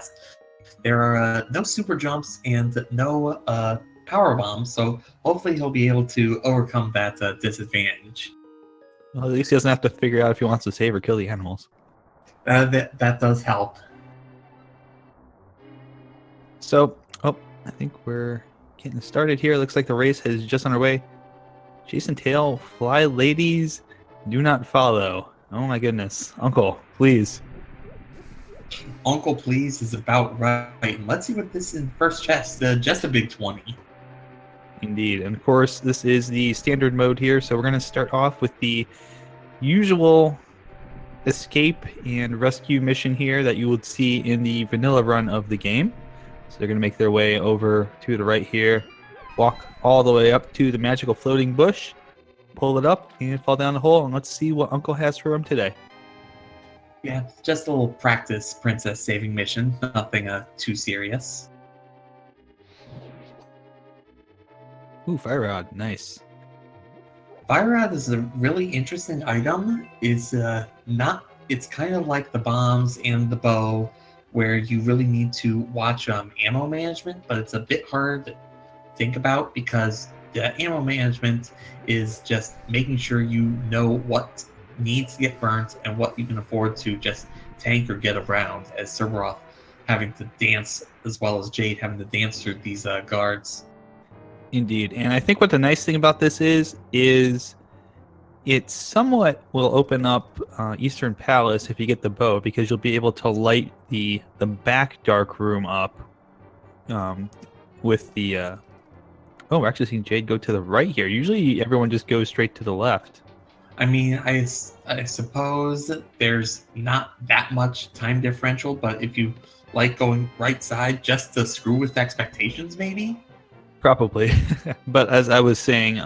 chest. There are no super jumps and no power bombs, so hopefully he'll be able to overcome that disadvantage. Well, at least he doesn't have to figure out if he wants to save or kill the animals. That does help. So, I think we're getting started here. Looks like the race is just underway. Chase and tail, fly ladies, do not follow. Oh my goodness. Uncle, please. Uncle Please is about right. Let's see what this is in first chest. Just a big 20. Indeed. And of course, this is the standard mode here. So we're going to start off with the usual escape and rescue mission here that you would see in the vanilla run of the game. So they're going to make their way over to the right here, walk all the way up to the magical floating bush, pull it up, and fall down the hole. And let's see what Uncle has for him today. Yeah, just a little practice princess saving mission. Nothing too serious. Ooh, fire rod. Nice. Fire rod is a really interesting item. It's kind of like the bombs and the bow, where you really need to watch ammo management, but it's a bit hard to think about because the ammo management is just making sure you know what needs to get burnt and what you can afford to just tank or get around, as Serberoth having to dance as well as Jade having to dance through these guards. Indeed. And I think what the nice thing about this is it somewhat will open up Eastern Palace if you get the bow, because you'll be able to light the back dark room up with the we're actually seeing Jade go to the right here. Usually everyone just goes straight to the left. I mean, I suppose there's not that much time differential, but if you like going right side just to screw with expectations, maybe? Probably. But as I was saying,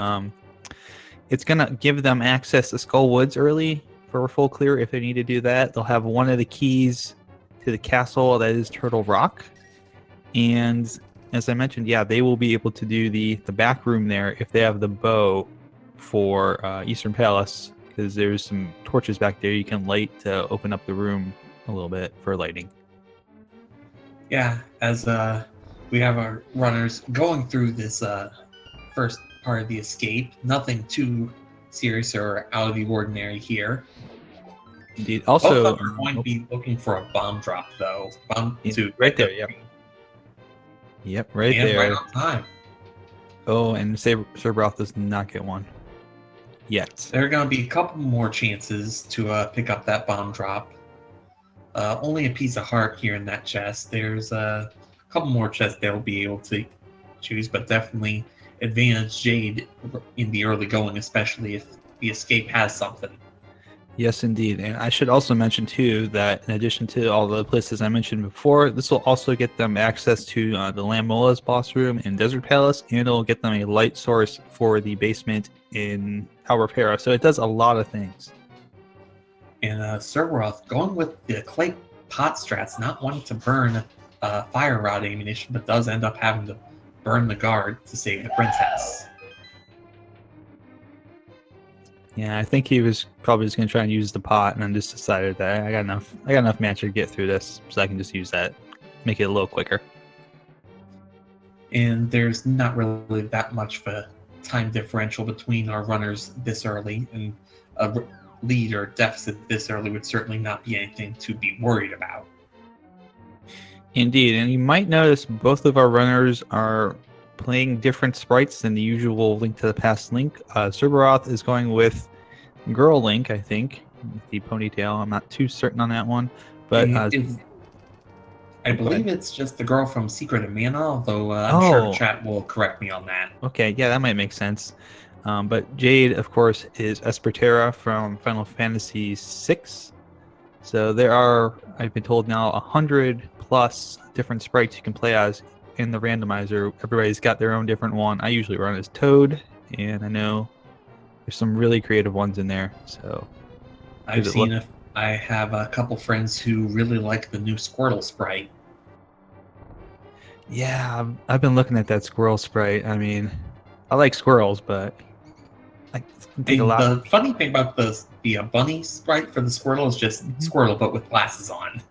it's going to give them access to Skull Woods early for a full clear if they need to do that. They'll have one of the keys to the castle that is Turtle Rock. And as I mentioned, yeah, they will be able to do the back room there if they have the bow for Eastern Palace, because there's some torches back there you can light to open up the room a little bit for lighting. Yeah, as we have our runners going through this first part of the escape. Nothing too serious or out of the ordinary here. Indeed. Also, both of them are going to be looking for a bomb drop, though. Right there, yep. Yep, right and there. Right on time. Oh, and Serberoth does not get one yet. There are going to be a couple more chances to pick up that bomb drop. Only a piece of heart here in that chest. There's a couple more chests they'll be able to choose, but definitely advantage Jade in the early going, especially if the escape has something. Yes, indeed. And I should also mention, too, that in addition to all the places I mentioned before, this will also get them access to the Lamola's boss room in Desert Palace, and it'll get them a light source for the basement in Tower Para. So it does a lot of things. And Serberoth going with the clay pot strats, not wanting to burn fire rod ammunition, but does end up having to burn the guard to save the princess. Yeah, I think he was probably just going to try and use the pot, and then just decided that I got enough magic to get through this, so I can just use that, make it a little quicker. And there's not really that much of a time differential between our runners this early, and a lead or deficit this early would certainly not be anything to be worried about. Indeed, and you might notice both of our runners are playing different sprites than the usual Link to the Past Link. Serberoth is going with Girl Link, I think, with the ponytail. I'm not too certain on that one, but I believe it's just the girl from Secret of Mana, although I'm sure chat will correct me on that. Okay, yeah, that might make sense. But Jade, of course, is Espertera from Final Fantasy VI. So there are, I've been told now, 100 plus different sprites you can play as in the randomizer. Everybody's got their own different one. I usually run as Toad, and I know there's some really creative ones in there. So I have a couple friends who really like the new Squirtle sprite. Yeah, I've been looking at that squirrel sprite. I mean, I like squirrels, but I think a lot. The funny thing about the bunny sprite for the Squirtle is just Squirtle, but with glasses on.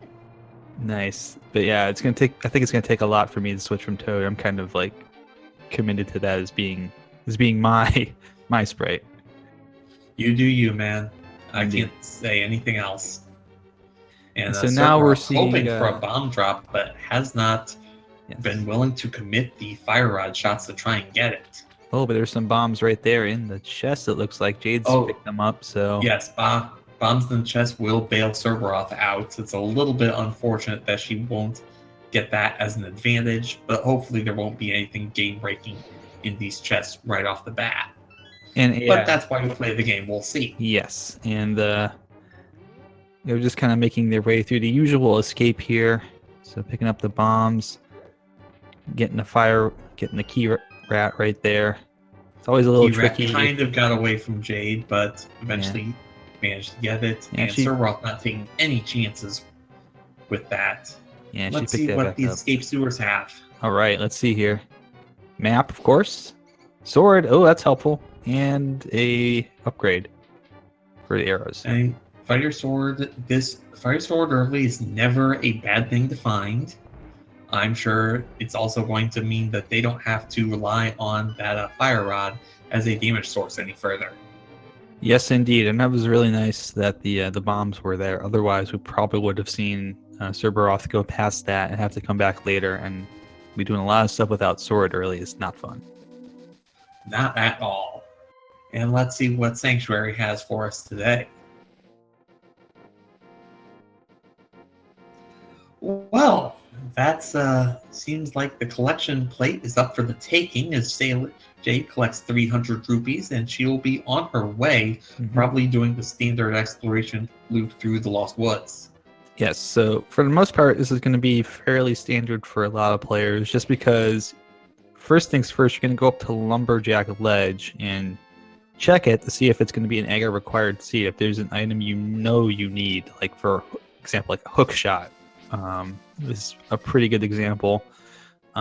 Nice. But yeah, it's gonna take. I think it's gonna take a lot for me to switch from Toad. I'm kind of like committed to that as being my my sprite. You do you, man. I Indeed. can't say anything else. And And so now we're Serberoth seeing. hoping for a bomb drop, but has not Yes. been willing to commit the fire rod shots to try and get it. Oh, but there's some bombs right there in the chest. It looks like Jade's Oh, picked them up. So yes, bombs in the chest will bail Serberoth out. It's a little bit unfortunate that she won't get that as an advantage, but hopefully there won't be anything game breaking in these chests right off the bat. and But yeah, that's why we play the game. We'll see. yes, and they're just kind of making their way through the usual escape here. So picking up the bombs, getting the key rat right there. It's always a little T-Rat tricky. kind of got away from Jade, but eventually managed to get it. Yeah, and Serberoth not taking any chances with that. Yeah, Let's she see picked that what back these up. escape sewers have. All right, let's see here. Map, of course. Sword. Oh, that's helpful. And a upgrade for the arrows. And Fire Sword, this Fire Sword early is never a bad thing to find. I'm sure it's also going to mean that they don't have to rely on that Fire Rod as a damage source any further. Yes, indeed, and that was really nice that the bombs were there. Otherwise, we probably would have seen Serberoth go past that and have to come back later, and be doing a lot of stuff without sword early is not fun. Not at all. And let's see what Sanctuary has for us today. Well, that's seems like the collection plate is up for the taking as Jade collects 300 rupees and she will be on her way, probably doing the standard exploration loop through the Lost Woods. Yes, so for the most part, this is going to be fairly standard for a lot of players, just because first things first, you're going to go up to Lumberjack Ledge and check it to see if it's going to be an Agar required seed. If there's an item you know you need, like for example, like a hook shot, is a pretty good example.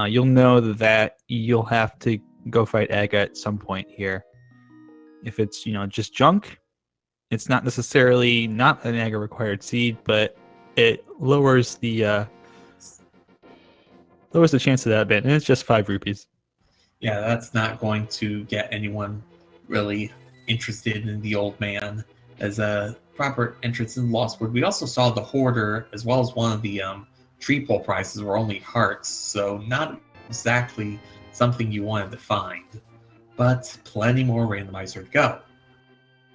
You'll know that you'll have to go fight Agar at some point here. If it's just junk, it's not necessarily not an Agar required seed, but it lowers the chance of that bit, and it's just 5 rupees. Yeah, that's not going to get anyone really interested in the old man as a proper entrance in Lost Wood. We also saw the Hoarder as well as one of the tree pole prizes were only hearts, so not exactly something you wanted to find, but plenty more randomizer to go.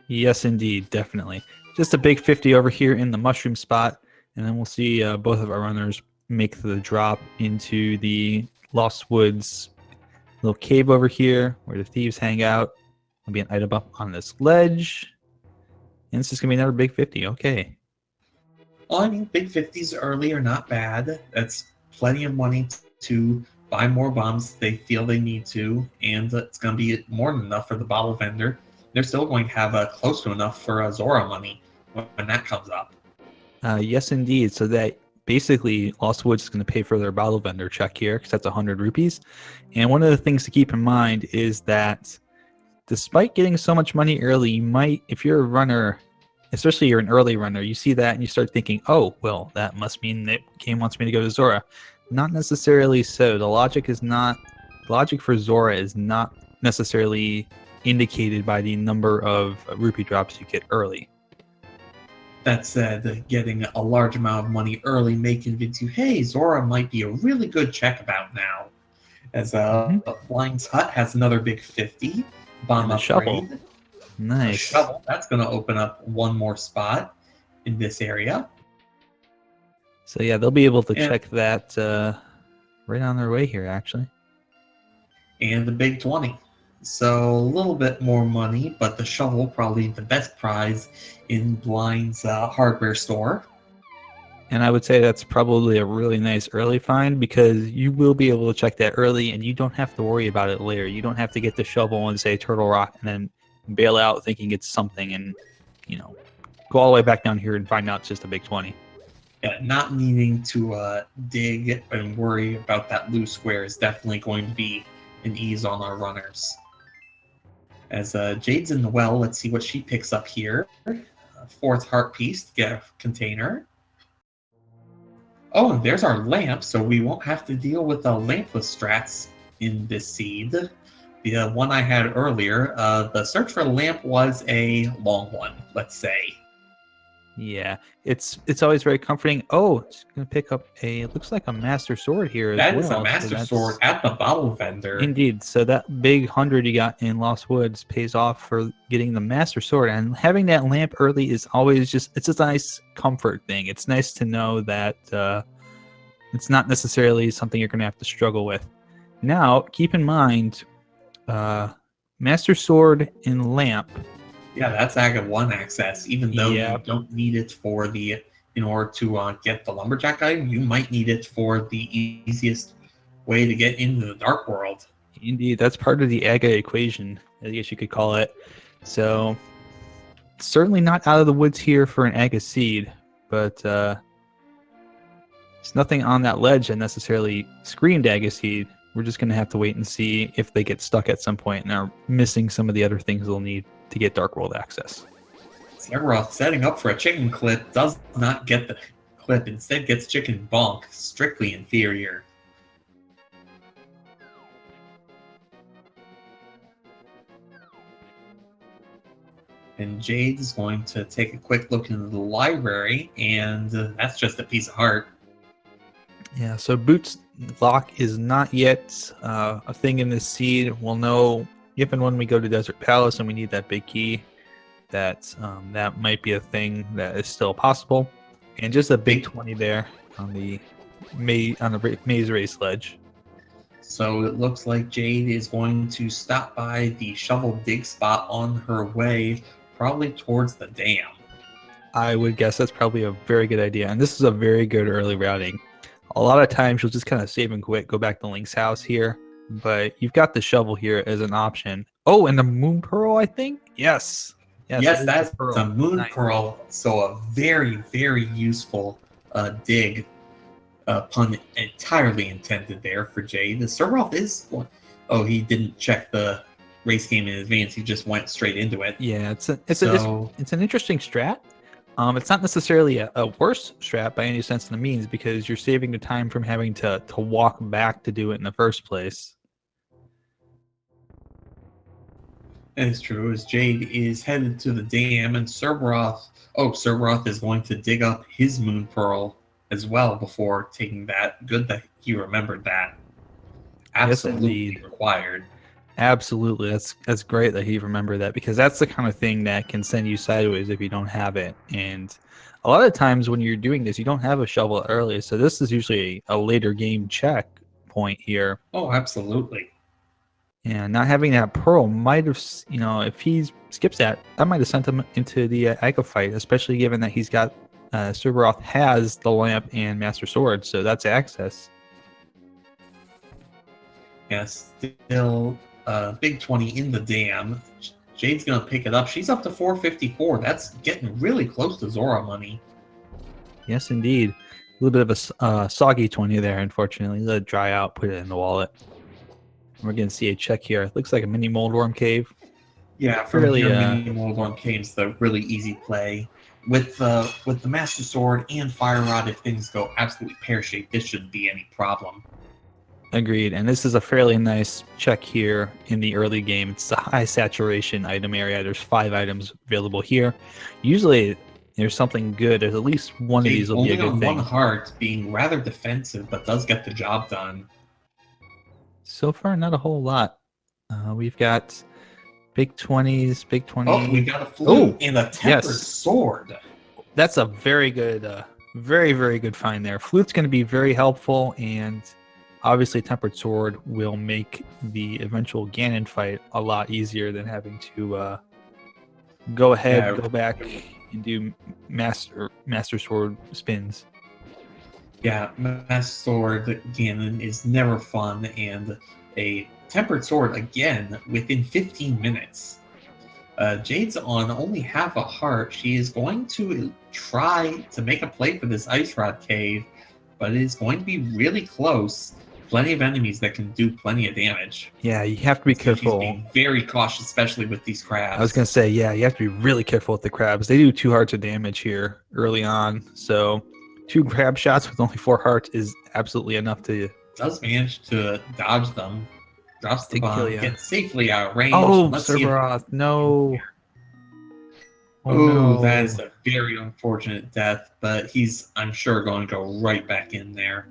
Yes, indeed, definitely. Just a big 50 over here in the mushroom spot, and then we'll see both of our runners make the drop into the Lost Woods little cave over here where the thieves hang out. There'll be an item up on this ledge, and this is gonna be another big 50. Okay. Well, I mean, big 50s early are not bad. That's plenty of money to buy more bombs they feel they need to, and it's going to be more than enough for the bottle vendor. They're still going to have close to enough for Zora money when that comes up. Yes, indeed. So that basically Lost Woods is going to pay for their bottle vendor check here, because that's 100 rupees. And one of the things to keep in mind is that despite getting so much money early, you might, if you're a runner, especially you're an early runner, you see that and you start thinking, oh, well, that must mean that game wants me to go to Zora. Not necessarily so. The logic for Zora is not necessarily indicated by the number of rupee drops you get early. That said, getting a large amount of money early may convince you, hey, Zora might be a really good check about now. As Blind's Hut has another big 50. Bomb upgrade. Shovel. Nice. A shovel. That's going to open up one more spot in this area. So yeah, they'll be able to check that right on their way here, actually. And the big 20. So a little bit more money, but the shovel probably the best prize in Blind's hardware store. And I would say that's probably a really nice early find, because you will be able to check that early and you don't have to worry about it later. You don't have to get the shovel and say Turtle Rock and then bail out thinking it's something and, go all the way back down here and find out it's just a big 20. Yeah, not needing to dig and worry about that loose square is definitely going to be an ease on our runners. As Jade's in the well, let's see what she picks up here. Fourth heart piece to get a container. Oh, and there's our lamp, so we won't have to deal with the lampless strats in this seed. The one I had earlier, the search for the lamp was a long one, let's say. Yeah, it's always very comforting. Oh, it's gonna pick up looks like a master sword here as That is a well. So master sword at the bottle vendor. indeed. So that big 100 you got in Lost Woods pays off for getting the master sword, and having that lamp early is always it's a nice comfort thing. It's nice to know that it's not necessarily something you're gonna have to struggle with. Now, keep in mind, master sword and lamp. Yeah, that's Aga 1 access. Even though you Yep. don't need it in order to get the lumberjack item, you might need it for the easiest way to get into the dark world. Indeed, that's part of the AGA equation, I guess you could call it. So, certainly not out of the woods here for an AGA seed, but there's nothing on that ledge that necessarily screamed AGA seed. We're just going to have to wait and see if they get stuck at some point and are missing some of the other things they'll need to get Dark World access. Serberoth setting up for a chicken clip does not get the clip, instead gets chicken bonk, strictly inferior. And Jade is going to take a quick look into the library, and that's just a piece of heart. Yeah, so Boots Lock is not yet a thing in this seed. We'll know if and when we go to Desert Palace and we need that big key, that might be a thing that is still possible. And just a big 20 there on the maze race ledge. So it looks like Jade is going to stop by the shovel dig spot on her way, probably towards the dam. I would guess that's probably a very good idea. And this is a very good early routing. A lot of times you'll just kind of save and quit, go back to Link's house here. But you've got the shovel here as an option. Oh, and the Moon Pearl, I think? Yes, that's a Moon Nice. Pearl. So a very, very useful dig. Pun entirely intended there for Jade. The Serberoth is one. Oh, he didn't check the race game in advance. He just went straight into it. Yeah, it's an interesting strat. It's not necessarily a worse strat by any sense of the means, because you're saving the time from having to walk back to do it in the first place. That is true, as Jade is headed to the dam, and Serberoth is going to dig up his Moon Pearl as well before taking that. Good that he remembered that. Absolutely required. Absolutely, that's great that he remembered that, because that's the kind of thing that can send you sideways if you don't have it. And a lot of times when you're doing this, you don't have a shovel early, so this is usually a later game check point here. Oh, absolutely. And not having that pearl might have, if he skips that might have sent him into the Ica fight, especially given that he's got Serberoth has the lamp and Master Sword, so that's access. Yes, still big 20 in the dam. Jade's going to pick it up. She's up to 454. That's getting really close to Zora money. Yes, indeed. A little bit of a soggy 20 there, unfortunately. Let it dry out, put it in the wallet. We're going to see a check here. It looks like a mini moldworm cave. Yeah, from really, here, mini moldworm cave's the really easy play. With the Master Sword and Fire Rod, if things go absolutely pear-shaped, this shouldn't be any problem. Agreed, and this is a fairly nice check here in the early game. It's a high saturation item area. There's 5 items available here. Usually there's something good. There's at least one of these will be a good thing. Only on one heart, being rather defensive, but does get the job done. So far, not a whole lot. We've got big 20s, big 20. Oh, we got a flute and a tempered sword. That's a very good, very, very good find there. Flute's going to be very helpful, and obviously tempered sword will make the eventual Ganon fight a lot easier than having to go ahead, go back, and do master sword spins. Yeah, Master Sword Ganon is never fun, and a tempered sword again within 15 minutes. Jade's on only half a heart. She is going to try to make a play for this Ice Rod Cave, but it is going to be really close. Plenty of enemies that can do plenty of damage. Yeah, you have to be careful. She's being very cautious, especially with these crabs. I was going to say, yeah, you have to be really careful with the crabs. They do 2 hearts of damage here early on, so 2 grab shots with only 4 hearts is absolutely enough to Does manage to dodge them. Drops the kill bomb, you. gets safely out of range. Oh, Let's see if Serberoth, no. Oh Oh, that is no. a very unfortunate death, but he's, I'm sure, going to go right back in there.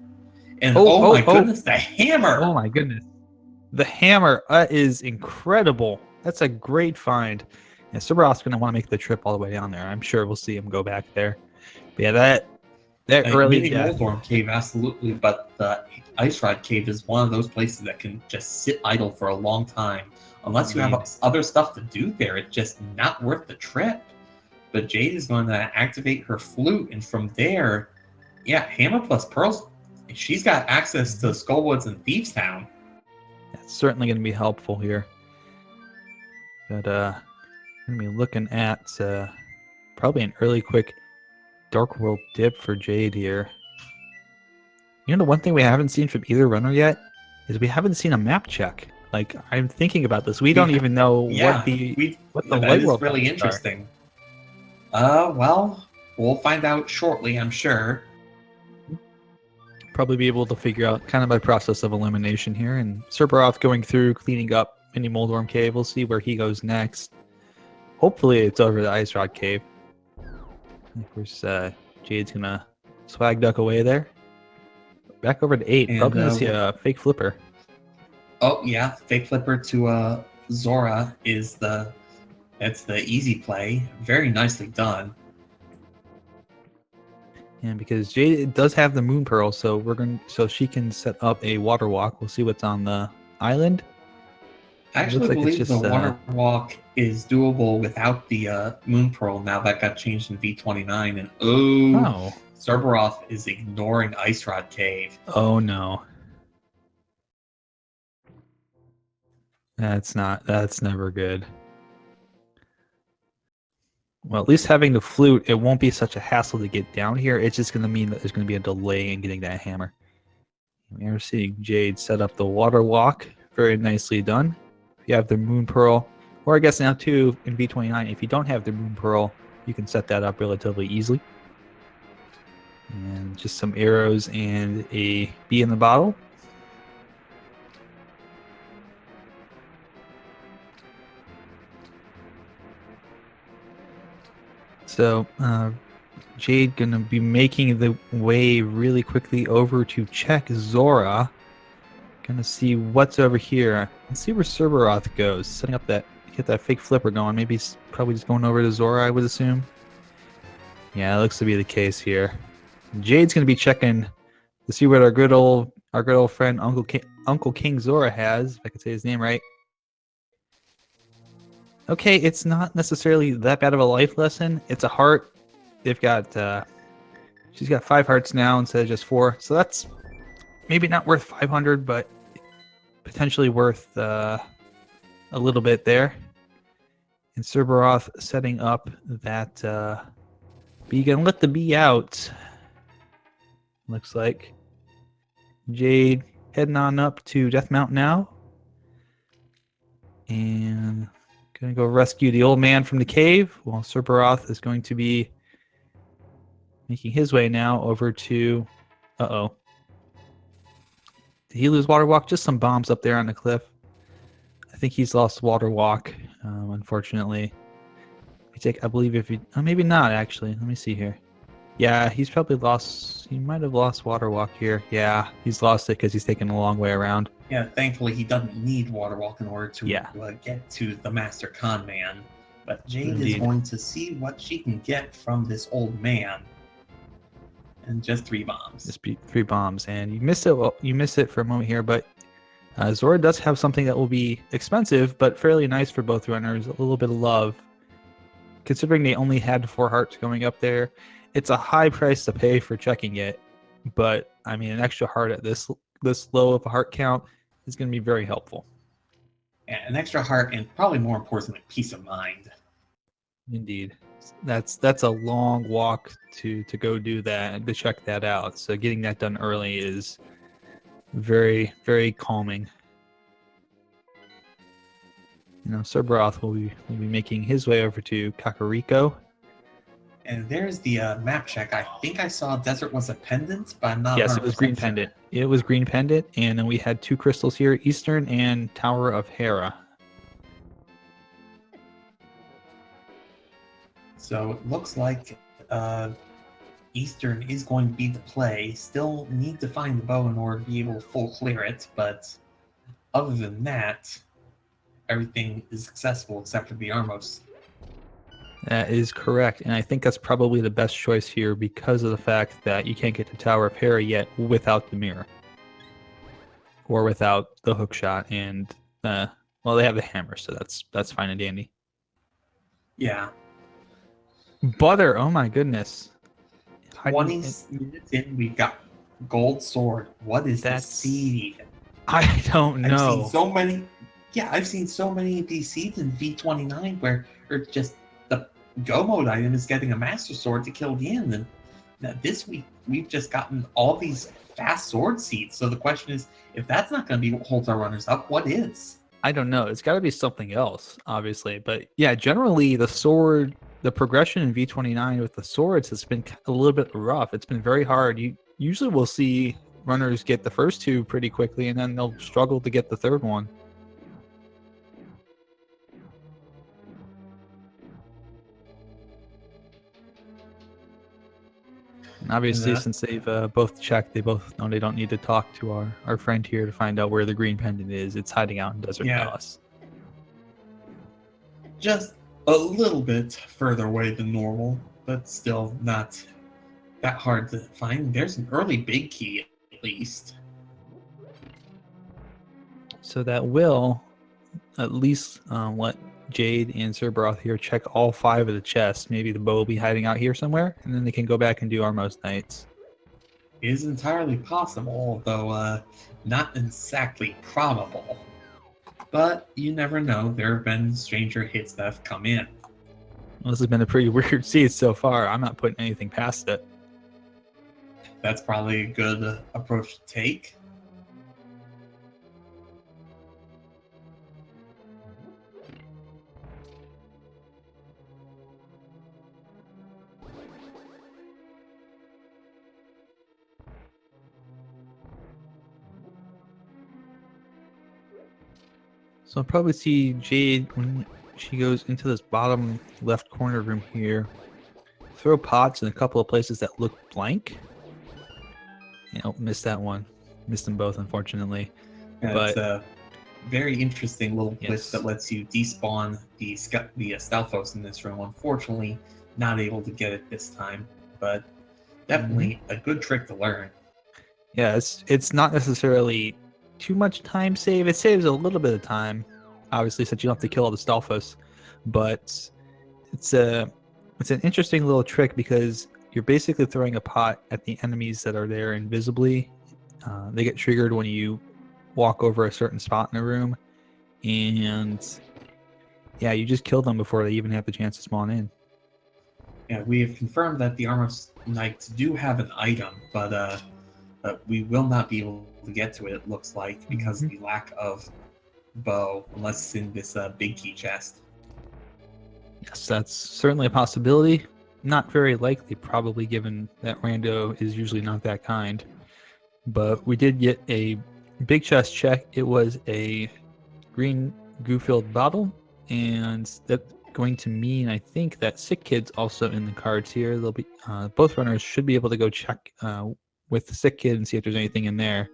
And oh my goodness, the hammer! Oh my goodness. The hammer is incredible. That's a great find. And Serberoth's going to want to make the trip all the way down there. I'm sure we'll see him go back there. But yeah, that early Mini death. Moldorm Cave, absolutely, but the Ice Rod Cave is one of those places that can just sit idle for a long time. Unless you have other stuff to do there, it's just not worth the trip. But Jade is going to activate her flute, and from there, yeah, Hammer plus Pearls, she's got access to Skullwoods and Thieves Town. That's certainly going to be helpful here. But I'm going to be looking at probably an early quick Dark World dip for Jade here. You know, the one thing we haven't seen from either runner yet is we haven't seen a map check. Like, I'm thinking about this. We don't even know what the light world is really interesting. Well, we'll find out shortly, I'm sure. Probably be able to figure out kind of by process of elimination here. And Serberoth going through, cleaning up Mini Moldorm Cave. We'll see where he goes next. Hopefully it's over the Ice Rod Cave. And of course, Jade's going to swag duck away there. Back over to 8. Probably going to see a fake flipper. Oh, yeah. Fake flipper to Zora is that's the easy play. Very nicely done. And because Jade does have the Moon Pearl, so she can set up a water walk. We'll see what's on the island. I actually believe the water walk is doable without the Moon Pearl. Now that got changed in V29, and Serberoth is ignoring Ice Rod Cave. Oh no. That's never good. Well, at least having the flute, it won't be such a hassle to get down here. It's just going to mean that there's going to be a delay in getting that hammer. We're seeing Jade set up the water walk. Very nicely done. If you have the Moon Pearl, or I guess now too in V29, if you don't have the Moon Pearl, you can set that up relatively easily. And just some arrows and a bee in the bottle. So Jade gonna be making the way really quickly over to check Zora. Gonna see what's over here. Let's see where Serberoth goes. Setting up get that fake flipper going. Maybe he's probably just going over to Zora, I would assume. Yeah, it looks to be the case here. Jade's gonna be checking to see what our good old friend Uncle King Zora has, if I can say his name right. Okay, it's not necessarily that bad of a life lesson. It's a heart. They've got she's got 5 hearts now instead of just 4. So that's maybe not worth 500, but potentially worth a little bit there. And Serberoth setting up that bee. Gonna let the bee out. Looks like Jade heading on up to Death Mount now. And gonna go rescue the old man from the cave, while Serberoth is going to be making his way now over to... Uh-oh. Did he lose water walk? Just some bombs up there on the cliff. I think he's lost water walk, unfortunately. I believe if he... Oh, maybe not, actually. Let me see here. Yeah, he's probably lost... He might have lost water walk here. Yeah, he's lost it because he's taken a long way around. Yeah, thankfully he doesn't need water walk in order to get to the Master Con Man. But Jade is going to see what she can get from this old man. And just 3 bombs. Just 3 bombs, and you missed it. Well, you missed it for a moment here, but Zora does have something that will be expensive, but fairly nice for both runners. A little bit of love, considering they only had 4 hearts going up there. It's a high price to pay for checking it, but I mean, an extra heart at this low of a heart count is going to be very helpful. Yeah, an extra heart, and probably more importantly, peace of mind. Indeed. That's a long walk to go do that and to check that out. So getting that done early is very, very calming. You know, Serberoth will be making his way over to Kakariko. And there's the map check. I think I saw desert was a pendant, but I'm not Yes, it 100% was green sure. pendant. It was green pendant, and then we had 2 crystals here, Eastern and Tower of Hera. So it looks like Eastern is going to be the play. Still need to find the bow in order to be able to full clear it, but other than that, everything is successful except for the Armos. That is correct, and I think that's probably the best choice here because of the fact that you can't get to Tower of Hera yet without the mirror. Or without the hook shot, and well, they have the hammer, so that's fine and dandy. Yeah. Butter, oh my goodness. 20 minutes in, we've got gold sword. What is the seed? I don't know. I've seen so many. Yeah, I've seen so many of these seeds in V29 where just the go mode item is getting a master sword to kill the end. And now this week we've just gotten all these fast sword seeds. So the question is, if that's not going to be holds our runners up, what is? I don't know. It's got to be something else, obviously. But yeah, generally the sword, the progression in V29 with the swords has been a little bit rough. It's been very hard. You usually will see runners get the first 2 pretty quickly, and then they'll struggle to get the 3rd one. And obviously, since they've both checked, they both know they don't need to talk to our friend here to find out where the green pendant is. It's hiding out in Desert Palace. Just a little bit further away than normal, but still not that hard to find. There's an early big key, at least. So that will at least let Jade and Serberoth here check all 5 of the chests. Maybe the bow will be hiding out here somewhere, and then they can go back and do Armos Knights. It is entirely possible, though not exactly probable. But you never know. There have been stranger hits that have come in. Well, this has been a pretty weird seed so far. I'm not putting anything past it. That's probably a good approach to take. So I'll probably see Jade when she goes into this bottom left corner room here. Throw pots in a couple of places that look blank. Missed that one. Missed them both, unfortunately. Yeah, but it's a very interesting little glitch that lets you despawn the Stalfos in this room. Unfortunately, not able to get it this time, but definitely a good trick to learn. Yeah, it's not necessarily too much time save. It saves a little bit of time, obviously, since you don't have to kill all the Stalfos. But it's an interesting little trick because you're basically throwing a pot at the enemies that are there invisibly. They get triggered when you walk over a certain spot in a room, and yeah, you just kill them before they even have the chance to spawn in. Yeah, we have confirmed that the Armos Knights do have an item, but we will not be able to get to it, it looks like, because of the lack of bow, unless it's in this big key chest. Yes, that's certainly a possibility. Not very likely, probably, given that Rando is usually not that kind. But we did get a big chest check. It was a green goo-filled bottle, and that's going to mean, I think, that Sick Kid's also in the cards here. They'll be both runners should be able to go check with the Sick Kid and see if there's anything in there.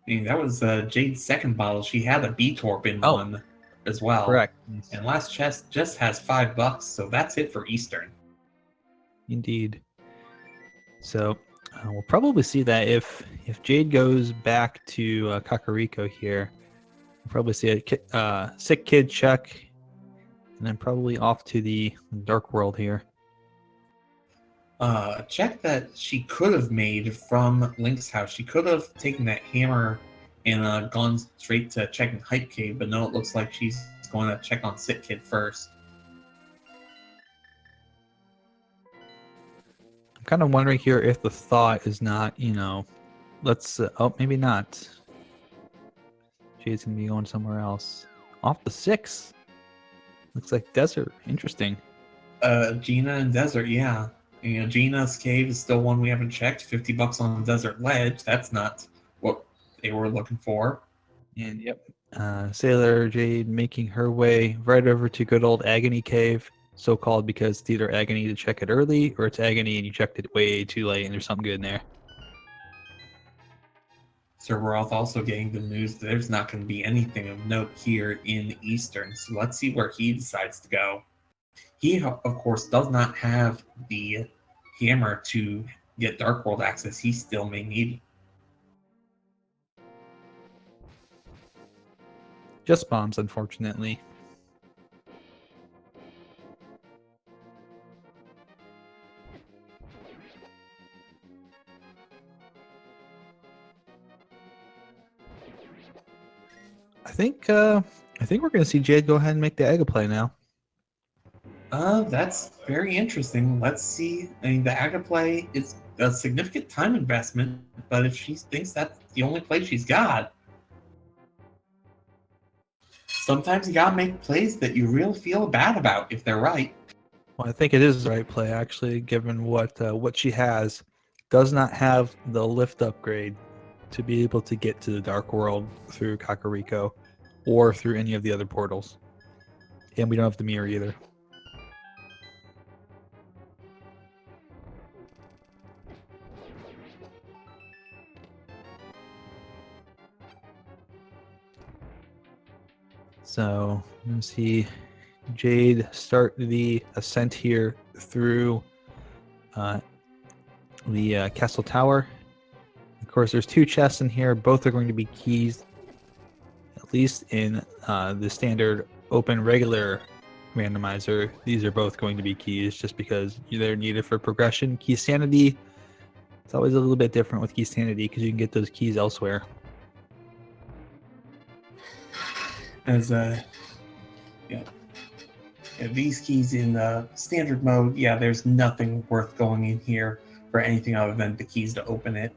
I mean, that was Jade's second bottle. She had a B-Torp in one as well. Correct. And last chest just has $5, so that's it for Eastern. Indeed. So we'll probably see that if Jade goes back to Kakariko here, we'll probably see a Sick Kid check, and then probably off to the Dark World here. A check that she could have made from Link's house. She could have taken that hammer and gone straight to checking Hype Cave, but no, it looks like she's going to check on Sick Kid first. I'm kind of wondering here if the thought is not, let's, maybe not. Jade's going to be going somewhere else. Off the 6. Looks like desert. Interesting. Gina and Desert, yeah. You know, Gina's cave is still one we haven't checked. $50 on Desert Ledge. That's not what they were looking for. And yep, Sailor Jade making her way right over to good old Agony Cave, so called because it's either Agony to check it early, or it's Agony and you checked it way too late and there's something good in there. Serberoth also getting the news that there's not going to be anything of note here in Eastern. So let's see where he decides to go. He, of course, does not have the hammer to get Dark World access. He still may need. Just bombs, unfortunately. I think we're going to see Jade go ahead and make the Aga play now. That's very interesting. Let's see. I mean, the Aga play is a significant time investment, but if she thinks that's the only play she's got, sometimes you gotta make plays that you really feel bad about if they're right. Well, I think it is the right play, actually, given what she has. Does not have the lift upgrade to be able to get to the Dark World through Kakariko or through any of the other portals. And we don't have the mirror either. So, let's see Jade start the ascent here through the castle tower. Of course, there's two chests in here. Both are going to be keys, at least in the standard open regular randomizer. These are both going to be keys just because they're needed for progression. Key sanity, it's always a little bit different with key sanity because you can get those keys elsewhere. As these keys in standard mode, there's nothing worth going in here for anything other than the keys to open it.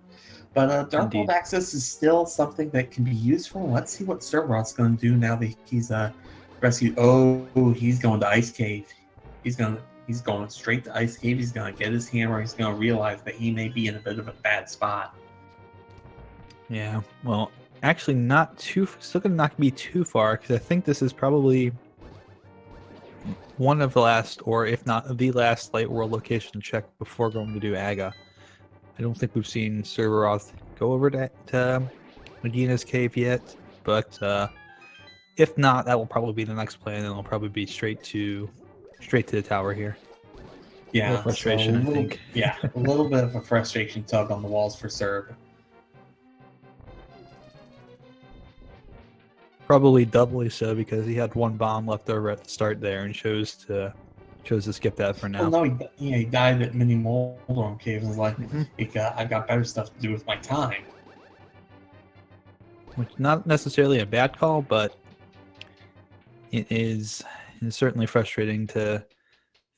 But Dark World access is still something that can be useful. Let's see what Serberoth's going to do now that he's rescued. Oh, he's going to Ice Cave. He's going straight to Ice Cave. He's going to get his hammer. He's going to realize that he may be in a bit of a bad spot. Yeah, well, actually still going to not be too far, because I think this is probably one of the last, or if not the last, Light World location check before going to do Aga. I don't think we've seen Serberoth go over to Medina's cave yet, but if not, that will probably be the next play, and then it'll probably be straight to the tower here. Yeah, a little frustration, so I think. Yeah, a little bit of a frustration tug on the walls for Serb. Probably doubly so because he had one bomb left over at the start there and chose to skip that for now. Well, no, he died at Mini Moldorm Cave and was like, I got better stuff to do with my time. Which not necessarily a bad call, but it is certainly frustrating to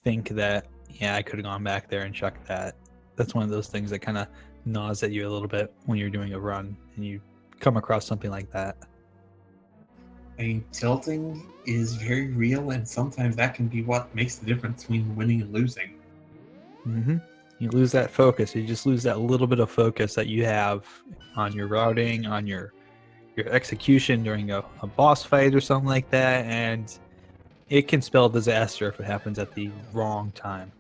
think that, I could have gone back there and checked that. That's one of those things that kind of gnaws at you a little bit when you're doing a run and you come across something like that. I mean, tilting is very real, and sometimes that can be what makes the difference between winning and losing. You lose that focus. You just lose that little bit of focus that you have on your routing, on your execution during a boss fight or something like that, and it can spell disaster if it happens at the wrong time.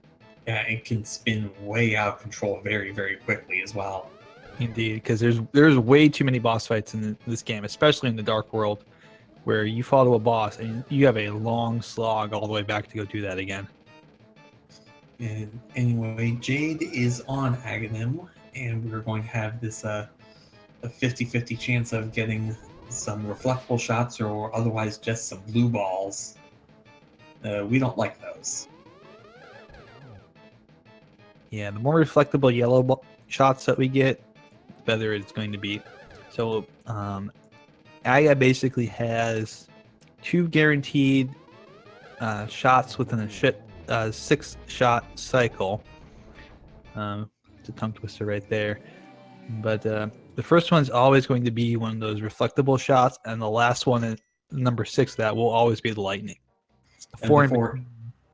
Yeah, it can spin way out of control very, very quickly as well. Indeed, because there's way too many boss fights in this game, especially in the Dark World, where you fall to a boss and you have a long slog all the way back to go do that again. And anyway, Jade is on Aghanim, and we're going to have this a 50-50 chance of getting some reflectable shots or otherwise just some blue balls. We don't like those. Yeah, the more reflectable yellow shots that we get, the better it's going to be. So, Aga basically has 2 guaranteed shots within a 6-shot cycle. It's a tongue twister right there. But the first one's always going to be one of those reflectable shots, and the last one, number 6, that will always be the lightning. It's the 4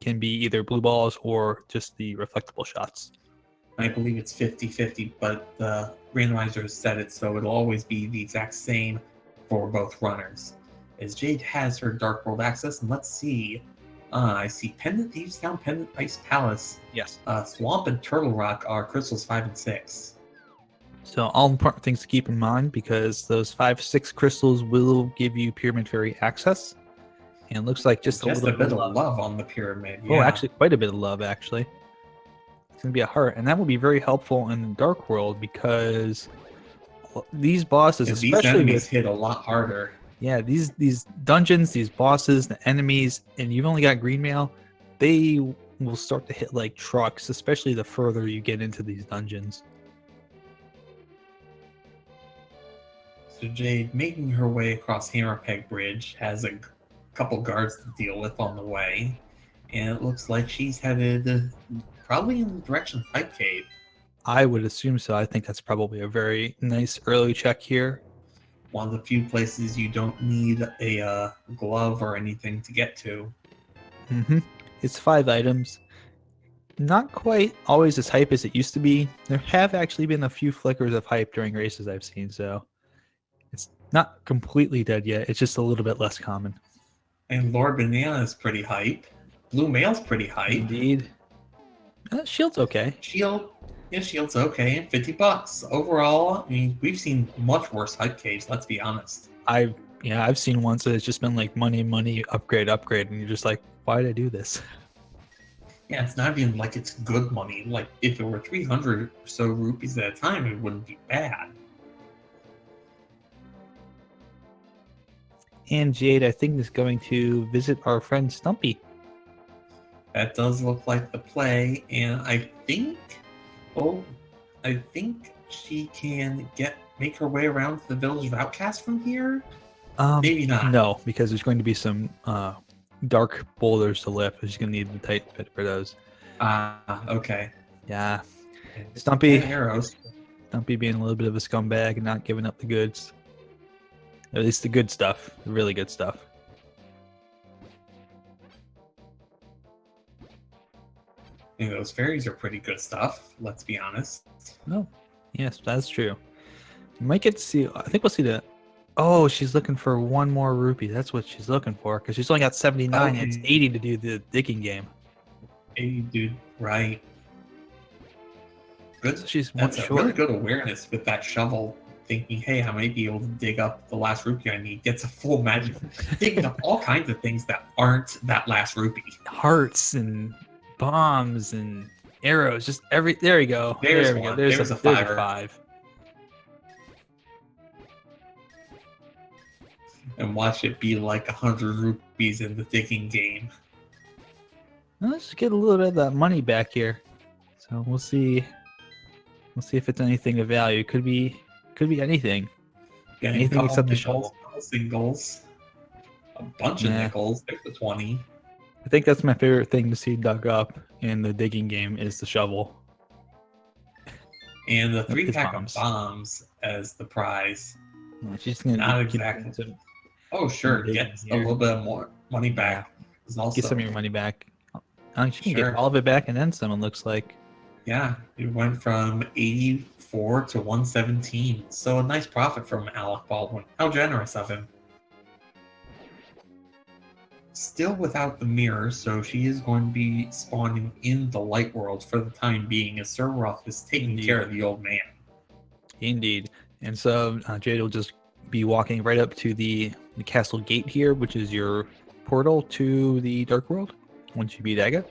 can be either blue balls or just the reflectable shots. I believe it's 50-50, but the randomizer has set it so it'll always be the exact same for both runners. As Jade has her Dark World access, and let's see. I see Pendant Thieves Town, Pendant Ice Palace, Yes. Swamp, and Turtle Rock are crystals 5 and 6. So all important things to keep in mind, because those 5-6 crystals will give you Pyramid Fairy access. And it looks like just a little bit of love on the pyramid. Yeah. Oh, actually, quite a bit of love, actually. It's going to be a heart. And that will be very helpful in the Dark World, because these bosses, these especially enemies hit a lot harder. Yeah, these dungeons, these bosses, the enemies, and you've only got green mail, they will start to hit like trucks, especially the further you get into these dungeons. So Jade, making her way across Hammerpeg Bridge, has a couple guards to deal with on the way, and it looks like she's headed probably in the direction of Pipe Cave. I would assume so. I think that's probably a very nice early check here. One of the few places you don't need a glove or anything to get to. It's 5 items. Not quite always as hype as it used to be. There have actually been a few flickers of hype during races I've seen, so it's not completely dead yet. It's just a little bit less common. And Lord Banana is pretty hype. Blue Mail's pretty hype. Indeed. Shield's okay. Shield's okay, and $50 overall. I mean, we've seen much worse hype caves. Let's be honest. I've seen ones that it's just been like money, upgrade, and you're just like, why did I do this? Yeah, it's not even like it's good money. Like if it were 300 or so rupees at a time, it wouldn't be bad. And Jade, I think, is going to visit our friend Stumpy. That does look like the play, and I think she can make her way around to the village of Outcasts from here. Maybe not. No, because there's going to be some dark boulders to lift. She's going to need the tight pit for those. Okay. Yeah. Stumpy. And arrows. Stumpy being a little bit of a scumbag and not giving up the goods. At least the good stuff, the really good stuff. And those fairies are pretty good stuff, let's be honest. Oh, yes, that's true. You might get to see, I think we'll see the, oh, she's looking for one more rupee. That's what she's looking for, because she's only got 79. Okay. It's 80 to do the digging game. 80, dude, right. Good. So she's That's one a short. really good awareness with that shovel, thinking, hey, I might be able to dig up the last rupee I need. Gets a full magic. Digging up all kinds of things that aren't that last rupee. Hearts and bombs and arrows, just there we go. There's there we one. go. There's a fiver. 5. And watch it be like 100 rupees in the digging game. Well, let's get a little bit of that money back here. So we'll see. We'll see if it's anything of value. Could be anything. Getting Anything a couple except the nickels, couple singles, a bunch of nickels. There's the 20. I think that's my favorite thing to see dug up in the digging game is the shovel. And the 3-pack bombs. of bombs as the prize. Well, she's gonna Not get exactly. some- Oh, sure. Get a little bit more money back. Is also, get some of your money back. She can Sure. get all of it back and then some, it looks like. Yeah, it went from 84 to 117. So a nice profit from Alec Baldwin. How generous of him. Still without the mirror, so she is going to be spawning in the light world for the time being, as Serberoth is taking Indeed. care of the old man. Indeed. And so Jade will just be walking right up to the castle gate here, which is your portal to the Dark World once you beat Aga.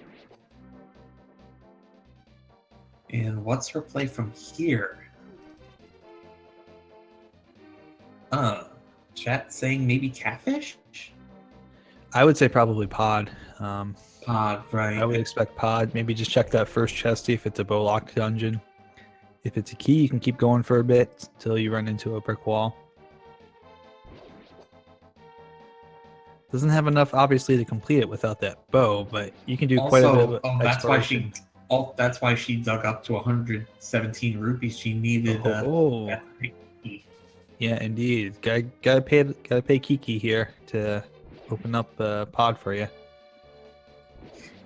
And what's her play from here? Chat saying maybe catfish? I would say probably pod. Pod, right. I would expect pod. Maybe just check that first chest, see if it's a bow locked dungeon. If it's a key, you can keep going for a bit until you run into a brick wall. Doesn't have enough, obviously, to complete it without that bow, but you can do quite a bit of exploration. That's why she dug up to 117 rupees. She needed. Oh. Yeah, indeed. Gotta pay Kiki here to open up the pod for you.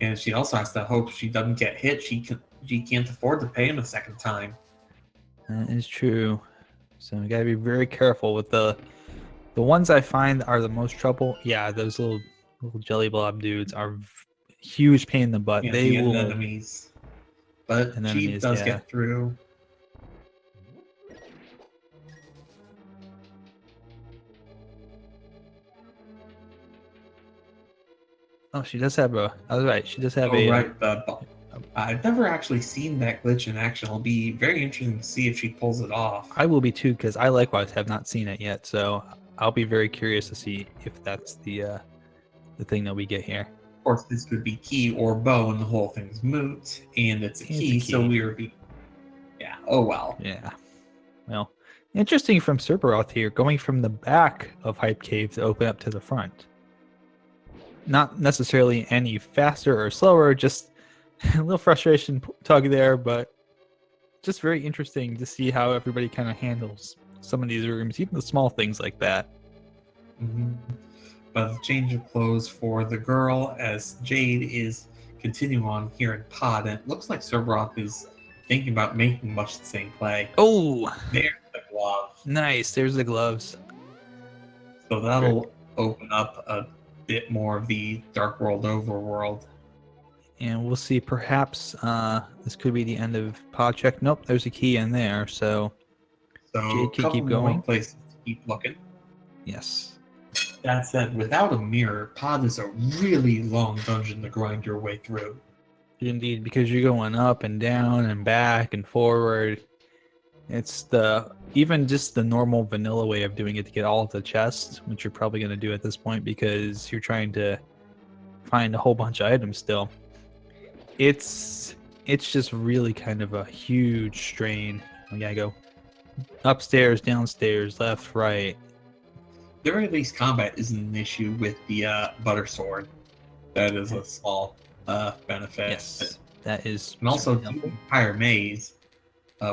And she also has to hope she doesn't get hit. She can't afford to pay him a second time. That is true. So we gotta be very careful with the ones I find are the most trouble. Yeah, those little jelly blob dudes are huge pain in the butt. Yeah, They the will enemies. But Jeep anemones, does yeah. get through. Oh, she does have a. I was right. She does have Oh, a. right. I've never actually seen that glitch in action. It'll be very interesting to see if she pulls it off. I will be too, because I likewise have not seen it yet. So I'll be very curious to see if that's the thing that we get here. Of course, this could be key or bow, and the whole thing's moot. And it's a key, so we're. Yeah. Oh well. Yeah. Well, interesting from Serberoth here, going from the back of Hype Cave to open up to the front. Not necessarily any faster or slower, just a little frustration tug there, but just very interesting to see how everybody kind of handles some of these rooms, even the small things like that. Mm-hmm. But the change of clothes for the girl as Jade is continuing on here in Pod, and it looks like Serberoth is thinking about making much the same play. Oh, There's the glove. nice. There's the gloves. So that'll open up a bit more of the Dark World overworld. And we'll see, perhaps this could be the end of pod check. Nope, there's a key in there, so Jade can keep going. More places to keep looking. Yes. That said, without a mirror, Pod is a really long dungeon to grind your way through. Indeed, because you're going up and down and back and forward. It's even just the normal vanilla way of doing it to get all of the chests, which you're probably going to do at this point because you're trying to find a whole bunch of items still. It's just really kind of a huge strain. We gotta go upstairs, downstairs, left, right. At the very least, combat isn't an issue with the butter sword. That is a small benefit. Yes, that is. And also, the entire maze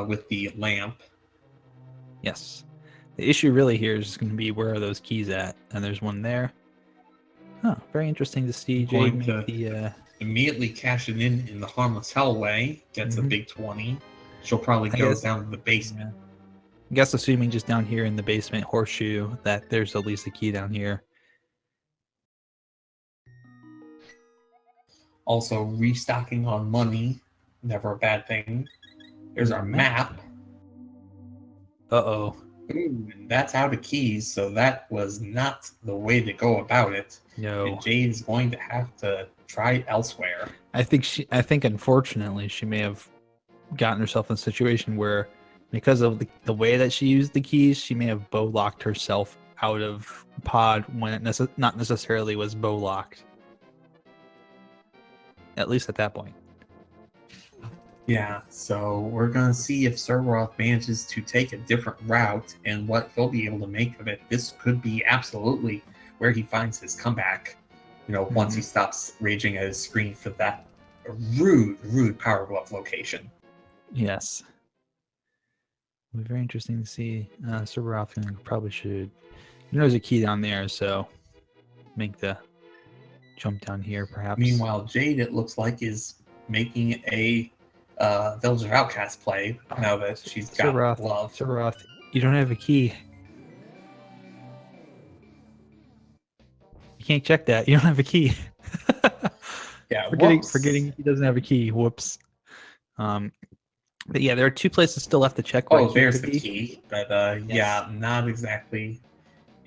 with the lamp. Yes. The issue really here is going to be where are those keys at? And there's one there. Oh, very interesting to see Jade make the... Immediately cash it in the Harmless Hell way. Gets a big 20. She'll probably go down to the basement. Yeah. I guess assuming just down here in the basement horseshoe that there's at least a key down here. Also, restocking on money. Never a bad thing. There's our map. Uh-oh. Ooh, and that's out of keys, so that was not the way to go about it. No. And Jade is going to have to try elsewhere. I think unfortunately she may have gotten herself in a situation where because of the way that she used the keys, she may have bow locked herself out of pod when it not necessarily was bow locked. At least at that point. Yeah, so we're going to see if Serberoth manages to take a different route and what he'll be able to make of it. This could be absolutely where he finds his comeback, once he stops raging at his screen for that rude Power Glove location. Yes. It'll be very interesting to see. Serberoth probably should... there's a key down there, so make the jump down here, perhaps. Meanwhile, Jade, it looks like, is making a Village of Outcasts play now that she's got Glove. Serberoth, you don't have a key. You can't check that. You don't have a key. Yeah, forgetting he doesn't have a key. Whoops. But yeah, there are two places still left to check. Oh, there's the key. But yes. Yeah, not exactly.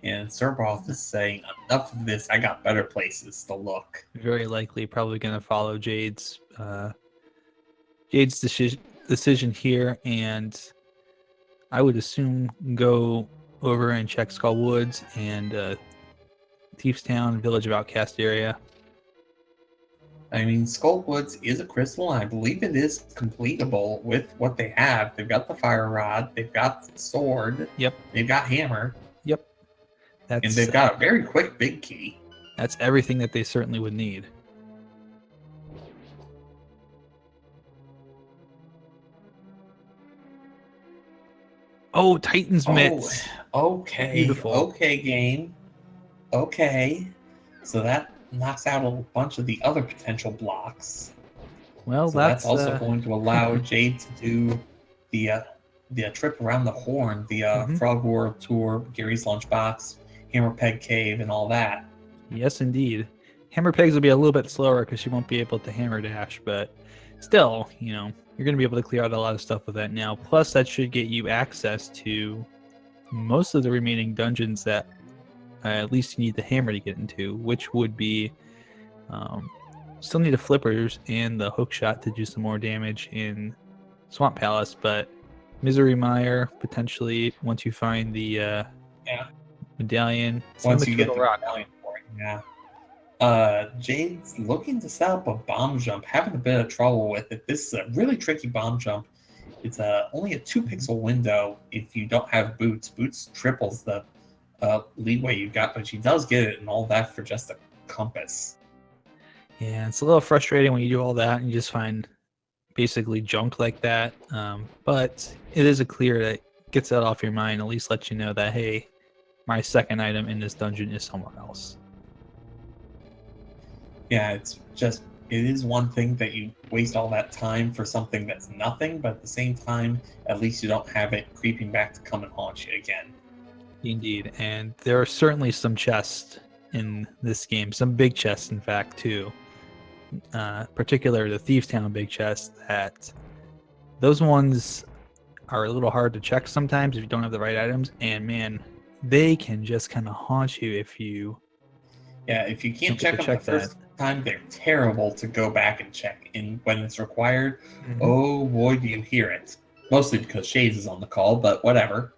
And Serberoth is saying, enough of this. I got better places to look. Very likely, probably going to follow Jade's decision here, and I would assume go over and check Skull Woods and Thief's Town, Village of Outcast area. I mean, Skull Woods is a crystal, and I believe it is completable with what they have. They've got the fire rod, they've got the sword, yep, they've got hammer, yep, and they've got a very quick big key. That's everything that they certainly would need. Oh, Titan's Mitts. Okay. Beautiful. Okay, game. Okay. So that knocks out a bunch of the other potential blocks. Well, So that's that's also going to allow Jade to do the trip around the Horn, the Mhm. Frog World Tour, Gary's Lunchbox, Hammer Peg Cave, and all that. Yes, indeed. Hammer pegs will be a little bit slower because you won't be able to hammer dash, but still, you know, you're going to be able to clear out a lot of stuff with that now. Plus, that should get you access to most of the remaining dungeons that at least you need the hammer to get into, which would be still need the flippers and the hook shot to do some more damage in Swamp Palace, but Misery Mire potentially once you find the Yeah. medallion. Same Once with you get Turtle the Rock. medallion for it, yeah. Jade's looking to set up a bomb jump, having a bit of trouble with it. This is a really tricky bomb jump. It's only a 2-pixel window if you don't have boots. Boots triples the leeway you got, but she does get it and all that for just a compass. Yeah, it's a little frustrating when you do all that and you just find basically junk like that. But it is a clear that gets that off your mind, at least lets you know that, hey, my second item in this dungeon is somewhere else. Yeah, it is one thing that you waste all that time for something that's nothing, but at the same time, at least you don't have it creeping back to come and haunt you again. Indeed. And there are certainly some chests in this game, some big chests, in fact, too. Particularly the Thieves Town big chest, that those ones are a little hard to check sometimes if you don't have the right items. And man, they can just kind of haunt you if you Yeah, if you can't don't get check to them the check that. first time, they're terrible to go back and check in when it's required. Mhm. Oh boy, do you hear it. Mostly because Shades is on the call, but whatever.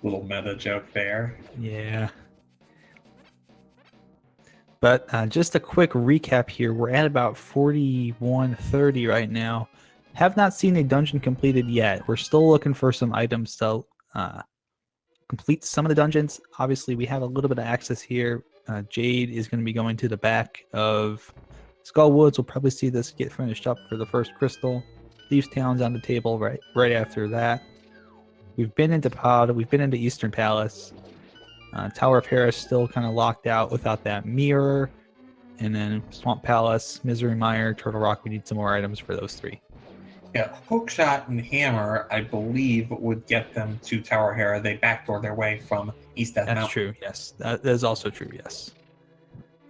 Little meta joke there. Yeah. But just a quick recap here. We're at about 41:30 right now. Have not seen a dungeon completed yet. We're still looking for some items to complete some of the dungeons. Obviously, we have a little bit of access here. Jade is going to be going to the back of Skull Woods. We'll probably see this get finished up for the first crystal. Thieves Town's on the table right after that. We've been into Pod. We've been into Eastern Palace. Tower of Harris still kind of locked out without that mirror. And then Swamp Palace, Misery Mire, Turtle Rock. We need some more items for those three. Yeah, Hookshot and Hammer, I believe, would get them to Tower Hera. They backdoor their way from East Death That's Mountain. true, yes. That is also true, yes.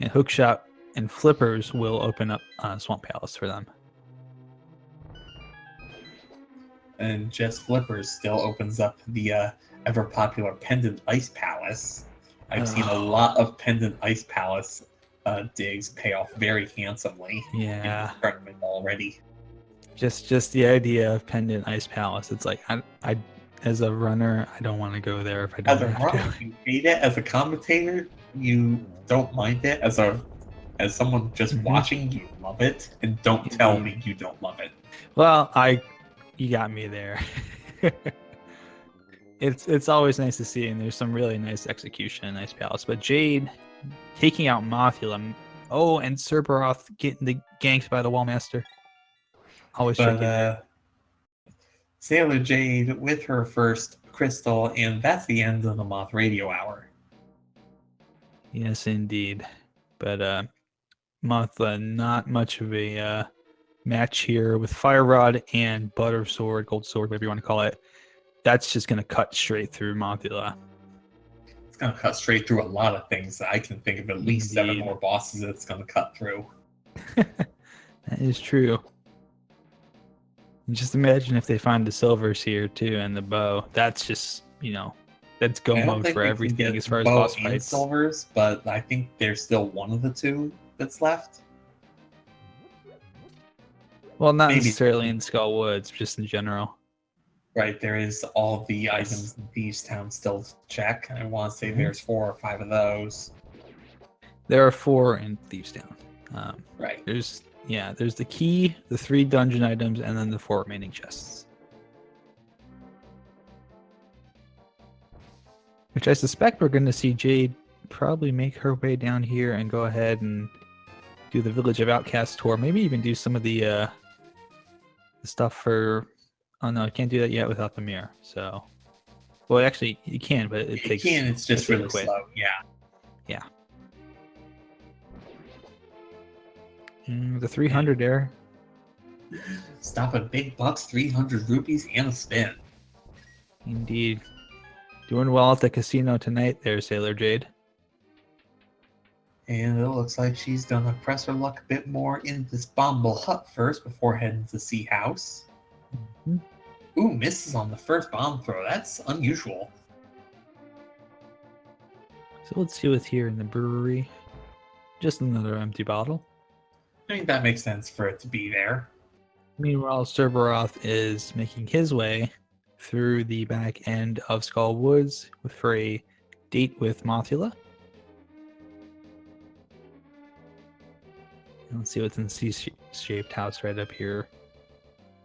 And Hookshot and Flippers will open up Swamp Palace for them. And just Flippers still opens up the ever popular Pendant Ice Palace. I've seen a lot of Pendant Ice Palace digs pay off very handsomely in the tournament already. Just the idea of Pendant Ice Palace. It's like I as a runner, I don't want to go there if I don't As a have runner, to. you hate it. As a commentator, you don't mind it. As someone just watching, you love it. And don't tell me you don't love it. Well, you got me there. It's always nice to see, and there's some really nice execution in Ice Palace. But Jade taking out Mothula, and Serberoth getting the ganked by the Wallmaster. Always tricky there. Sailor Jade with her first crystal, and that's the end of the Moth Radio Hour. Yes, indeed. But Mothla, not much of a match here with Fire Rod and Butter Sword, Gold Sword, whatever you want to call it. That's just going to cut straight through Mothula. It's going to cut straight through a lot of things. I can think of at least 7 more bosses that it's going to cut through. That is true. Just imagine if they find the silvers here too and the bow. That's just, that's go mode for everything as far as boss fights. Silvers, but I think there's still one of the two that's left. Well, not necessarily in Skull Woods, just in general. Right, there is all the items in Thieves Town still to check. I want to say there's 4 or 5 of those. There are 4 in Thieves Town. Right. There's the key, the 3 dungeon items, and then the 4 remaining chests. Which I suspect we're going to see Jade probably make her way down here and go ahead and do the Village of Outcasts tour. Maybe even do some of the stuff for... Oh no, I can't do that yet without the mirror. So Well, actually, you can, but it You takes. can, it's just you really quit. slow. Yeah. Yeah. The 300 there. Stop at big bucks, 300 rupees, and a spin. Indeed. Doing well at the casino tonight there, Sailor Jade. And it looks like she's gonna press her luck a bit more in this Bomble Hut first before heading to Sea House. Mhm. Ooh, misses on the first bomb throw. That's unusual. So let's see what's here in the brewery. Just another empty bottle. I mean, that makes sense for it to be there. Meanwhile, Serberoth is making his way through the back end of Skull Woods for a date with Mothula. And let's see what's in the C-shaped house right up here.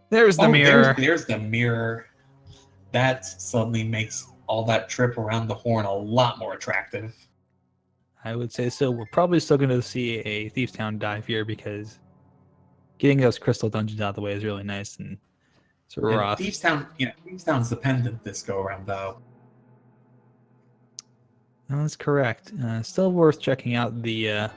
There's the mirror. There's the mirror. That suddenly makes all that trip around the horn a lot more attractive. I would say so. We're probably still going to see a Thieves Town dive here because getting those crystal dungeons out of the way is really nice. And And Serberoth. Thieves Town's dependent this go around though. No, that's correct. Still worth checking out the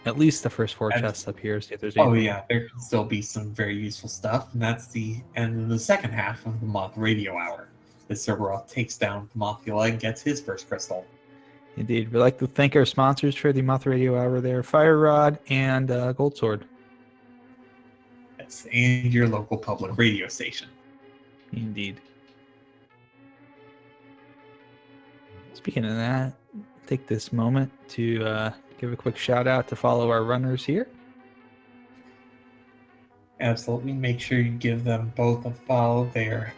at least the first 4 And- chests up here. See if there's Oh anything. yeah, there can still be some very useful stuff, and that's the end of the second half of the Moth Radio Hour. As Serberoth takes down Mothula and gets his first crystal. Indeed. We'd like to thank our sponsors for the Moth Radio Hour there, Fire Rod and Gold Sword. Yes, and your local public radio station. Indeed. Speaking of that, take this moment to give a quick shout out to follow our runners here. Absolutely, make sure you give them both a follow. They're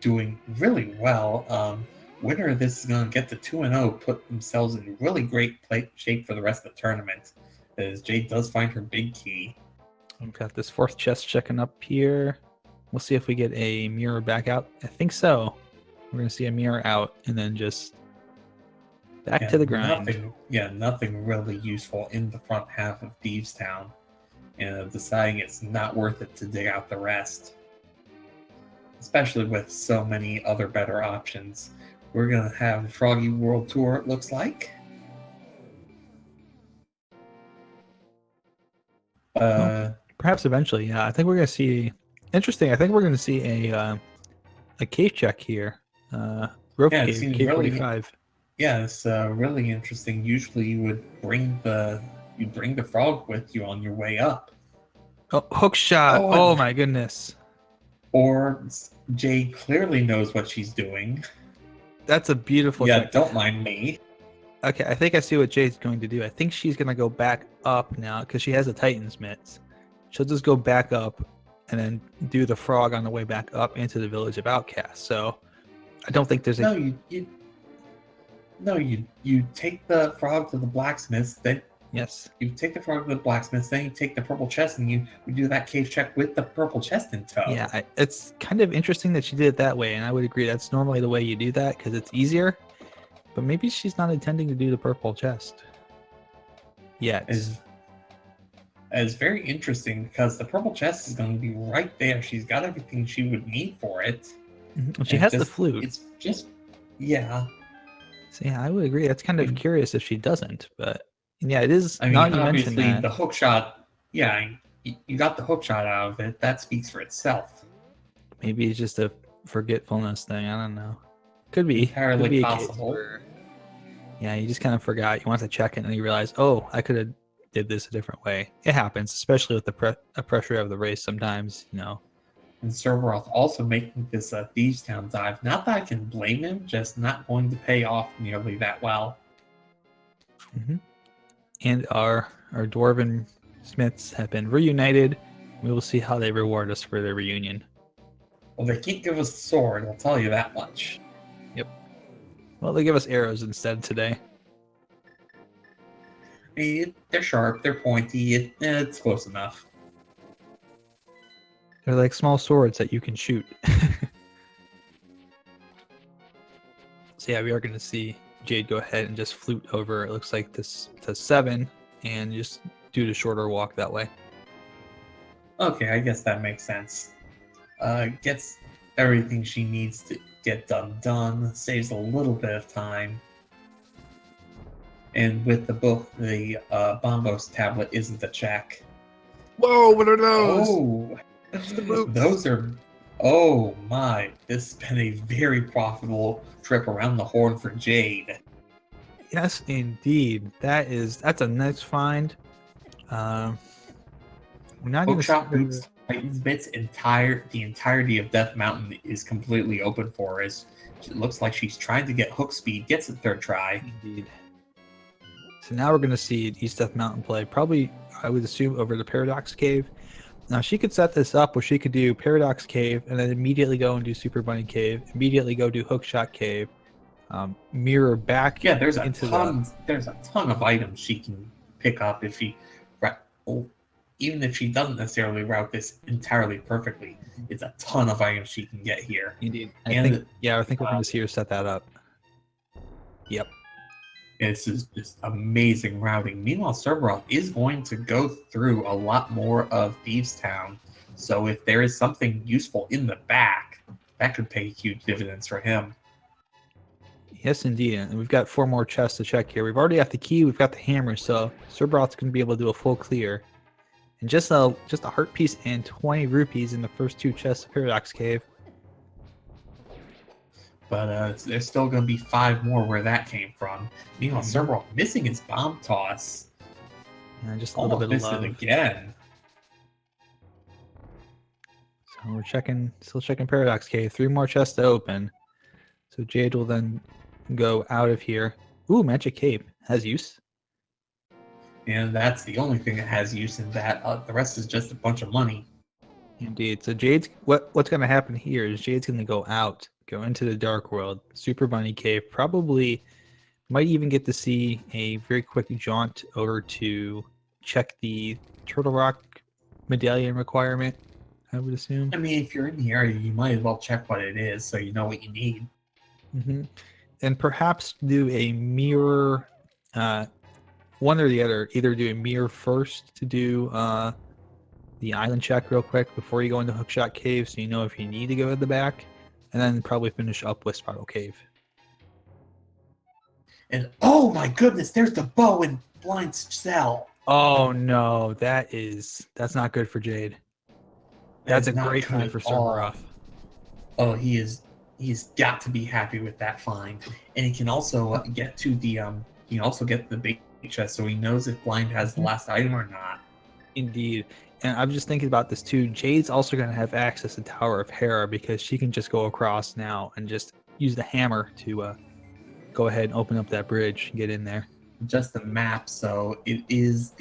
doing really well. Winner of this is going to get to 2-0, put themselves in really great shape for the rest of the tournament, as Jade does find her big key. We've got this 4th chest checking up here. We'll see if we get a mirror back out. I think so. We're going to see a mirror out and then just back to the grind. Nothing really useful in the front half of Thieves Town, and deciding it's not worth it to dig out the rest, especially with so many other better options. We're going to have the Froggy World Tour, it looks like. Perhaps eventually, yeah. I think we're going to see... Interesting, I think we're going to see a cave check here. Rope Yeah, it cave, seems cave really- 45. Yeah, it's really interesting. Usually you would bring the frog with you on your way up. Oh, hook shot! Oh, Oh my goodness. Or Jade clearly knows what she's doing. That's a beautiful Yeah, check. don't mind me. Okay, I think I see what Jade's going to do. I think she's going to go back up now because she has a Titan's Mitts. She'll just go back up and then do the frog on the way back up into the village of Outcasts. So I don't think there's a... You take the frog to the blacksmiths, then Yes. you take the frog to the blacksmiths, then you take the purple chest and we do that cave check with the purple chest in tow. Yeah, it's kind of interesting that she did it that way, and I would agree that's normally the way you do that because it's easier. But maybe she's not intending to do the purple chest yet. It's very interesting because the purple chest is going to be right there. She's got everything she would need for it. Mhm. She has the flute. It's just, yeah. So yeah, I would agree. That's kind of Mm. curious if she doesn't, but yeah, it is. I mean, now you mentioned obviously, that. the hook shot, yeah, you got the hook shot out of it. That speaks for itself. Maybe it's just a forgetfulness thing. I don't know. Could be. Entirely Could be a case possible. where, yeah, you just kind of forgot. You want to check it and you realize, oh, I could have did this a different way. It happens, especially with the pressure of the race sometimes, you know. And Serberoth also making this Thieves Town dive. Not that I can blame him, just not going to pay off nearly that well. Mm-hmm. And our dwarven smiths have been reunited. We will see how they reward us for their reunion. Well, they can't give us a sword, I'll tell you that much. Well, they give us arrows instead today. I mean, they're sharp, they're pointy, it's close enough. They're like small swords that you can shoot. So yeah, we are going to see Jade go ahead and just flute over, it looks like this to 7, and just do the shorter walk that way. Okay, I guess that makes sense. Gets everything she needs to get done. Saves a little bit of time. And with the book, the Bombos tablet isn't a check. Whoa, what are those? Oh, That's the boots. those are. Oh my! This has been a very profitable trip around the horn for Jade. Yes, indeed. That's a nice find. We're not going Bookshop to. Boots Titans Bits the entirety of Death Mountain is completely open for us. It looks like she's trying to get hook speed, gets it third try. Indeed. So now we're going to see East Death Mountain play. Probably, I would assume, over the Paradox Cave. Now she could set this up where she could do Paradox Cave and then immediately go and do Super Bunny Cave. Immediately go do Hookshot Cave. Mirror back. Yeah, there's a into ton of items she can pick up if she, even if she doesn't necessarily route this entirely perfectly. It's a ton of items she can get here. Indeed. I think we're going to see her set that up. Yep. This is just amazing routing. Meanwhile, Serberoth is going to go through a lot more of Thievestown. So if there is something useful in the back, that could pay huge dividends for him. Yes, indeed. And we've got 4 more chests to check here. We've already got the key. We've got the hammer. So Serberoth's going to be able to do a full clear. And just a heart piece and 20 rupees in the first 2 chests of Paradox Cave. But there's still going to be 5 more where that came from. Meanwhile, Serberoth missing his bomb toss. And just a little bit of love. It again. So we're still checking Paradox Cave. 3 more chests to open. So Jade will then go out of here. Ooh, Magic Cape has use. And that's the only thing that has use in that. The rest is just a bunch of money. Indeed. So Jade's what's going to happen here is Jade's going to go out, go into the Dark World, Super Bunny Cave. Probably might even get to see a very quick jaunt over to check the Turtle Rock medallion requirement, I would assume. I mean, if you're in the area, you might as well check what it is so you know what you need. Mm-hmm. And perhaps do a mirror, one or the other. Either do a mirror first to do the island check real quick before you go into Hookshot Cave, so you know if you need to go to the back, and then probably finish up with Spiral Cave. And oh my goodness, there's the bow in Blind Cell. Oh no, that's not good for Jade. That's a great find for Serberoth. Oh, he's got to be happy with that find, and he can also get to the he can also get the big chest, so he knows if Blind has the last item or not. Indeed. And I'm just thinking about this too. Jade's also going to have access to Tower of Hera because she can just go across now and just use the hammer to go ahead and open up that bridge and get in there. Just the map, so it is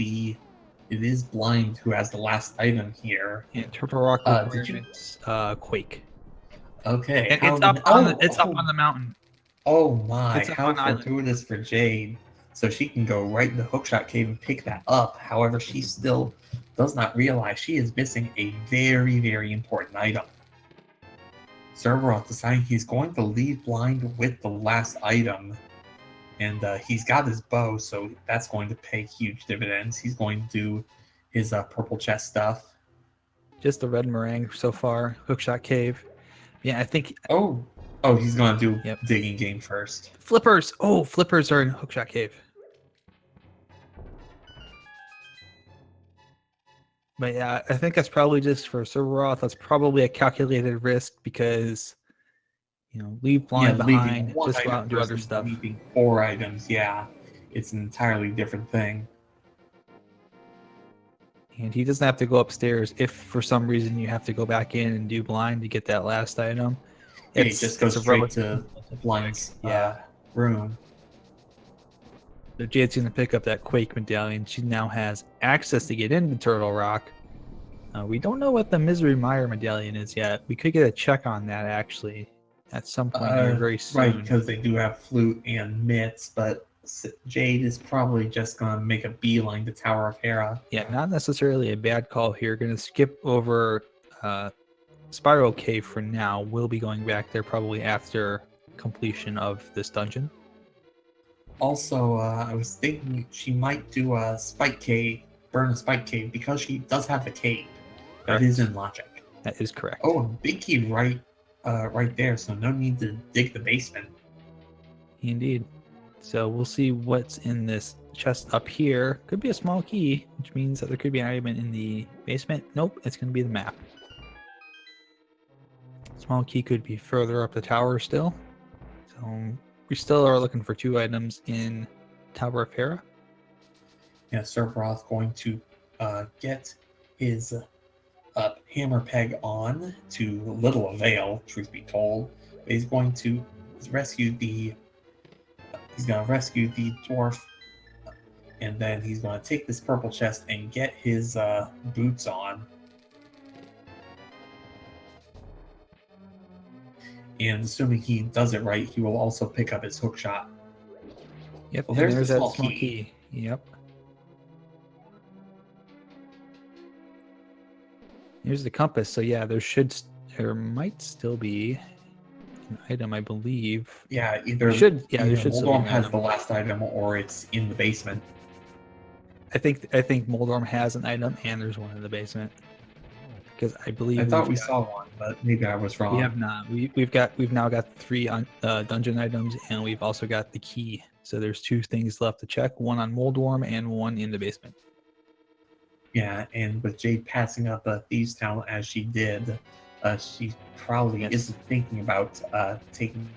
Blind who has the last item here. And Turtle Rock requirements, Quake. Okay. And it's up on the mountain. Oh my, how fortuitous for Jade. So she can go right into Hookshot Cave and pick that up. However, she still does not realize she is missing a very, very important item. Serberoth deciding he's going to leave Blind with the last item. And he's got his bow, so that's going to pay huge dividends. He's going to do his purple chest stuff. Just the red meringue so far. Hookshot Cave. Yeah, I think... Oh, he's going to do digging game first. Flippers! Oh, flippers are in Hookshot Cave. But yeah, I think that's probably just for Serberoth. That's probably a calculated risk because, leave Blind behind, just go out and do other stuff. Leaving 4 items, yeah. It's an entirely different thing. And he doesn't have to go upstairs if for some reason you have to go back in and do Blind to get that last item. Yeah, he just goes straight to Blind's room. So Jade's going to pick up that Quake medallion. She now has access to get into Turtle Rock. We don't know what the Misery Mire medallion is yet. We could get a check on that, actually, at some point here very soon. Right, because they do have Flute and Mitts, but Jade is probably just going to make a beeline to Tower of Hera. Yeah, not necessarily a bad call here. Going to skip over Spiral Cave for now. We'll be going back there probably after completion of this dungeon. Also, I was thinking she might do a Spike Cave, burn a Spike Cave, because she does have the cape. That is in logic. That is correct. Oh, big key right right there, so no need to dig the basement. Indeed. So we'll see what's in this chest up here. Could be a small key, which means that there could be an item in the basement. Nope, it's going to be the map. Small key could be further up the tower still. So we still are looking for 2 items in Tower of Hera. Yeah, Serberoth going to get his hammer peg on to little avail, truth be told. But he's going to rescue the dwarf, and then he's going to take this purple chest and get his boots on. And assuming he does it right, he will also pick up his hook shot. Yep, Well, and there's there's the that small key. Yep. Here's the compass. So yeah, there might still be an item, I believe. Yeah, There should still be Moldorm an has item. the last item, or it's in the basement. I think Moldorm has an item, and there's one in the basement. Because I believe I thought we saw one, but maybe I was wrong. We have not. We've now got 3 dungeon items, and we've also got the key. So there's 2 things left to check: one on Moldworm and one in the basement. Yeah, and with Jade passing up Thieves Town as she did, she probably isn't thinking about taking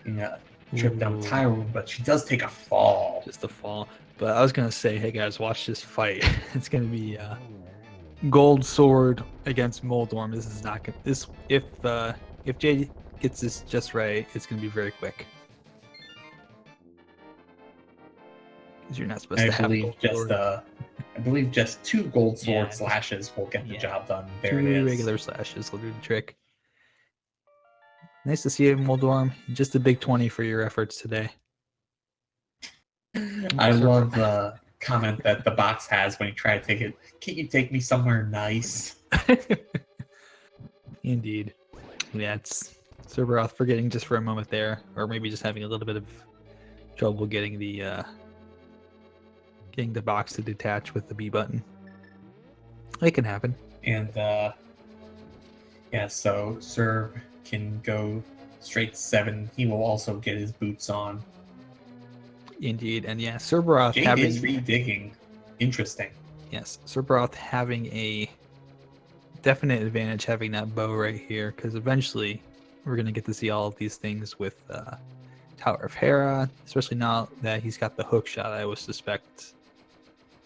a trip down Tyrone, but she does take a fall. Just a fall. But I was gonna say, hey guys, watch this fight. It's gonna be gold sword against Moldorm. This is not gonna. If Jade gets this just right, it's gonna be very quick. Because you're not supposed to have gold sword. I believe just 2 gold sword slashes will get the job done. There 2 it is. regular slashes will do the trick. Nice to see you, Moldorm. Just a big 20 for your efforts today. I love the comment that the box has when you try to take it. Can't you take me somewhere nice? Indeed. Yeah, it's Serberoth forgetting just for a moment there, or maybe just having a little bit of trouble getting the box to detach with the B button. It can happen. And so Serb can go straight to 7. He will also get his boots on. Indeed, and yeah, Serberoth Jade is redigging. Interesting. Yes, Serberoth having a definite advantage having that bow right here, because eventually we're going to get to see all of these things with Tower of Hera, especially now that he's got the hook shot. I would suspect.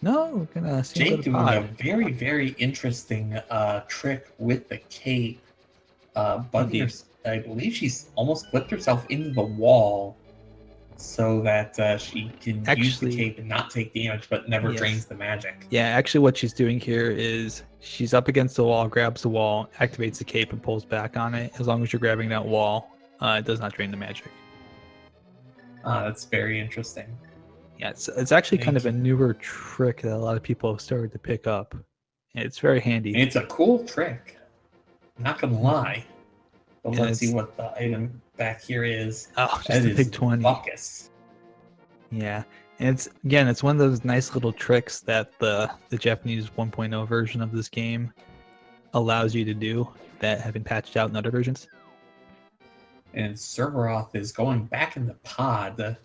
No, we're gonna see Jade doing a very, very interesting trick with the cape. I believe she's almost flipped herself into the wall so that she can use the cape and not take damage, but never drains the magic. Yeah, actually what she's doing here is she's up against the wall, grabs the wall, activates the cape, and pulls back on it. As long as you're grabbing that wall, it does not drain the magic. That's very interesting. Yeah, it's actually kind of a newer trick that a lot of people have started to pick up. It's very handy. And it's a cool trick. Not gonna lie. But let's see what the item back here is. Oh, just a big 20. Buckus. Yeah, and it's one of those nice little tricks that the Japanese 1.0 version of this game allows you to do that have been patched out in other versions. And Serberoth is going back in the pod.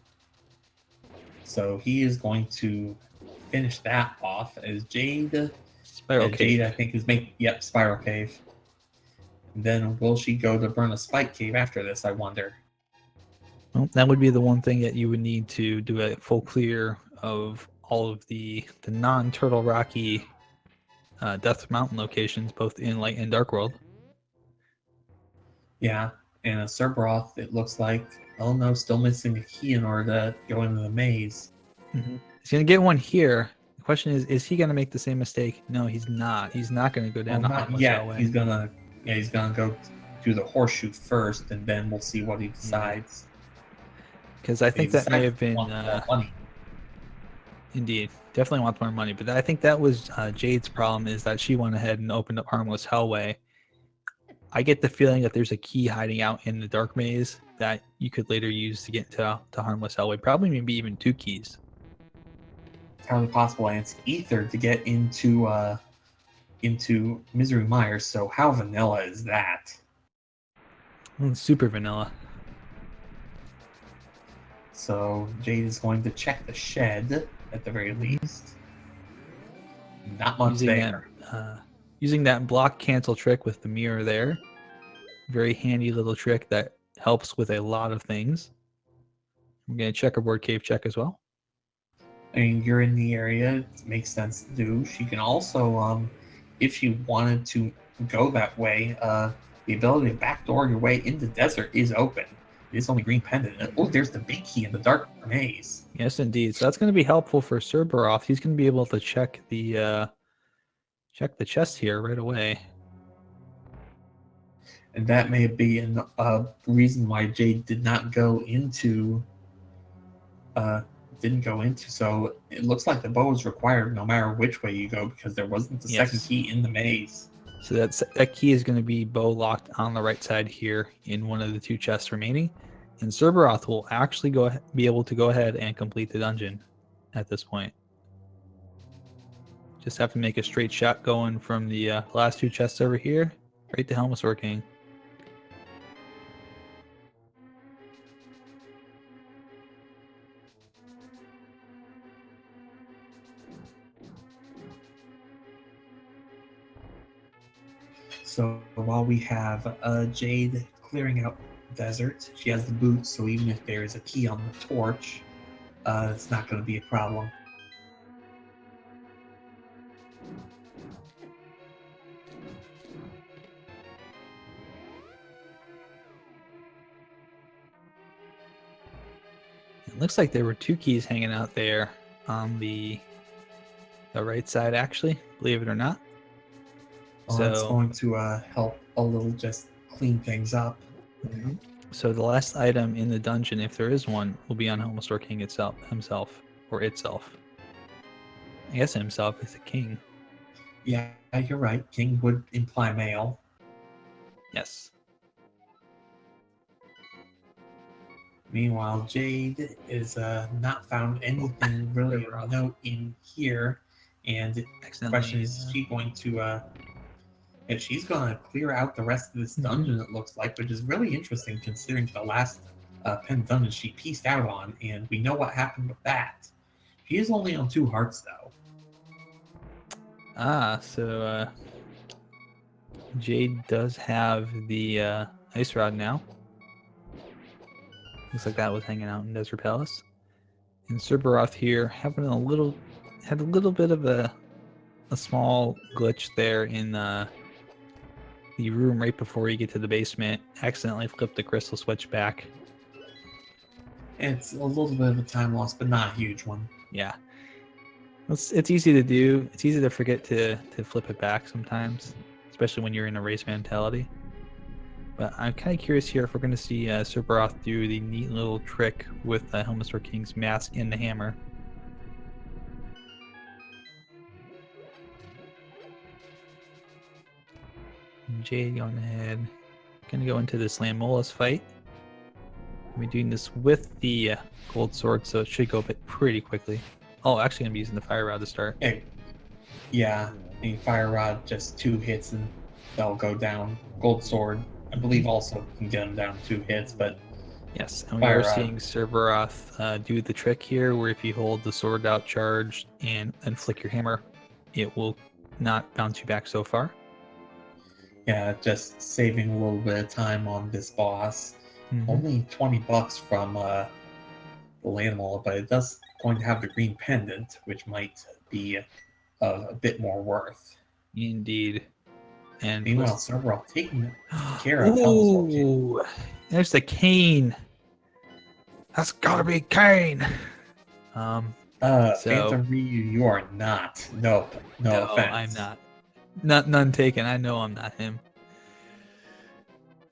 So he is going to finish that off as Jade. Spiral Cave. Jade, I think, is making. Yep, Spiral Cave. And then will she go to burn a Spike Cave after this, I wonder? Well, that would be the one thing that you would need to do a full clear of all of the non-Turtle Rocky Death Mountain locations, both in Light and Dark World. Yeah, and a Serberoth, it looks like, oh no, still missing a key in order to go into the maze. Mm-hmm. He's going to get one here. The question is he going to make the same mistake? No, he's not. He's not going to go down the Harmless Hellway. He's going to go do the horseshoe first, and then we'll see what he decides. Because I think that may have been... money. Indeed. Definitely wants more money. But I think that was Jade's problem, is that she went ahead and opened up Harmless Hellway. I get the feeling that there's a key hiding out in the Dark Maze that you could later use to get to Harmless Hellway. Probably maybe even 2 keys. Entirely possible, and it's Ether to get into Misery Mire, so how vanilla is that? Super vanilla. So Jade is going to check the shed at the very least. Not much Using there. using that block cancel trick with the mirror there. Very handy little trick that helps with a lot of things. I'm going to checkerboard cave check as well. I mean, you're in the area. It makes sense to do. She can also, if you wanted to go that way, the ability to backdoor your way into the desert is open. It is only green pendant. Oh, there's the big key in the dark maze. Yes, indeed. So that's going to be helpful for Serberoth. He's going to be able to check the chest here right away. And that may be a reason why Jade did not go into. Didn't go into. So it looks like the bow is required no matter which way you go because there wasn't the second key in the maze. So that key is going to be bow locked on the right side here in one of the 2 chests remaining. And Serberoth will actually be able to go ahead and complete the dungeon at this point. Just have to make a straight shot going from the last 2 chests over here, right to Helmasaur King. So while we have Jade clearing out desert, she has the boots, so even if there is a key on the torch, it's not going to be a problem. It looks like there were 2 keys hanging out there on the right side, actually, believe it or not. Well, that's going to help a little just clean things up. Mm-hmm. So the last item in the dungeon, if there is one, will be on Helmasaur King himself, or itself. I guess himself is the king. Yeah, you're right. King would imply male. Yes. Meanwhile, Jade is not found anything really of note in here, and the question is she going to and she's going to clear out the rest of this dungeon, it looks like, which is really interesting considering the last pen dungeon she pieced out on, and we know what happened with that. She is only on 2 hearts, though. So Jade does have the ice rod now. Looks like that was hanging out in Desert Palace. And Serberoth here had a little bit of a small glitch there in the room right before you get to the basement. Accidentally flipped the crystal switch back. It's a little bit of a time loss, but not a huge one. Yeah. It's easy to do. It's easy to forget to flip it back sometimes, especially when you're in a race mentality. But I'm kind of curious here if we're going to see Serberoth do the neat little trick with Helmasaur King's mask and the hammer. Jade going ahead. Going to go into this Lamola's fight. I'll be doing this with the gold sword, so it should go up pretty quickly. Oh, actually going to be using the fire rod to start. Yeah, the fire rod, just 2 hits and they'll go down. Gold sword, I believe, also can get them down 2 hits, but yes, and we are seeing Serberoth do the trick here, where if you hold the sword out charged and flick your hammer, it will not bounce you back so far. Yeah, just saving a little bit of time on this boss. Only $20 from the Lanimal, but it does going to have the green pendant, which might be a bit more worth. Indeed. And meanwhile, Serberoth taking care of Helmasaur King. There's the cane. That's gotta be cane. Phantom Ryu, you are not. No offense. I'm not. None taken. I know I'm not him.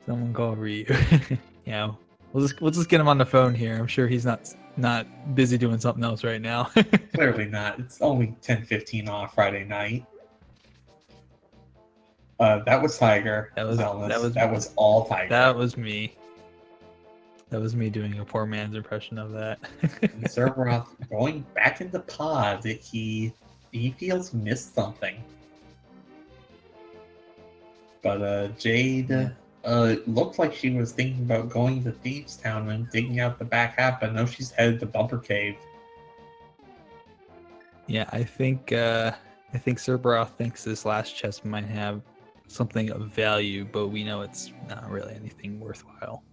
Someone call Ryu. Yeah, we'll just get him on the phone here. I'm sure he's not busy doing something else right now. Clearly not. It's only 10:15 on a Friday night. That was Tiger. That was all Tiger. That was me. That was me doing a poor man's impression of that. Serberoth going back into pod. He feels he missed something. But Jade It looked like she was thinking about going to Thieves Town and digging out the back half, but no, she's headed to Bumper Cave. Yeah, I think Serberoth thinks this last chest might have something of value, but we know it's not really anything worthwhile.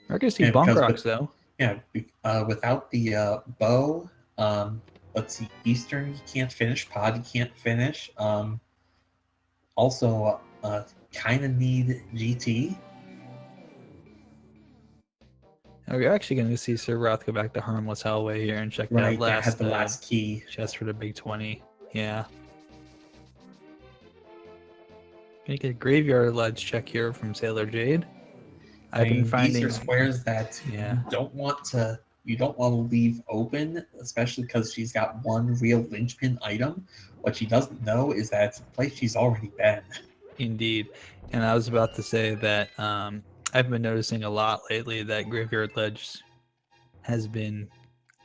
We're gonna see Yeah, bunk because rocks though. without the bow, let's see, Eastern you can't finish, Pod you can't finish. Also, kind of need GT. We're actually going to see Serberoth go back to Harmless Hellway here and check that Right, that last had the last key. chest for the big 20. Yeah. Gonna get a graveyard ledge check here from Sailor Jade. I've been finding these are squares that Yeah. you don't want to leave open, especially because she's got one real linchpin item. What she doesn't know is that it's a place she's already been. Indeed. And I was about to say that I've been noticing a lot lately that Graveyard Ledge has been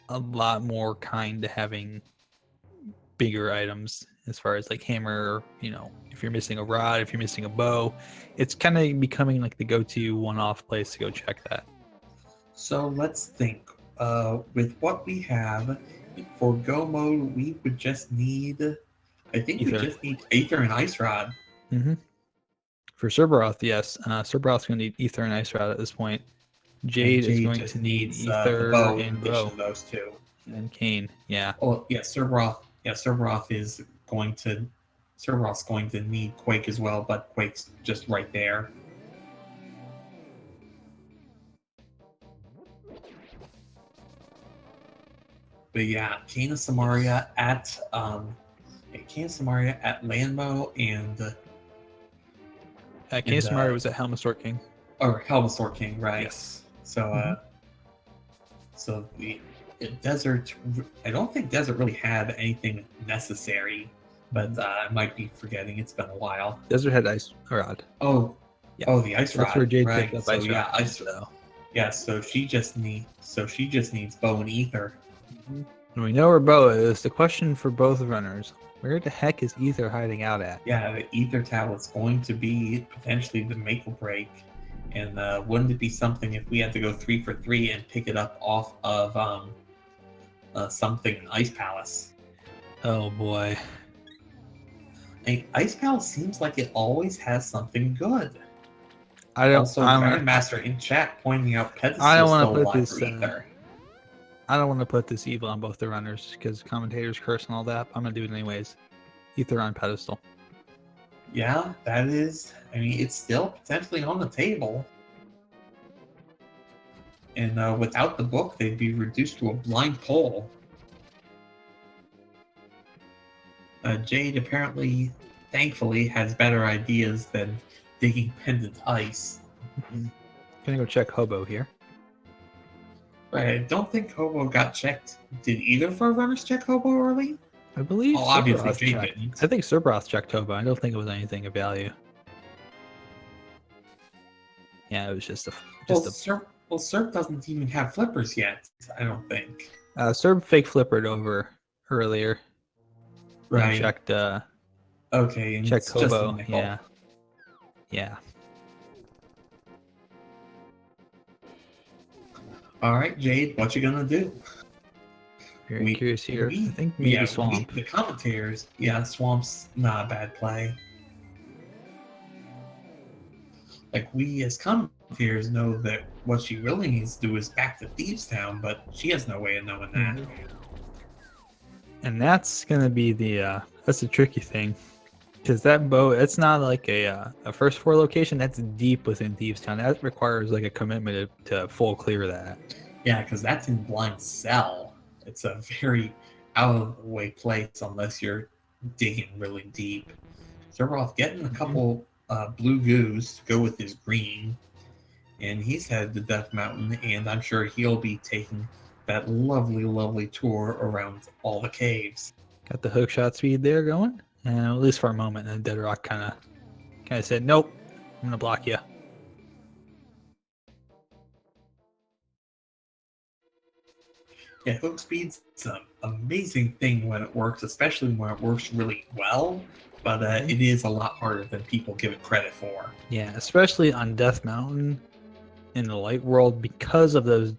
a lot more kind to having bigger items as far as like hammer, you know, if you're missing a rod, if you're missing a bow, it's kind of becoming like the go-to one-off place to go check that. So let's think. With what we have for go mode, we would just need. I think Ether. we just need Aether and Ice Rod. Mm-hmm. For Serberoth, yes. Serberoth's going to need Ether and Ice Rod at this point. Jade is going to need Ether the bow and in bow. addition to those two. And Kane, yeah. Oh yeah, Serberoth. Yeah, Serberoth's going to need Quake as well, but Quake's just right there. But yeah, Kane of Samaria at Landmo and Kane of Samaria was at Helmsort King. Or Helmsort King, right? Yes. So so the desert. I don't think desert really had anything necessary, but I might be forgetting. It's been a while. Desert had Ice Rod. Oh, yeah. Oh, the Ice Rod. That's where Jade right. picked up So Ice yeah, Rod. Ice. Yeah, so she just needs bow and ether. And we know where bow is. The question for both runners: where the heck is Ether hiding out at? Yeah, the ether tablet's going to be potentially the make or break. And wouldn't it be something if we had to go 3 for 3 and pick it up off of something in Ice Palace? Oh boy. Ice Palace seems like it always has something good. I don't. Also, Grandmaster in chat pointing out pedestals I don't want still to put alive this. for ether. I don't want to put this evil on both the runners because commentators curse and all that. I'm gonna do it anyways. Ether on pedestal. Yeah, that is. I mean, it's still potentially on the table. And without the book, they'd be reduced to a blind poll. Jade apparently, thankfully, has better ideas than digging pendant ice. Gonna go check Hobo here. Right, I don't think Hobo got checked. Did either of our runners check Hobo early? I believe. Oh, obviously Serberoth Jade checked. didn't. I think Serberoth checked Hobo. I don't think it was anything of value. Yeah, it was just a. Serb doesn't even have flippers yet. I don't think. Serb fake flippered over earlier. Right. And checked. Okay. And checked it's just a Hobo. nickel. Yeah. Yeah. All right, Jade, what you gonna do? Very curious here. I think maybe Swamp. The commentators, yeah, Swamp's not a bad play. Like, we as commentators know that what she really needs to do is back to Thieves Town, but she has no way of knowing that. And that's gonna be the that's the tricky thing, because that bow, it's not like a first floor location. That's deep within Thieves Town. That requires like a commitment to full clear that. Yeah, because that's in Blind Cell. It's a very out of the way place unless you're digging really deep. Serberoth getting a couple blue goos to go with his green, and he's headed to Death Mountain, and I'm sure he'll be taking that lovely, lovely tour around all the caves. Got the hook shot speed there going, and at least for a moment, and then Deadrock kind of said, "Nope, I'm gonna block you." Yeah, hook speed's an amazing thing when it works, especially when it works really well. But it is a lot harder than people give it credit for. Yeah, especially on Death Mountain in the light world because of those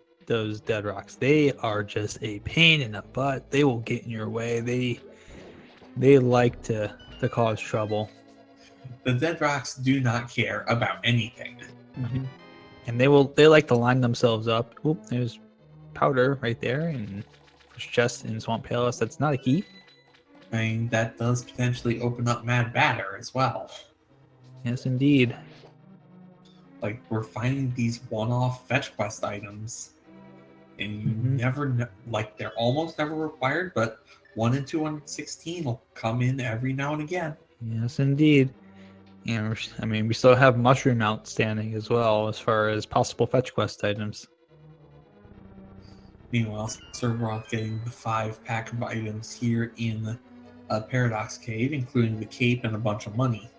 dead rocks. They are just a pain in the butt. They will get in your way. They like to cause trouble. The dead rocks do not care about anything. And they like to line themselves up. Oop, there's powder right there, and there's chest in Swamp Palace. That's not a key. I mean, that does potentially open up Mad Batter as well. Yes, indeed. Like, we're finding these one-off fetch quest items, and you never know, like, they're almost never required, but 1 in 216 will come in every now and again. Yes, indeed. And I mean, we still have Mushroom outstanding as well as far as possible fetch quest items. Meanwhile, Serberoth getting the 5-pack of items here in Paradox Cave, including the cape and a bunch of money.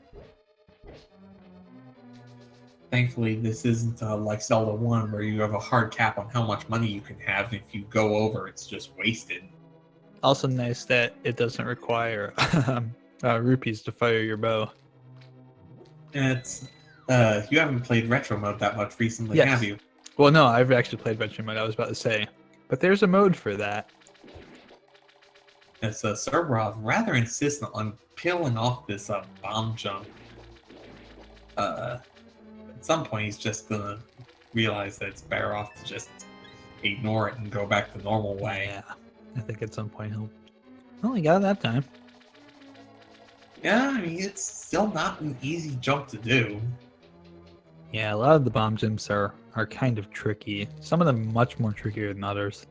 Thankfully, this isn't like Zelda 1, where you have a hard cap on how much money you can have, and if you go over, it's just wasted. Also nice that it doesn't require rupees to fire your bow. It's you haven't played retro mode that much recently, Yes. have you? Well, no, I've actually played retro mode. I was about to say, but there's a mode for that. As Serberoth rather insistent on peeling off this bomb jump. At some point, he's just gonna realize that it's better off to just ignore it and go back the normal way. Yeah, I think at some point he'll. Well, he got it that time. Yeah, I mean, it's still not an easy jump to do. Yeah, a lot of the bomb jumps are kind of tricky. Some of them much more trickier than others.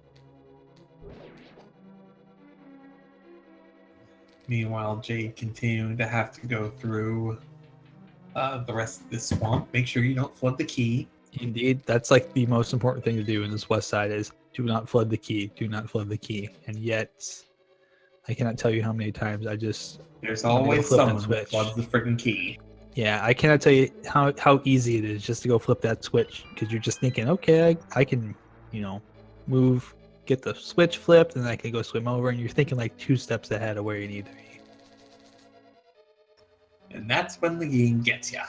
Meanwhile, Jade continuing to have to go through the rest of this swamp. Make sure you don't flood the key. Indeed, that's like the most important thing to do in this west side is do not flood the key. Do not flood the key. And yet, I cannot tell you how many times I just... There's always someone who floods the freaking key. Yeah, I cannot tell you how easy it is just to go flip that switch because you're just thinking, okay, I can, move, get the switch flipped, and I can go swim over, and you're thinking like 2 steps ahead of where you need to be. And that's when the game gets ya.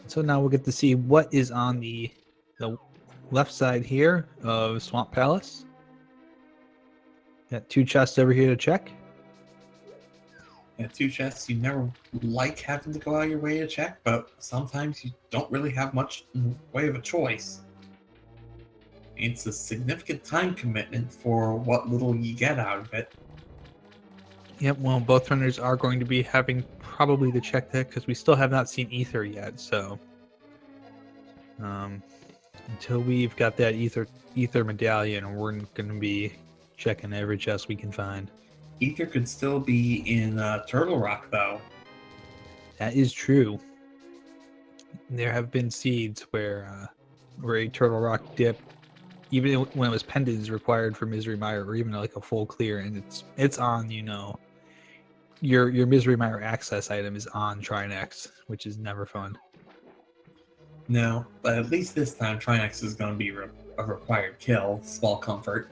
So now we'll get to see what is on the left side here of Swamp Palace. Got 2 chests over here to check. Yeah, 2 chests you never like having to go out of your way to check, but sometimes you don't really have much in the way of a choice. It's a significant time commitment for what little you get out of it. Yep, well, both runners are going to be having probably to check that because we still have not seen Ether yet, so... until we've got that Ether medallion, we're going to be checking every chest we can find. Ether could still be in Turtle Rock, though. That is true. There have been seeds where a Turtle Rock dip, even when it was pendant, is required for Misery Mire, or even like a full clear, and it's on, your Misery Mire access item is on Trinex, which is never fun. No, but at least this time Trinex is going to be a required kill. Small comfort.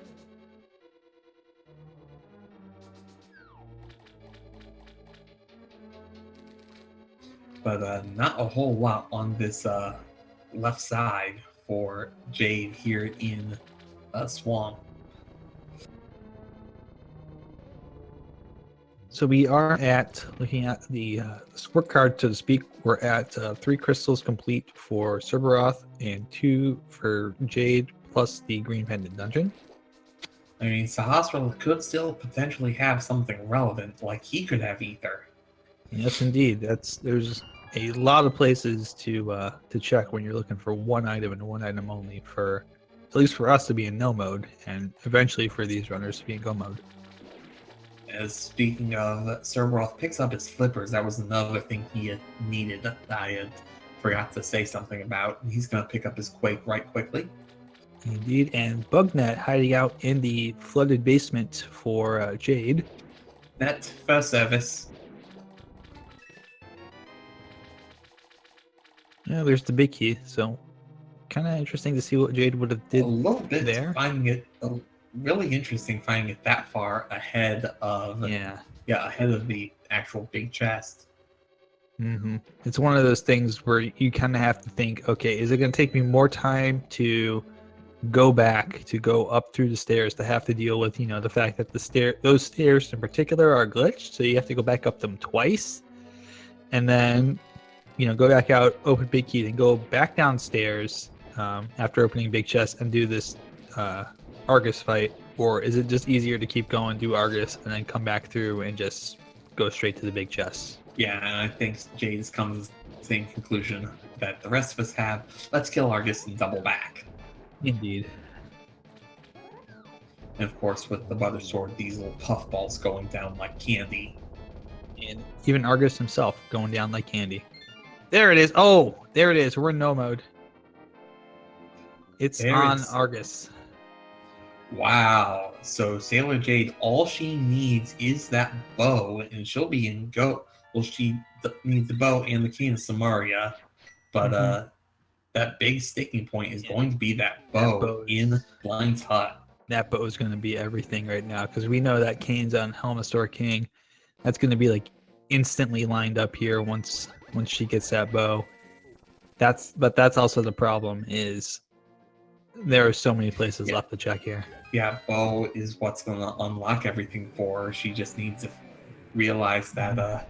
But not a whole lot on this left side for Jade here in Swamp. So we are looking at the scorecard, so to speak, we're at 3 crystals complete for Serberoth and 2 for Jade, plus the Green Pendant Dungeon. I mean, Sahasrara could still potentially have something relevant, like he could have Ether. Yes, indeed. There's a lot of places to check when you're looking for one item and one item only, for at least for us to be in no mode, and eventually for these runners to be in go mode. As speaking of, Serberoth picks up his flippers. That was another thing he had needed that I had forgot to say something about. He's going to pick up his Quake right quickly. Indeed, and Bugnet hiding out in the flooded basement for Jade. Net for service. Yeah, there's the big key. So kind of interesting to see what Jade would have did A little bit there. finding it really interesting, finding it that far ahead of ahead of the actual big chest. It's one of those things where you kind of have to think, okay, is it going to take me more time to go back, to go up through the stairs, to have to deal with, the fact that those stairs in particular are glitched, so you have to go back up them twice, and then, go back out, open big key, then go back downstairs after opening big chest and do this Argus fight, or is it just easier to keep going, do Argus, and then come back through and just go straight to the big chest? Yeah, and I think Jade has come to the same conclusion that the rest of us have. Let's kill Argus and double back. Indeed. And of course, with the Butter Sword, these little puffballs going down like candy. And even Argus himself going down like candy. There it is. Oh, there it is. We're in no mode. It's on Argus. Wow. So Sailor Jade, all she needs is that bow, and she'll be in go. Well, she needs the bow and the Cane of Samaria, but that big sticking point is going to be that bow in Blind's hut. That bow is going to be everything right now, because we know that Cane's on Helmasaur King. That's going to be like instantly lined up here once she gets that bow. But that's also the problem, is there are so many places left to check here. Yeah, bow is what's going to unlock everything for her. She just needs to realize that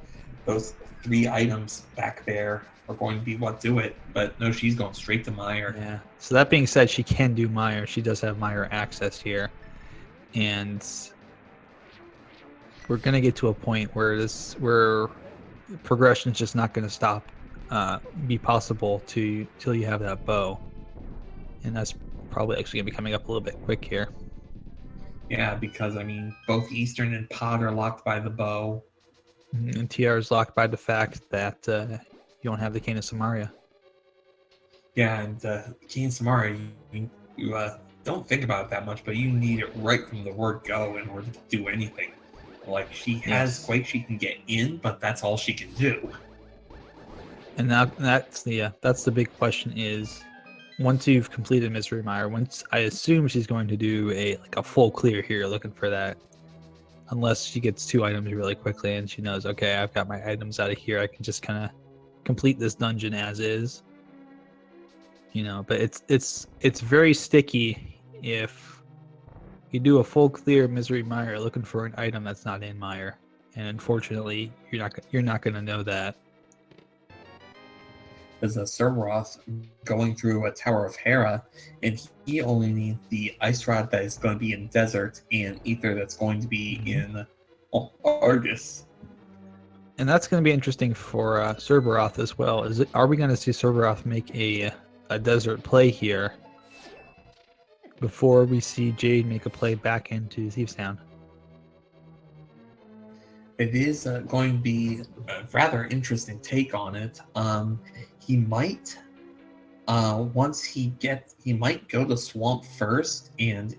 those 3 items back there are going to be what do it. But no, she's going straight to Mire. Yeah. So that being said, she can do Mire. She does have Mire access here. And we're going to get to a point where progression is just not going to stop, be possible till you have that bow. And that's probably actually going to be coming up a little bit quick here. Yeah, because, both Eastern and Pod are locked by the bow. And TR is locked by the fact that you don't have the Cane of Samaria. Yeah, and Cane of Samaria, you don't think about it that much, but you need it right from the word go in order to do anything. Like, she has Quake she can get in, but that's all she can do. And that's the big question is, once you've completed Misery Mire, once I assume she's going to do a full clear here, looking for that. Unless she gets 2 items really quickly and she knows, okay, I've got my items out of here, I can just kind of complete this dungeon as is. But it's very sticky if you do a full clear Misery Mire looking for an item that's not in Mire, and unfortunately, you're not going to know that. There's a Serberoth going through a Tower of Hera, and he only needs the Ice Rod that is going to be in Desert and Ether that's going to be in Argus. And that's going to be interesting for Serberoth as well. Are we going to see Serberoth make a Desert play here before we see Jade make a play back into Thieves Town? It is going to be a rather interesting take on it. He might, he might go to Swamp first, and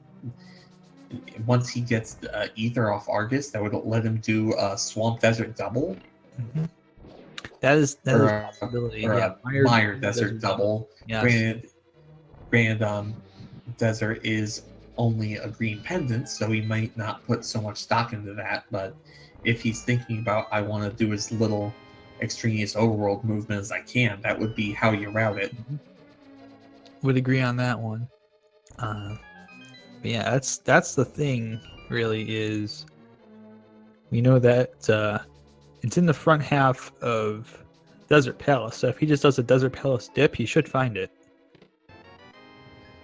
once he gets Ether off Argus, that would let him do a Swamp Desert double. Mm-hmm. That is a possibility. Mire Desert double. Yes. Grand Desert is only a green pendant, so he might not put so much stock into that, but if he's thinking about, I want to do as little extraneous overworld movement as I can, that would be how you route it. Would agree on that one. But yeah, that's the thing, really, is we know that it's in the front half of Desert Palace, so if he just does a Desert Palace dip, he should find it.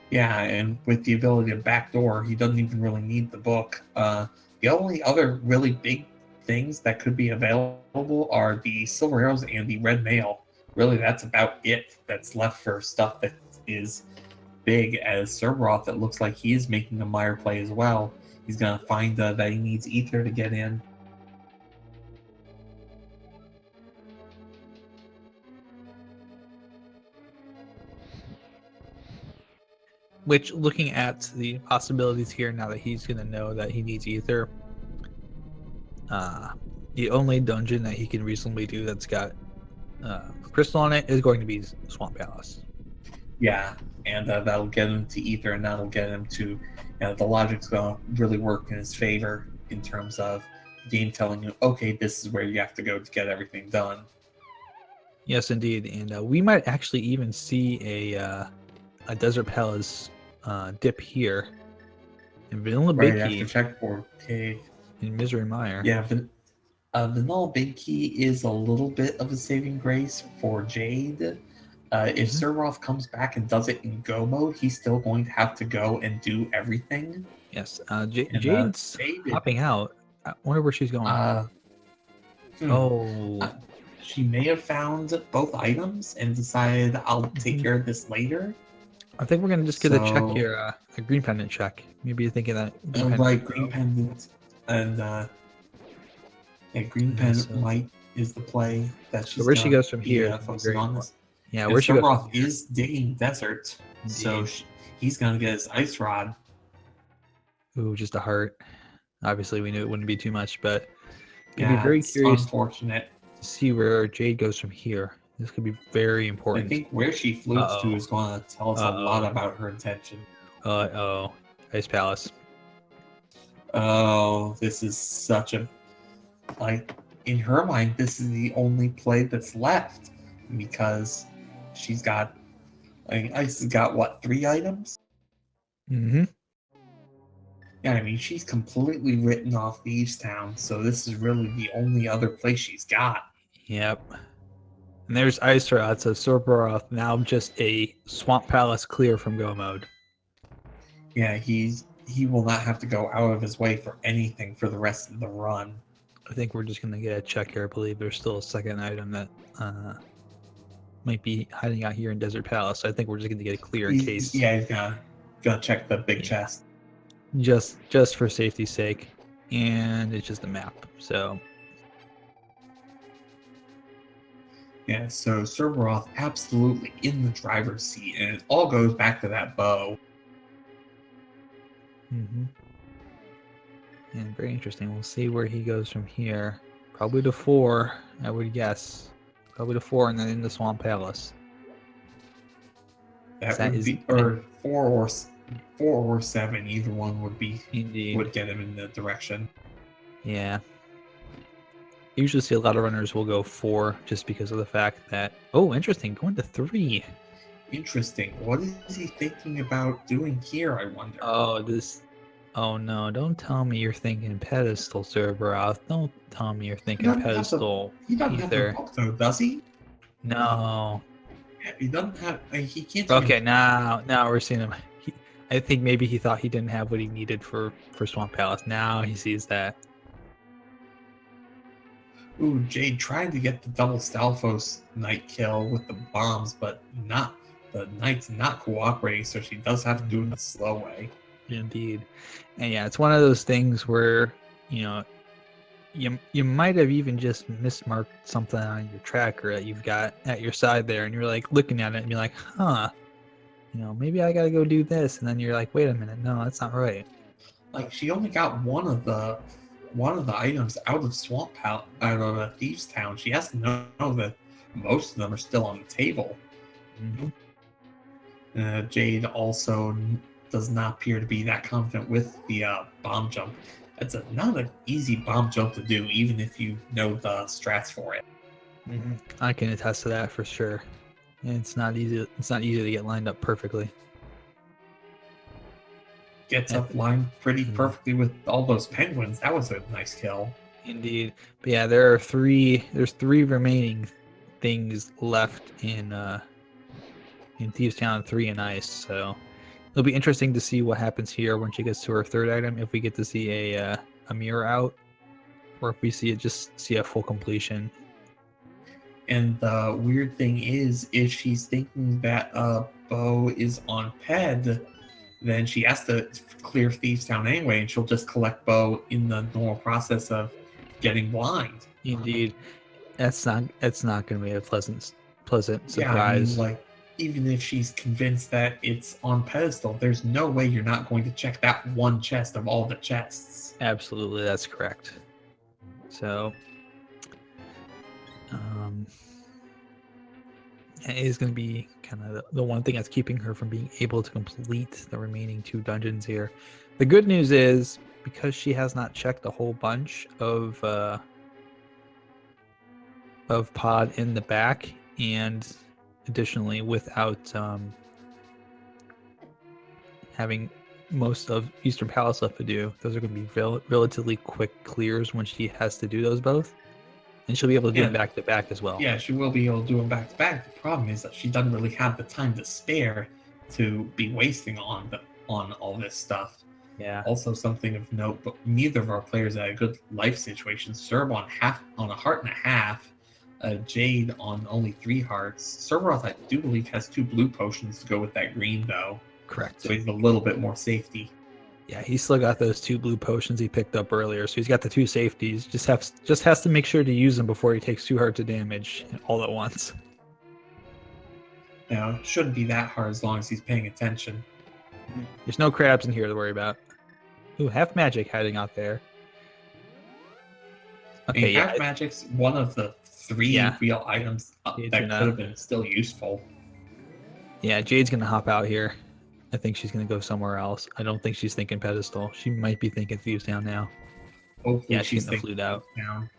Yeah, and with the ability to backdoor, he doesn't even really need the book. The only other really big things that could be available are the Silver Arrows and the Red Mail. Really, that's about it that's left for stuff that is big. As Serberoth, it looks like he is making a Mire play as well. He's going to find that he needs Ether to get in. Which, looking at the possibilities here, now that he's going to know that he needs Ether, the only dungeon that he can reasonably do that's got crystal on it is going to be Swamp Palace. Yeah, and that'll get him to Ether, and that'll get him to, the logic's going to really work in his favor in terms of the game telling you, okay, this is where you have to go to get everything done. Yes, indeed, and we might actually even see a Desert Palace dip here in Vanilla Right Big after Key checkboard cave. in Misery Mire. Yeah, Vanilla Big Key is a little bit of a saving grace for Jade. If Serberoth comes back and does it in go mode, he's still going to have to go and do everything. Yes, Jade's hopping out. I wonder where she's going. Oh, she may have found both items and decided I'll take care of this later. I think we're gonna just get a check here, a green pendant check. Maybe you're thinking that. Green pendant, and green pendant is the play that she's. So where she goes from here? Focusing on this. Yeah, where she goes. Serberoth is digging desert, so he's gonna get his ice rod. Ooh, just a heart. Obviously, we knew it wouldn't be too much, but it'd be very curious. Unfortunate to see where Jade goes from here. This could be very important. I think where she floats to is going to tell us a lot about her intention. Ice Palace. Oh, this is such a in her mind, this is the only play that's left because she's got. Ice has got what, 3 items? Mm-hmm. Yeah, I mean, she's completely written off Thieves Town, so this is really the only other place she's got. Yep. And there's Ice Rod, so Serberoth now just a Swamp Palace clear from go mode. Yeah, he will not have to go out of his way for anything for the rest of the run. I think we're just going to get a check here. I believe there's still a second item that might be hiding out here in Desert Palace. So I think we're just going to get a clear in case. Yeah, he's gonna check the big chest. Just for safety's sake. And it's just a map, so... Yeah, so Serberoth absolutely in the driver's seat, and it all goes back to that bow. Mm-hmm. And very interesting. We'll see where he goes from here. Probably to 4, I would guess. Probably to 4 and then in the Swamp Palace. That would be, or 4 or 7, either one would be. Indeed. Would get him in the direction. Yeah. Usually see a lot of runners will go 4 just because of the fact that, oh, interesting, going to 3. Interesting. What is he thinking about doing here, I wonder? Oh no, don't tell me you're thinking pedestal, Serberoth. Don't tell me you're thinking pedestal. He doesn't have the book, though, does he? No. Yeah, he doesn't have. He can't. Okay, now we're seeing him. I think maybe he thought he didn't have what he needed for Swamp Palace. Now he sees that. Ooh, Jade trying to get the double Stalfos Knight kill with the bombs, but the Knight's not cooperating, so she does have to do it the slow way. Indeed. And yeah, it's one of those things where, you might have even just mismarked something on your tracker that you've got at your side there, and you're like looking at it and you're like, maybe I gotta go do this, and then you're like, wait a minute, no, that's not right. Like, she only got one of the items out of out of Thieves Town. She has to know that most of them are still on the table. Mm-hmm. Jade also does not appear to be that confident with the bomb jump. It's not an easy bomb jump to do, even if you know the strats for it. Mm-hmm. I can attest to that for sure. And it's not easy. It's not easy to get lined up perfectly. Gets up lined pretty perfectly with all those penguins. That was a nice kill. Indeed. But yeah, there's 3 remaining things left in Thieves Town, 3 in Ice, so it'll be interesting to see what happens here when she gets to her 3rd item, if we get to see a mirror out, or if we see a full completion. And the weird thing is, if she's thinking that Bo is on Ped, then she has to clear Thieves Town anyway, and she'll just collect Bo in the normal process of getting blind. Indeed. It's not going to be a pleasant surprise. Yeah, I mean, even if she's convinced that it's on pedestal, there's no way you're not going to check that one chest of all the chests. Absolutely, that's correct. So, It is going to be kind of the one thing that's keeping her from being able to complete the remaining 2 dungeons here. The good news is, because she has not checked a whole bunch of pod in the back, and additionally without having most of Eastern Palace left to do, those are going to be relatively quick clears when she has to do those both. And she'll be able to do them back to back as well. Yeah, she will be able to do them back to back. The problem is that she doesn't really have the time to spare to be wasting on all this stuff. Yeah. Also, something of note, but neither of our players had a good life situation. Serb on a heart and a half, Jade on only 3 hearts. Serberoth, I do believe, has 2 blue potions to go with that green, though. Correct. So he's a little bit more safety. Yeah, he's still got those 2 blue potions he picked up earlier, so he's got the 2 safeties. Just has to make sure to use them before he takes 2 hearts of damage all at once. Now, it shouldn't be that hard as long as he's paying attention. There's no crabs in here to worry about. Ooh, half magic hiding out there. Okay, half magic's one of the 3 real items that could have been still useful. Yeah, Jade's gonna hop out here. I think she's gonna go somewhere else. I don't think she's thinking pedestal. She might be thinking Thieves Town now. Hopefully she's getting the flute out. Down.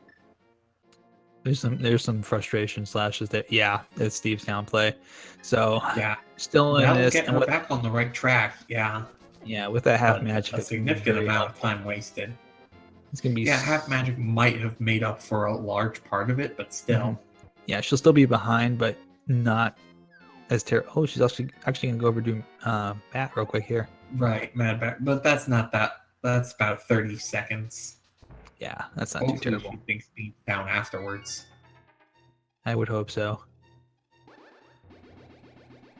There's some frustration slashes that it's Thieves Town play. So still in that'll this. Get her back on the right track. Yeah. Yeah, with that half magic, a significant amount of time wasted. It's gonna be half magic might have made up for a large part of it, but still. Mm-hmm. Yeah, she'll still be behind, but not as terrible. Oh, she's actually gonna go over do bat real quick here. Right, mad bat, but that's not that. That's about 30 seconds. Yeah, that's not too terrible. She thinks being down afterwards. I would hope so.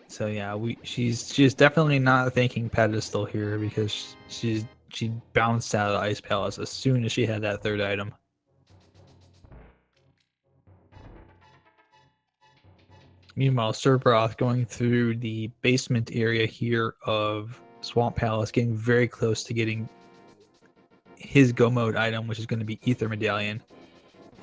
So yeah, she's definitely not thinking pedestal here, because she bounced out of the Ice Palace as soon as she had that 3rd item. Meanwhile, Serberoth going through the basement area here of Swamp Palace, getting very close to getting his go mode item, which is going to be Ether Medallion,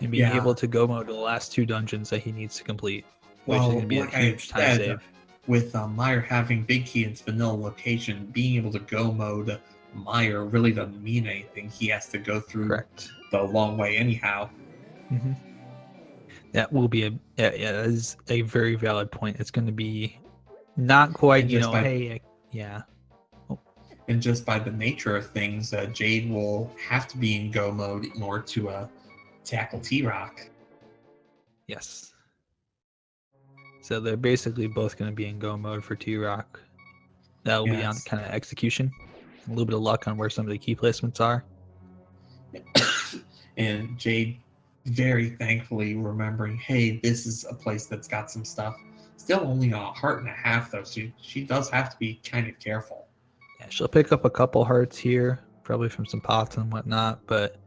and being able to go mode the last 2 dungeons that he needs to complete, which is going to be a huge time save. With Meyer having Big Key in its vanilla location, being able to go mode Meyer really doesn't mean anything. He has to go through the long way anyhow. Mm-hmm. That will be that is a very valid point. It's going to be not quite, And just by the nature of things, Jade will have to be in go mode in order to tackle T-Rock. Yes. So they're basically both going to be in go mode for T-Rock. That'll be on kind of execution. A little bit of luck on where some of the key placements are. And Jade very thankfully remembering, hey, this is a place that's got some stuff. Still only a heart and a half, though, so she does have to be kind of careful. Yeah, she'll pick up a couple hearts here, probably from some pots and whatnot, but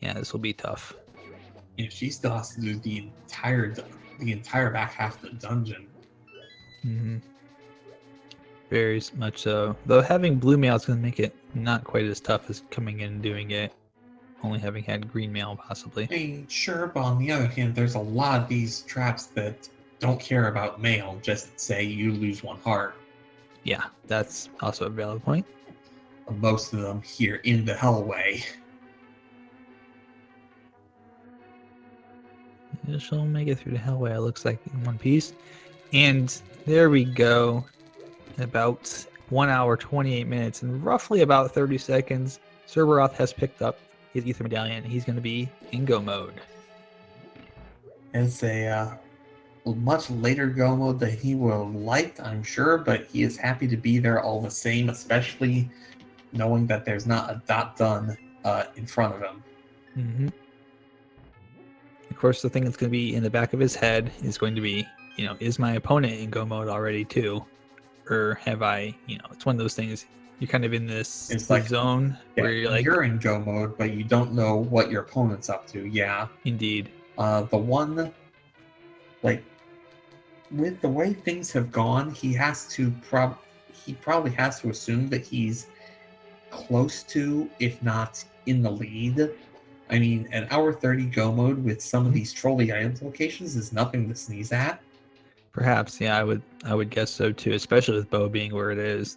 yeah, this will be tough. Yeah, she still has to do the entire back half of the dungeon. Mm-hmm. Very much so. Though having blue mail is going to make it not quite as tough as coming in and doing it, only having had green mail possibly. I mean, sure, but on the other hand, there's a lot of these traps that don't care about mail, just say you lose 1 heart. Yeah, that's also a valid point. Most of them here in the Hellway. She'll make it through the Hellway, it looks like, in one piece. And there we go. About 1 hour, 28 minutes, and roughly about 30 seconds, Serberoth has picked up his Ether Medallion, and he's going to be in go mode. It's a much later go mode than he would have liked, I'm sure, but he is happy to be there all the same, especially knowing that there's not a dot done in front of him. Mm-hmm. Of course, the thing that's going to be in the back of his head is going to be, is my opponent in go mode already too? Or have I, it's one of those things, you're kind of in this zone where you're like... You're in go mode, but you don't know what your opponent's up to, yeah. Indeed. The one, with the way things have gone, he probably has to assume that he's close to, if not in the lead. I mean, an hour 30 go mode with some of these trolley items locations is nothing to sneeze at. Perhaps, yeah, I would guess so too, especially with Bo being where it is.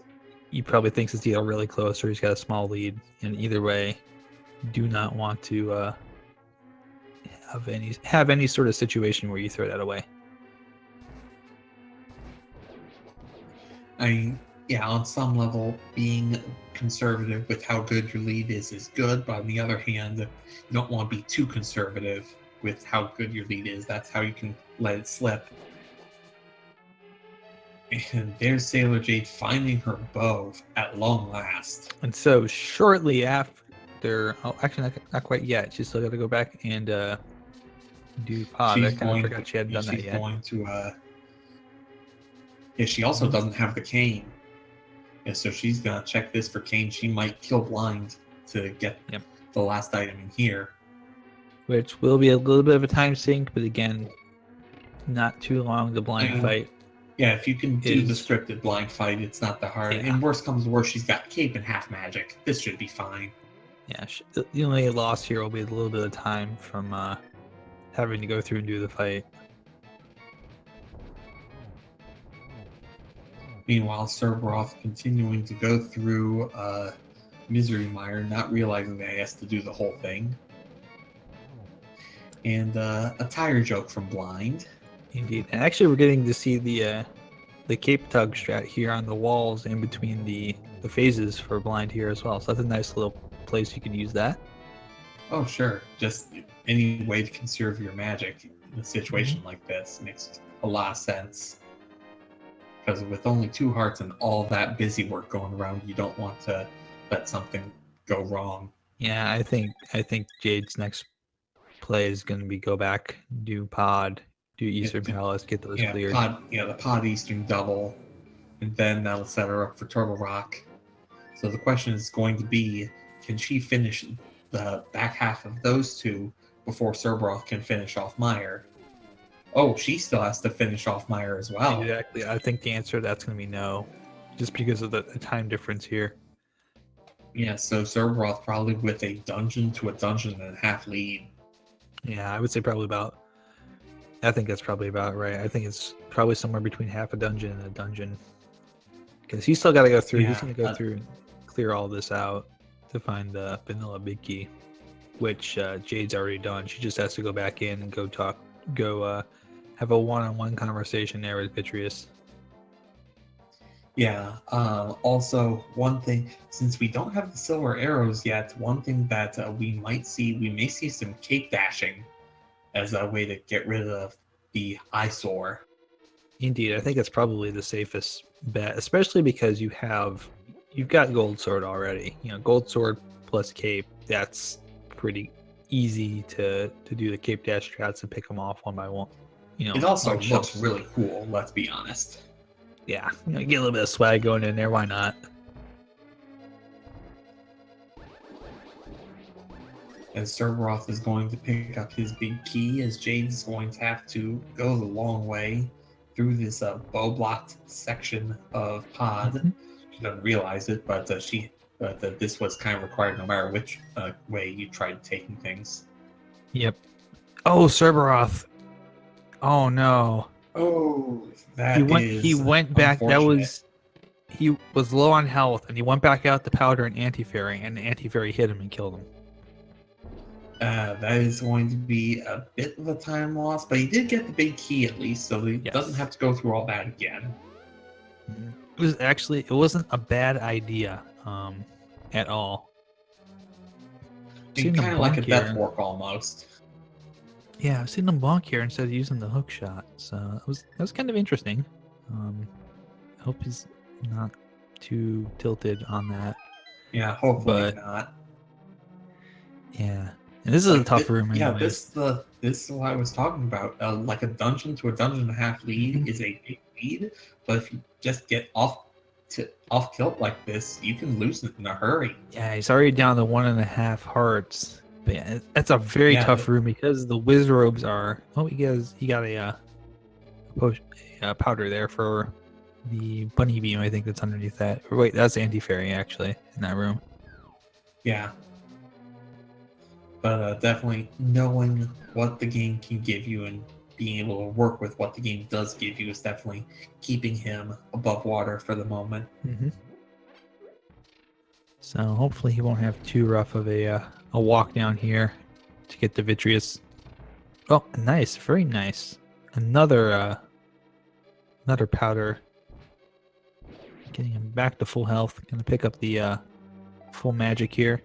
He probably thinks it's either really close or he's got a small lead. And either way, you do not want to have any sort of situation where you throw that away. I mean, yeah, on some level, being conservative with how good your lead is good, but on the other hand, you don't want to be too conservative with how good your lead is. That's how you can let it slip. And there's Sailor Jade finding her bow at long last. And so shortly after, oh, actually not quite yet. She's still got to go back and do pod. I kind of forgot she hadn't done that yet. She's going to. Yeah, she also doesn't have the cane. Yeah, so she's gonna check this for cane. She might kill blind to get the last item in here. Which will be a little bit of a time sink, but again, not too long to blind fight. Yeah, if you can do the scripted blind fight, it's not that hard. Yeah. And worst comes to worst, she's got cape and half magic. This should be fine. Yeah, the only loss here will be a little bit of time from having to go through and do the fight. Meanwhile, Serberoth continuing to go through Misery Mire, not realizing that he has to do the whole thing. And a tire joke from Blind. Indeed. And actually, we're getting to see the cape tug strat here on the walls in between the phases for Blind here as well. So that's a nice little place you can use that. Oh, sure. Just any way to conserve your magic in a situation like this makes a lot of sense. Because with only 2 hearts and all that busy work going around, you don't want to let something go wrong. Yeah, I think Jade's next play is going to be go back, do pod, do Eastern Palace, get those cleared. The pod Eastern double, and then that'll set her up for Turtle Rock. So the question is going to be, can she finish the back half of those 2 before Serberoth can finish off Mire? Oh, she still has to finish off Mire as well. Exactly. I think the answer to that's going to be no, just because of the time difference here. Yeah, so Serberoth probably with a dungeon to a dungeon and a half lead. Yeah, I would say I think that's probably about right. I think it's probably somewhere between half a dungeon and a dungeon. Because he's still got to go through. He's going to go through and clear all this out to find the vanilla big key, which Jade's already done. She just has to go back in and go have a one-on-one conversation there with Vitreous. Yeah. Also, one thing, since we don't have the silver arrows yet, one thing that we may see some cape dashing as a way to get rid of the eyesore. Indeed, I think that's probably the safest bet, especially because you've got Gold Sword already. Gold Sword plus cape. That's pretty easy to do the cape dash strats and pick them off one by one. It also looks really cool, let's be honest. Yeah, get a little bit of swag going in there, why not? As Serberoth is going to pick up his big key, as Jade's going to have to go the long way through this bow-blocked section of pod. Mm-hmm. She doesn't realize it, but this was kind of required no matter which way you tried taking things. Yep. Oh, Serberoth. Oh no. Oh, he went back. He was low on health, and he went back out to powder and anti-fairy, and the anti-fairy hit him and killed him. That is going to be a bit of a time loss, but he did get the big key at least, so he doesn't have to go through all that again. It wasn't a bad idea at all. It's kind of like a death work almost. Yeah, I've seen him bonk here instead of using the hook shot, so that was kind of interesting. I hope he's not too tilted on that. Yeah, hopefully not. Yeah, and this is a tough room. Yeah, this is what I was talking about. Like a dungeon to a dungeon and a half lead is a big lead, but if you just get off kilt like this, you can lose it in a hurry. Yeah, he's already down to 1.5 hearts. But yeah, that's a very tough room because the whiz robes are. Oh, he got a powder there for the bunny beam. I think that's underneath that. Or wait, that's anti-fairy actually in that room. Yeah. But definitely knowing what the game can give you and being able to work with what the game does give you is definitely keeping him above water for the moment. Mm-hmm. So hopefully he won't have too rough of a walk down here to get the Vitreous. Oh, nice, very nice. Another powder. Getting him back to full health. Gonna pick up the full magic here.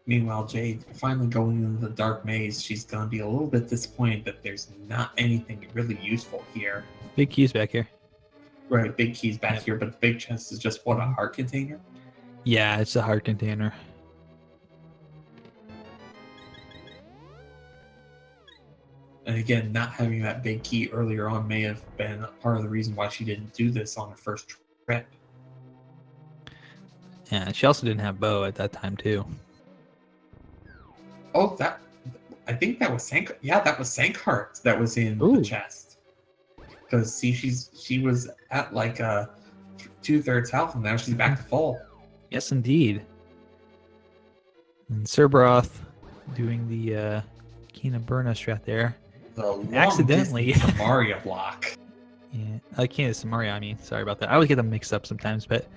Meanwhile, Jade finally going into the dark maze, she's gonna be a little bit disappointed that there's not anything really useful here. Big keys back here. Right, big keys back here, but the big chest is just what, a heart container? Yeah, it's a heart container. And again, not having that big key earlier on may have been part of the reason why she didn't do this on her first trip. Yeah, she also didn't have bow at that time too. Oh, I think that was that was Sankheart that was in Ooh. the chest. Because see, she was at like 2/3 health, and now she's back to full. Yes, indeed. And Serberoth doing the Kina Burna strat there. The Accidentally Samaria block. Yeah, Kina Samaria. I mean, sorry about that. I always get them mixed up sometimes, but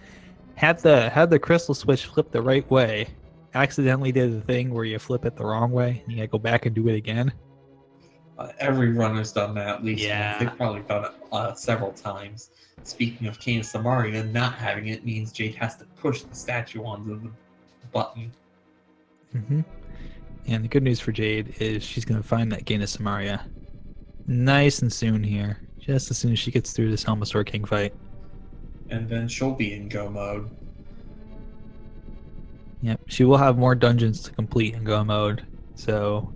had the crystal switch flipped the right way, accidentally did the thing where you flip it the wrong way and you gotta go back and do it again. Every runner's done that at least Yeah. once. They've probably done it several times. Speaking of Kane Samaria, not having it means Jade has to push the statue onto the button. Mm-hmm. And the good news for Jade is she's going to find that Gain of Samaria nice and soon here, just as soon as she gets through this Helmasaur King fight. And then she'll be in go mode. Yep, she will have more dungeons to complete in go mode, so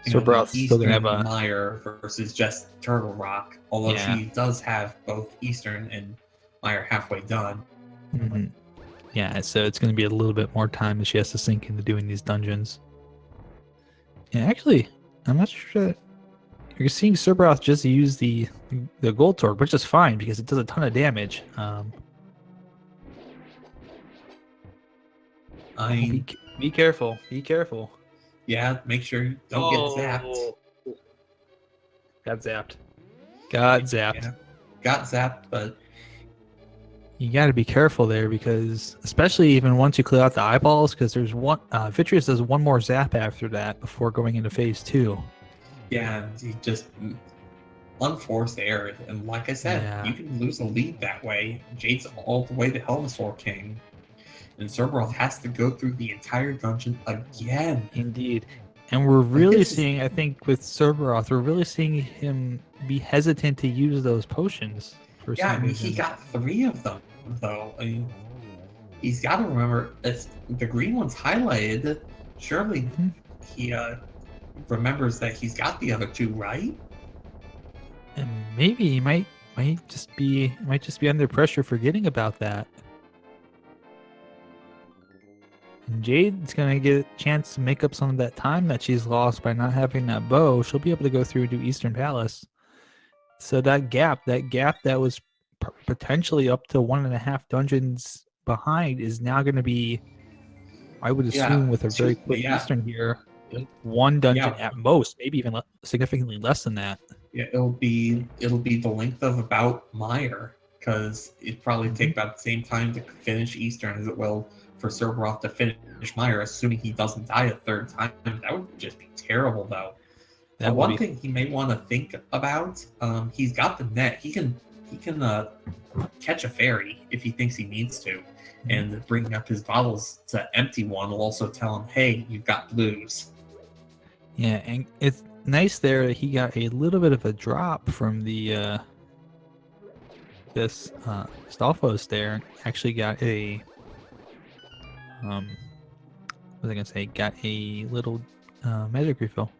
Serberoth's still going to have a... Meyer versus just Turtle Rock, although she does have both Eastern and Meyer halfway done. Mm-hmm. Yeah, so it's going to be a little bit more time that she has to sink into doing these dungeons. Yeah, actually, I'm not sure that you're seeing Serberoth just use the gold sword, which is fine because it does a ton of damage. Be careful. Be careful. Yeah, make sure you don't get zapped. Got zapped. Got zapped. Yeah, got zapped, but you got to be careful there because, especially even once you clear out the eyeballs, because there's one. Vitreous does one more zap after that before going into phase 2. Yeah, he just unforced error, and like I said, you can lose a lead that way. Jade's all the way to Helmasaur King, and Serberoth has to go through the entire dungeon again. Indeed. And we're really seeing, I think, with Serberoth, we're really seeing him be hesitant to use those potions. Yeah, I mean, he got 3 of them, though. I mean, he's got to remember, if the green one's highlighted, surely he remembers that he's got the other 2, right? And maybe he might just be under pressure forgetting about that. And Jade's gonna get a chance to make up some of that time that she's lost by not having that bow. She'll be able to go through and do Eastern Palace. So that gap that was potentially up to 1.5 dungeons behind is now going to be, I would assume, with a very quick Eastern here, 1 dungeon at most, maybe even significantly less than that. Yeah, it'll be the length of about Meyer, because it'd probably take about the same time to finish Eastern as it will for Serberoth to finish Meyer, assuming he doesn't die a 3rd time. That would just be terrible, though. One thing he may want to think about, he's got the net. He can catch a fairy if he thinks he needs to, and bringing up his bottles to empty one will also tell him, hey, you've got blues. Yeah, and it's nice there that he got a little bit of a drop from the this Stalfos there. Actually got a what was I gonna say? Got a little magic refill.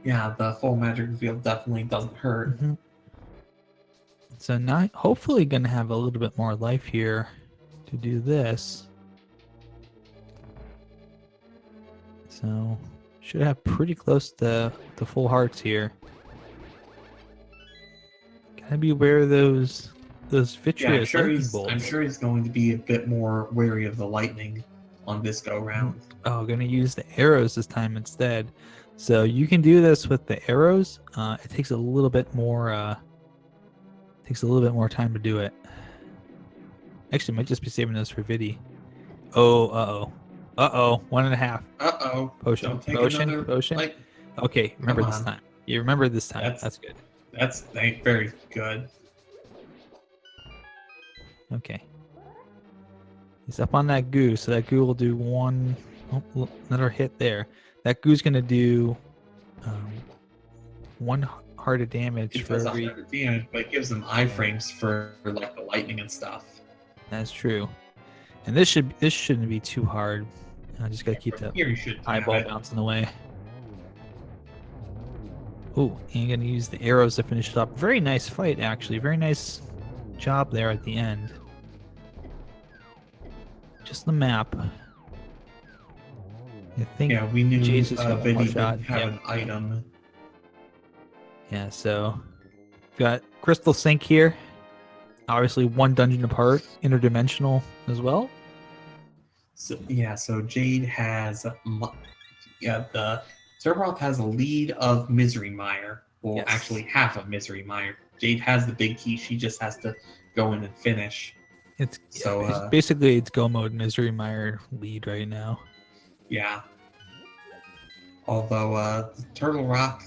Yeah, the full magic reveal definitely doesn't hurt. Mm-hmm. So now, hopefully, gonna have a little bit more life here to do this. So should have pretty close to full hearts here. Gotta be aware of those Vitreous lightning bolts. I'm sure he's going to be a bit more wary of the lightning. on this go round. Oh, gonna use the arrows this time instead. So you can do this with the arrows. It takes a little bit more. Takes a little bit more time to do it. Actually, might just be saving this for Vidi. Oh, uh oh, 1.5. Potion, Don't take potion, another, potion. like, Okay, remember come this on. time. You remember this time. That's good. That's very good. Okay. He's up on that goo, so that goo will do another hit there. That goo's gonna do 1 heart of damage It for does every. 100 damage, but it gives them iframes for like the lightning and stuff. That's true. And this shouldn't be too hard. I just gotta keep From that here you should eyeball have it. bouncing away. Oh, and you're gonna use the arrows to finish it up. Very nice fight, actually. Very nice job there at the end. Just the map. I think. Yeah, we knew Jade's just got one more Vidi shot. didn't have Yep. an item. Yeah, so got Crystal Sink here. Obviously, one dungeon apart, interdimensional as well. So yeah, so Jade has the Serberoth has a lead of Misery Mire. Well, Yes. actually half of Misery Mire. Jade has the big key. She just has to go in and finish. It's So, basically it's go mode Misery Mire lead right now. Yeah. Although the Turtle Rock,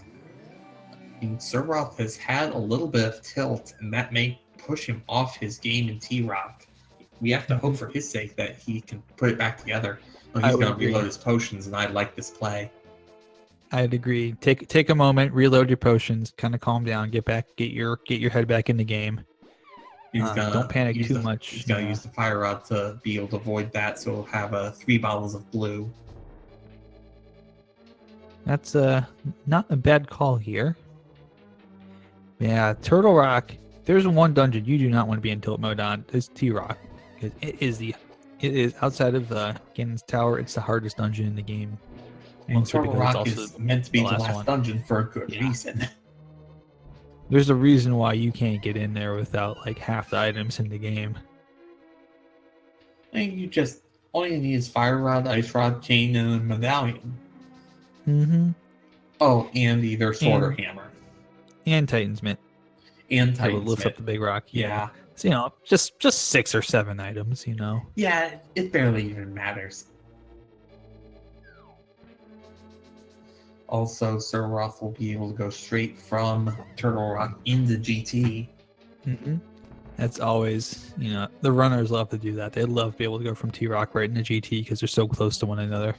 Serberoth has had a little bit of tilt, and that may push him off his game in T-Rock. We have to hope for his sake that he can put it back together. Well, I he's would going to agree. reload his potions, and I like this play. I'd agree. Take a moment, reload your potions, kind of calm down, get your head back in the game. Don't panic too much. He's going to use the Fire Rod to be able to avoid that, so he'll have 3 bottles of blue. That's not a bad call here. Yeah, Turtle Rock. There's one dungeon you do not want to be in tilt mode on. It's T-Rock. It is outside of Ganon's Tower. It's the hardest dungeon in the game. And Mostly Turtle because it's Rock also is meant to be the last one. dungeon for a good Yeah. reason. There's a reason why you can't get in there without like half the items in the game. And all you need is Fire Rod, Ice Rod, Chain, and a Medallion. Mm-hmm. Oh, and either Sword or And- Hammer. And Titan's Mint. And That would Titan's lift up Mitt. the big rock. Yeah. So, just 6 or 7 items, Yeah, it barely even matters. Also, Serberoth will be able to go straight from Turtle Rock into GT. Mm-hmm. That's always, the runners love to do that. They love to be able to go from T-Rock right into GT because they're so close to one another.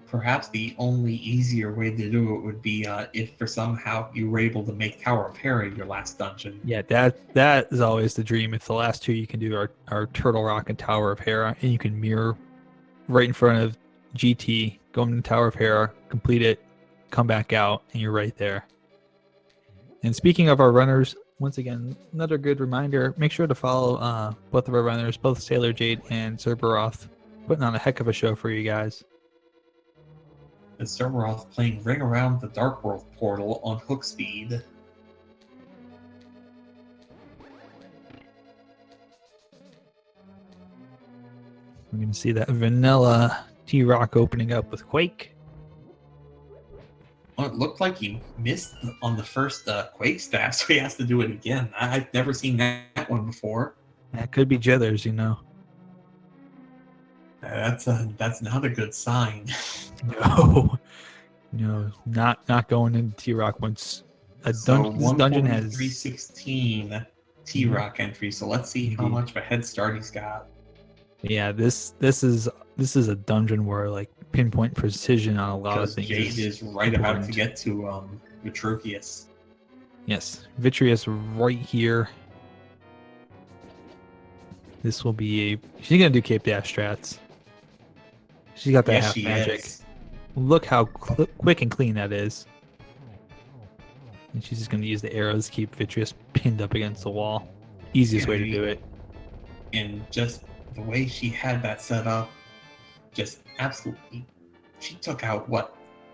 Perhaps the only easier way to do it would be if for somehow you were able to make Tower of Hera your last dungeon. Yeah, that is always the dream. If the last 2 you can do are Turtle Rock and Tower of Hera, and you can mirror right in front of GT, go into Tower of Hera, complete it, come back out, and you're right there. And speaking of our runners, once again, another good reminder, make sure to follow both of our runners, both Sailor Jade and Serberoth, putting on a heck of a show for you guys. The Serberoth playing Ring Around the Dark World portal on hook speed. We're going to see that vanilla T-Rock opening up with Quake. Well, it looked like he missed on the first Quake staff, so he has to do it again. I've never seen that one before. That could be Jithers, That's not a good sign. No, not going into T-Rock once a So dungeon. This dungeon has 316 T-Rock entry. So let's see how Indeed. much of a head start he's got. Yeah, this is a dungeon where like pinpoint precision on a lot of Because things. Jade is right about to important. get to Vitruvius. Yes, Vitreous right here. This will be she's gonna do Cape Dash strats. She's got that Yes, half she magic. is. Look how quick and clean that is. And she's just gonna use the arrows to keep Vitreous pinned up against the wall. Easiest way to do it. And just the way she had that set up, just absolutely. She took out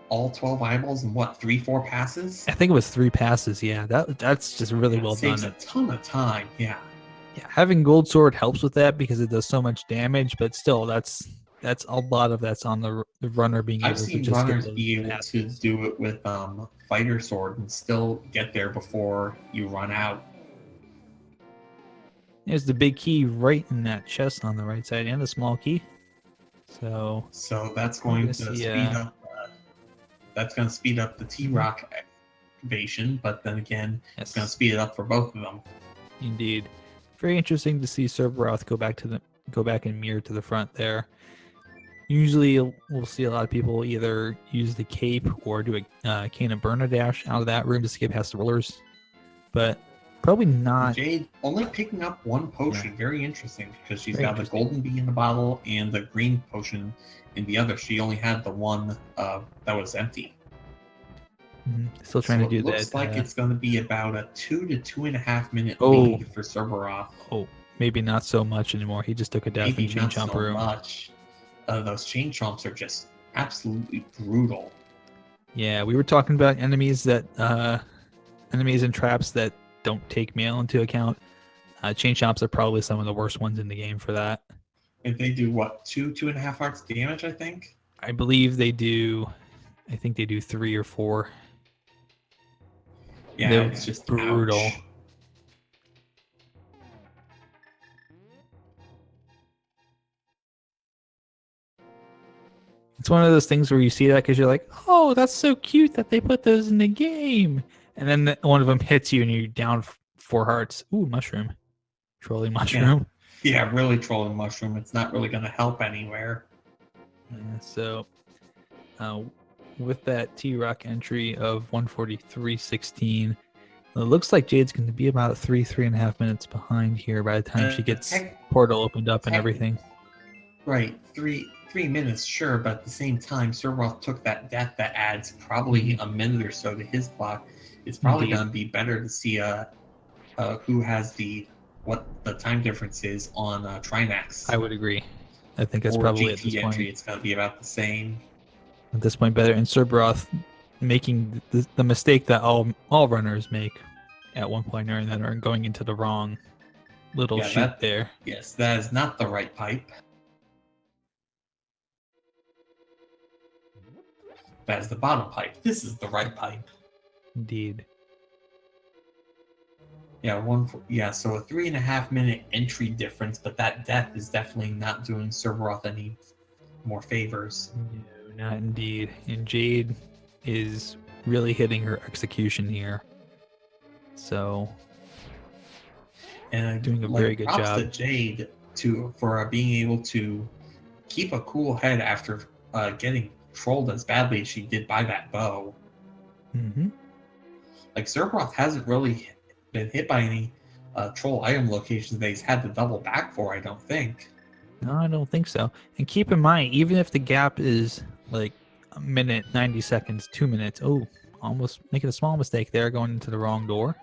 all 12 eyeballs in 3-4 passes? I think it was 3 passes. Yeah, that's just really well Saves done. a ton of time, yeah. Yeah, having gold sword helps with that because it does so much damage, but still, that's a lot of that's on the runner being I've able to seen just get runners those be able to passes. do it with fighter sword and still get there before you run out. There's the big key right in that chest on the right side, and the small key. So that's we're going gonna to see. speed up. That's going to speed up the T-Rock activation, but then again, it's going to Yes, speed it up for both of them. indeed. Very interesting to see Serberoth go back and mirror to the front there. Usually, we'll see a lot of people either use the cape or do a cane and burner dash out of that room to skip past the rollers, but probably not. Jade only picking up one potion. Yeah. Very interesting because she's Very got the interesting. golden bee in the bottle and the green potion in the other. She only had the one that was empty. Still trying to do It looks that. like it's going to be about a 2 to 2.5 minute Oh. lead for Serberoth. Oh, maybe not so much anymore. He just took a death Maybe in chain not chomp so room. much. Those chain chomps are just absolutely brutal. Yeah, we were talking about enemies and traps that don't take mail into account. Chain chomps are probably some of the worst ones in the game for that. And they do what, 2.5 hearts damage, I think? I believe they do. I think they do 3 or 4. Yeah, They're it's just brutal. ouch. It's one of those things where you see that because you're like, oh, that's so cute that they put those in the game. And then one of them hits you and you're down 4 hearts. Ooh, mushroom. Trolling mushroom. Yeah, really trolling mushroom. It's not really going to help anywhere. So, with that T-Rock entry of 143.16, it looks like Jade's going to be about 3.5 minutes behind here by the time she gets portal opened up and everything. Right, three minutes, sure, but at the same time, Serberoth took that death that adds probably a minute or so to his clock. It's probably going to be better to see who has what the time difference is on Trinax. I would agree. I think that's or probably GT at this entry, point. it's going to be about the same. At this point, better. And Serberoth making the mistake that all runners make at one point or another and going into the wrong little chute there. Yes, that is not the right pipe. That is the bottom pipe. This is the right pipe. Indeed. Yeah, so a 3.5 minute entry difference, but that death is definitely not doing Serberoth any more favors. No, not indeed. And Jade is really hitting her execution here. So, and doing a very good job. Props to Jade for being able to keep a cool head after getting trolled as badly as she did by that bow. Mm-hmm. Like Serberoth hasn't really been hit by any troll item locations that he's had to double back for, I don't think. No, I don't think so. And keep in mind, even if the gap is like a minute, 90 seconds, 2 minutes, almost making a small mistake there, going into the wrong door.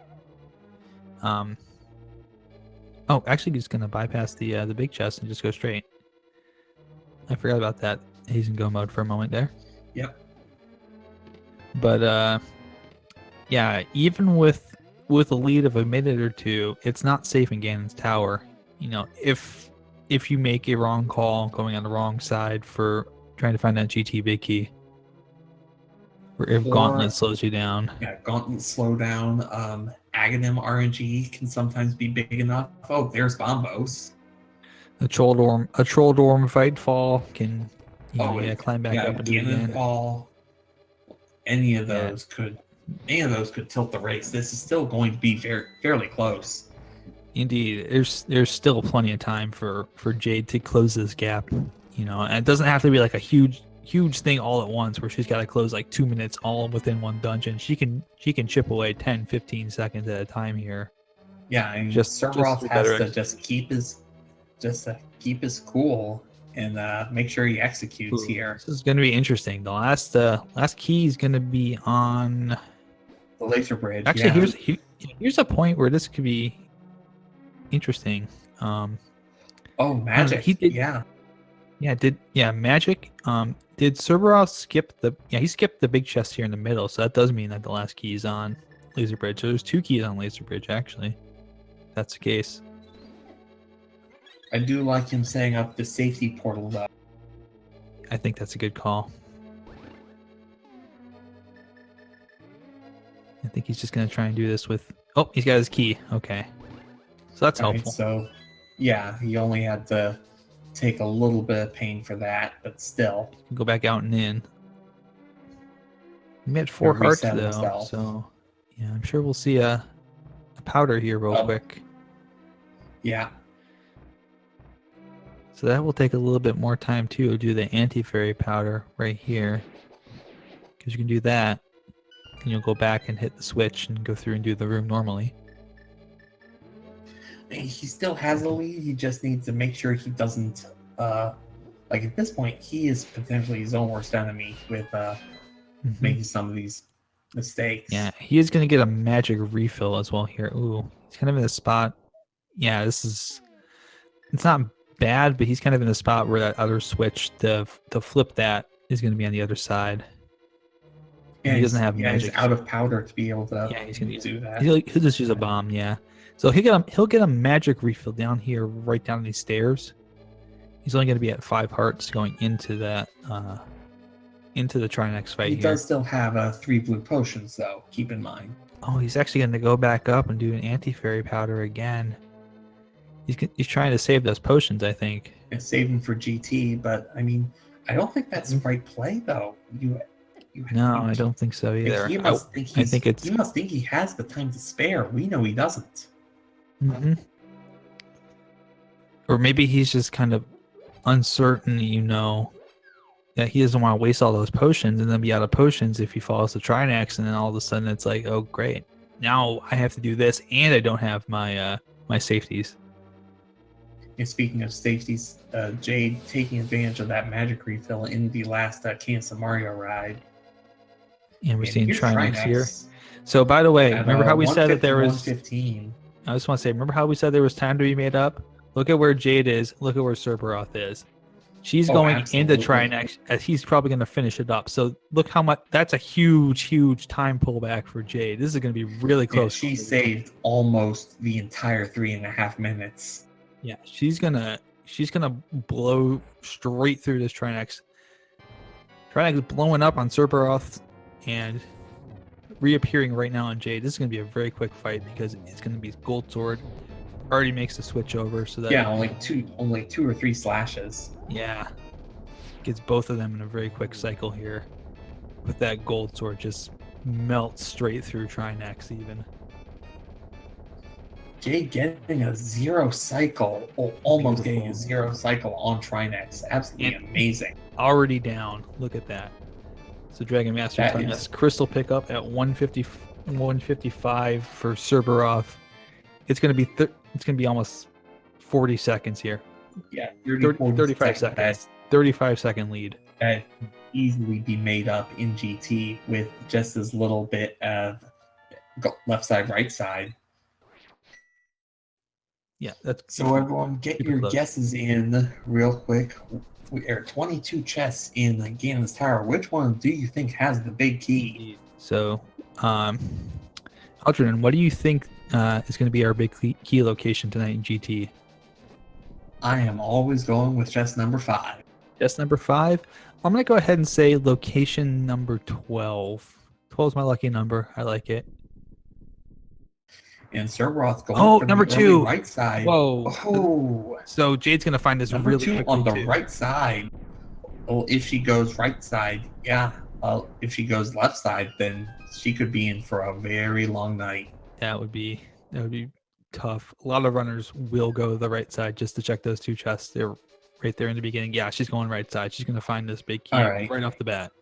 Actually, he's gonna bypass the big chest and just go straight. I forgot about that. He's in go mode for a moment there. Yep. But yeah, even with a lead of a minute or two, it's not safe in Ganon's tower. You know, if you make a wrong call going on the wrong side for trying to find that GT big key, or if Gauntlet slows you down. Yeah, Gauntlet slow down. Aghanim RNG can sometimes be big enough. Oh, there's Bombos. A troll dorm fight fall can climb back up and do it again. Fall. Any of those could tilt the race. This is still going to be fairly close. Indeed, there's still plenty of time for Jade to close this gap. You know, and it doesn't have to be like a huge thing all at once where she's got to close like 2 minutes all within one dungeon. She can chip away 10, 15 seconds at a time here. Yeah, and Serberoth has to just keep his cool and make sure he executes here. This is going to be interesting. The last key is going to be on the laser bridge. Actually, here's a point where this could be interesting. Magic. Magic. Did Serberoth skip he skipped the big chest here in the middle, so that does mean that the last key is on laser bridge. So there's 2 keys on laser bridge actually. If that's the case. I do like him setting up the safety portal, though. I think that's a good call. I think he's just going to try and do this with... Oh, he's got his key. Okay. So that's helpful. So, yeah, he only had to take a little bit of pain for that, but still. Go back out and in. We had 4 hearts, though. Himself. So, yeah, I'm sure we'll see a powder here real quick. Yeah. So that will take a little bit more time, too, to do the anti-fairy powder right here. Because you can do that. And you'll go back and hit the switch and go through and do the room normally. He still has a lead. He just needs to make sure he doesn't... like, at this point, he is potentially his own worst enemy with making some of these mistakes. Yeah, he is going to get a magic refill as well here. Ooh, he's kind of in a spot. Yeah, this is... It's not bad, but he's kind of in a spot where that other switch, to flip that, is going to be on the other side. Yeah, he doesn't have magic. He's out of powder to be able to he's gonna do that. He'll just use a bomb, yeah. So he'll get a magic refill down here, right down these stairs. He's only going to be at 5 hearts going into that, into the Trinex fight here. He does still have 3 blue potions, though. Keep in mind. Oh, he's actually going to go back up and do an anti-fairy powder again. He's trying to save those potions, I think. And save them for GT, but I mean, I don't think that's the right play, though. I don't think so either. He must think he has the time to spare. We know he doesn't. Mm-hmm. Or maybe he's just kind of uncertain, that he doesn't want to waste all those potions and then be out of potions if he follows the Trinex, and then all of a sudden it's like, oh great, now I have to do this and I don't have my my safeties. And speaking of safeties, Jade taking advantage of that magic refill in the last Kansas Mario ride. And we're seeing Trinex here. So by the way, remember how we said that there was 115. I just want to say, remember how we said there was time to be made up? Look at where Jade is. Look at where Serberoth is. She's going into Trinex, as he's probably going to finish it up. So look how much. That's a huge time pullback for Jade. This is going to be really close. Yeah, she saved almost the entire 3.5 minutes. Yeah, she's gonna blow straight through this Trinex. Trinex is blowing up on Serberoth and reappearing right now on Jade. This is going to be a very quick fight because it's going to be Gold Sword. Already makes the switch over, so that only two or 3 slashes. Yeah, gets both of them in a very quick cycle here. With that Gold Sword, just melts straight through Trinex even. Jade getting a 0 cycle, or almost getting a 0 cycle on Trinex. Absolutely amazing. Already down. Look at that. So Dragon Master telling us crystal pickup at 155 for Serberoth. It's going to be almost 40 seconds here. Yeah, 35 seconds. 35-second lead. That can easily be made up in GT with just as little bit of left side, right side. Yeah, that's so. Everyone, get your guesses in real quick. We are 22 chests in Ganon's Tower. Which one do you think has the big key? So, Aldrin, what do you think is going to be our big key location tonight in GT? I am always going with chest number 5. Chest number 5? I'm going to go ahead and say location number 12. 12 is my lucky number. I like it. And Serberoth going for number the 2 right side. Whoa. Oh. So Jade's going to find this number really 2 quickly on the too. right side. Well, if she goes right side, yeah. If she goes left side, then she could be in for a very long night. That would be tough. A lot of runners will go the right side just to check those 2 chests. They're right there in the beginning. Yeah, she's going right side. She's going to find this big key right off the bat.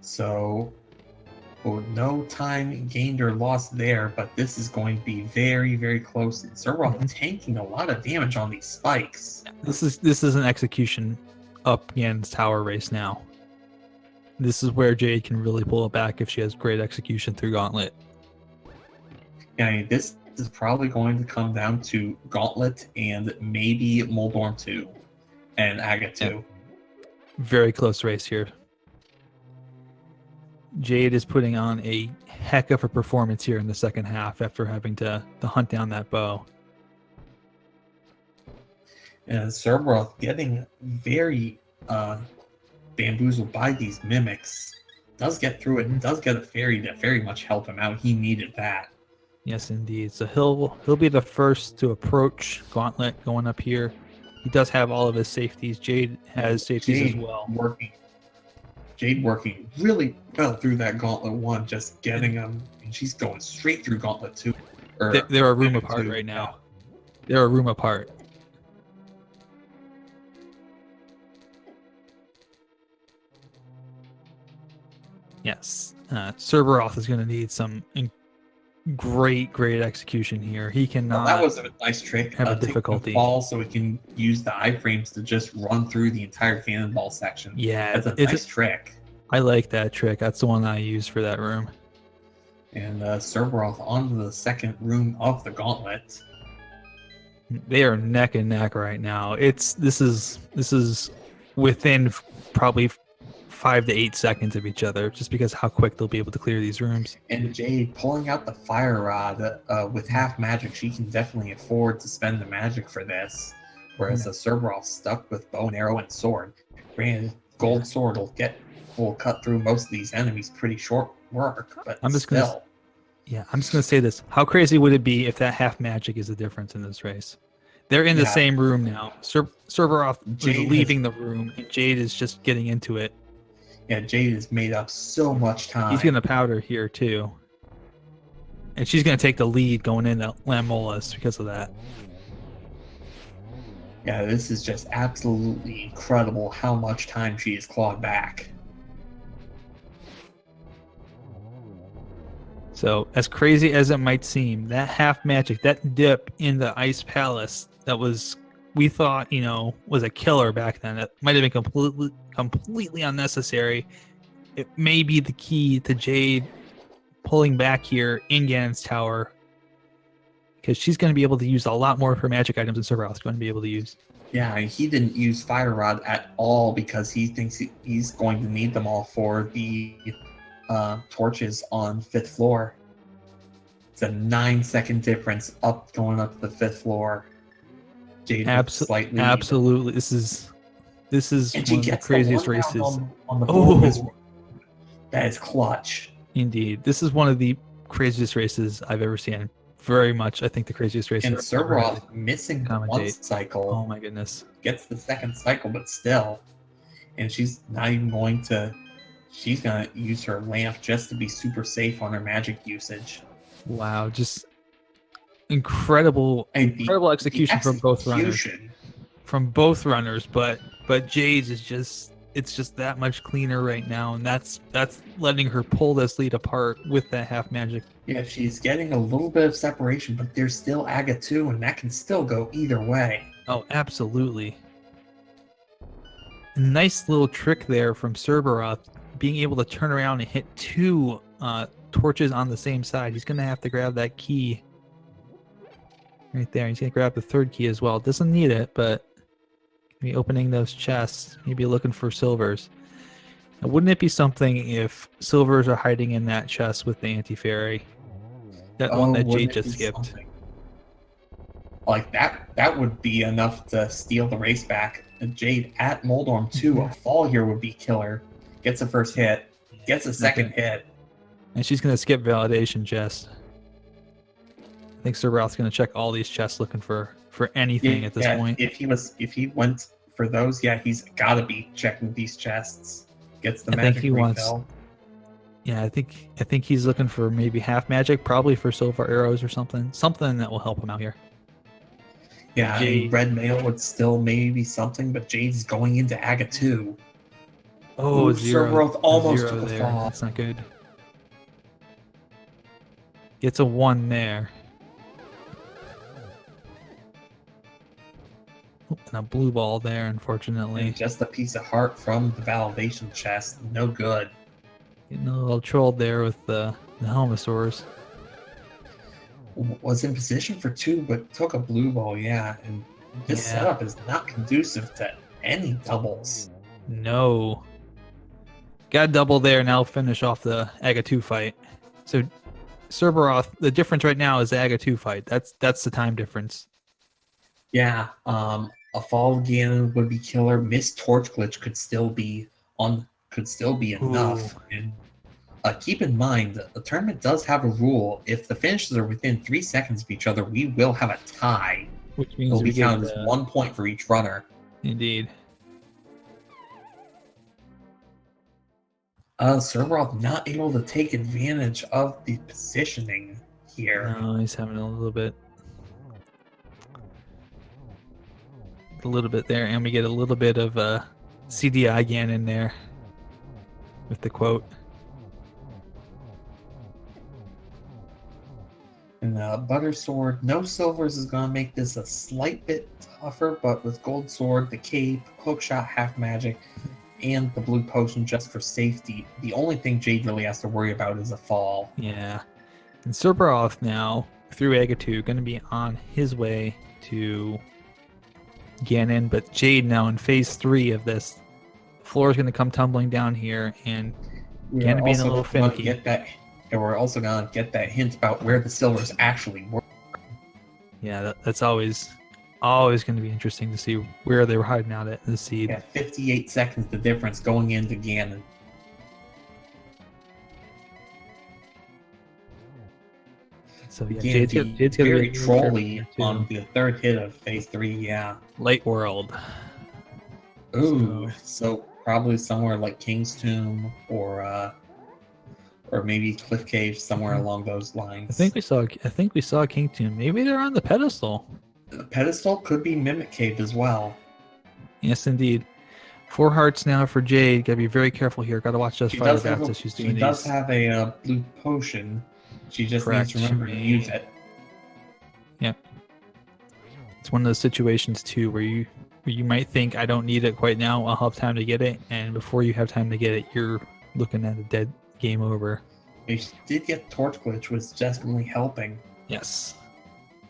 So, no time gained or lost there, but this is going to be very, very close. Serberoth tanking a lot of damage on these spikes. This is an execution up Ganon's Tower race now. This is where Jade can really pull it back if she has great execution through Gauntlet. Yeah, I mean, this is probably going to come down to Gauntlet and maybe Moldorm 2 and Aga 2. Yeah. Very close race here. Jade is putting on a heck of a performance here in the second half after having to hunt down that bow. And Serberoth getting very bamboozled by these mimics. Does get through it and does get a fairy to very much help him out. He needed that. Yes, indeed. So he'll be the first to approach Gauntlet going up here. He does have all of his safeties. Jade has safeties as well. Jade working really well through that Gauntlet 1, just getting him, and she's going straight through Gauntlet 2. They're a room apart right now. They're a room apart. Yes. Serberoth is going to need some great execution here. He cannot. Well, that was a nice trick. Have a difficulty. Ball so he can use the iframes to just run through the entire cannonball section. Yeah, that's a nice trick. I like that trick. That's the one I use for that room. And Serberoth onto the second room of the gauntlet. They are neck and neck right now. This is within probably 5 to 8 seconds of each other, just because how quick they'll be able to clear these rooms. And Jade pulling out the fire rod with half magic, she can definitely afford to spend the magic for this. Whereas a Serberoth stuck with bow and arrow and sword. Granted, gold sword will cut through most of these enemies pretty short work, but I'm just gonna say this. How crazy would it be if that half magic is the difference in this race? They're in the same room now. Serberoth is leaving the room, and Jade is just getting into it. Yeah, Jade has made up so much time. He's going to powder here, too. And she's going to take the lead going into Lamolus because of that. Yeah, this is just absolutely incredible how much time she has clawed back. So, as crazy as it might seem, that half magic, that dip in the Ice Palace, we thought, was a killer back then. It might have been completely unnecessary. It may be the key to Jade pulling back here in Ganon's Tower, because she's going to be able to use a lot more of her magic items than Serberoth is going to be able to use. Yeah, and he didn't use Fire Rod at all because he thinks he's going to need them all for the torches on 5th floor. It's a 9-second difference going up to the 5th floor. Jade slightly. Absolutely, this is one of the craziest races. On the floor. That is clutch. Indeed, this is one of the craziest races I've ever seen. Very much, I think, the craziest race. And Serberoth missing one cycle. Oh my goodness! Gets the second cycle, but still, and she's not even going to. She's gonna use her lamp just to be super safe on her magic usage. Wow, just incredible execution from both runners. But Jade's is it's just that much cleaner right now, and that's letting her pull this lead apart with that half magic. Yeah, she's getting a little bit of separation, but there's still Aga 2, and that can still go either way. Oh, absolutely. A nice little trick there from Serberoth, being able to turn around and hit 2 torches on the same side. He's going to have to grab that key right there. He's going to grab the 3rd key as well. Doesn't need it, but maybe opening those chests, maybe looking for silvers. Now, wouldn't it be something if silvers are hiding in that chest with the anti-fairy? That one that Jade just skipped. Something? Like that would be enough to steal the race back. Jade at Moldorm 2, a fall here would be killer. Gets a first hit, gets a second hit. And she's going to skip validation chest. I think Serberoth's going to check all these chests looking for anything at this point. If he went for those, he's got to be checking these chests. Gets the magic refill. Yeah, I think he's looking for maybe half magic, probably for silver arrows or something that will help him out here. Yeah, red mail would still maybe be something, but Jade's going into Aga 2. Oh, zero. Serberoth almost took a there. fall. That's not good. Gets a 1 there. And a blue ball there, unfortunately. And just a piece of heart from the validation chest. No good. Getting a little trolled there with the Helmosaurs. Was in position for 2, but took a blue ball, and this setup is not conducive to any doubles. No. Got a double there, now finish off the Aga 2 fight. So Serberoth, the difference right now is the Aga 2 fight. That's the time difference. Yeah, A fall again would be killer. Miss Torch Glitch could still be enough. Ooh. And keep in mind, the tournament does have a rule. If the finishes are within 3 seconds of each other, we will have a tie. Which It'll means be we get counted as 1 point for each runner. Indeed. Serberoth not able to take advantage of the positioning here. No, he's having a little bit there, and we get a little bit of CDI again in there with the quote. And Butter Sword, no silvers is going to make this a slight bit tougher, but with Gold Sword, the Cape, Hook Shot, Half Magic, and the Blue Potion just for safety, the only thing Jade really has to worry about is a fall. Yeah. And Serberoth now, through Agatu, going to be on his way to Ganon, but Jade now in phase 3 of this. Floor is going to come tumbling down here, and Ganon being a little finicky. And we're also going to get that hint about where the silvers actually were. Yeah, that's always going to be interesting to see where they were hiding out at the seed. Yeah, 58 seconds the difference going into Ganon. So yeah, Again, Jade's very trolly on the third hit of phase 3, yeah. Light World. Ooh, so probably somewhere like King's Tomb or maybe Cliff Cave, somewhere along those lines. I think we saw King Tomb. Maybe they're on the pedestal. The pedestal could be Mimic Cave as well. Yes, indeed. 4 hearts now for Jade. Gotta be very careful here. Gotta watch those fire bats as she's doing these. She does have a blue potion. She just needs to remember to use it. Yeah. It's one of those situations too where you might think, I don't need it quite now, I'll have time to get it, and before you have time to get it, you're looking at a dead game over. She did get Torch Glitch, which was definitely helping. Yes.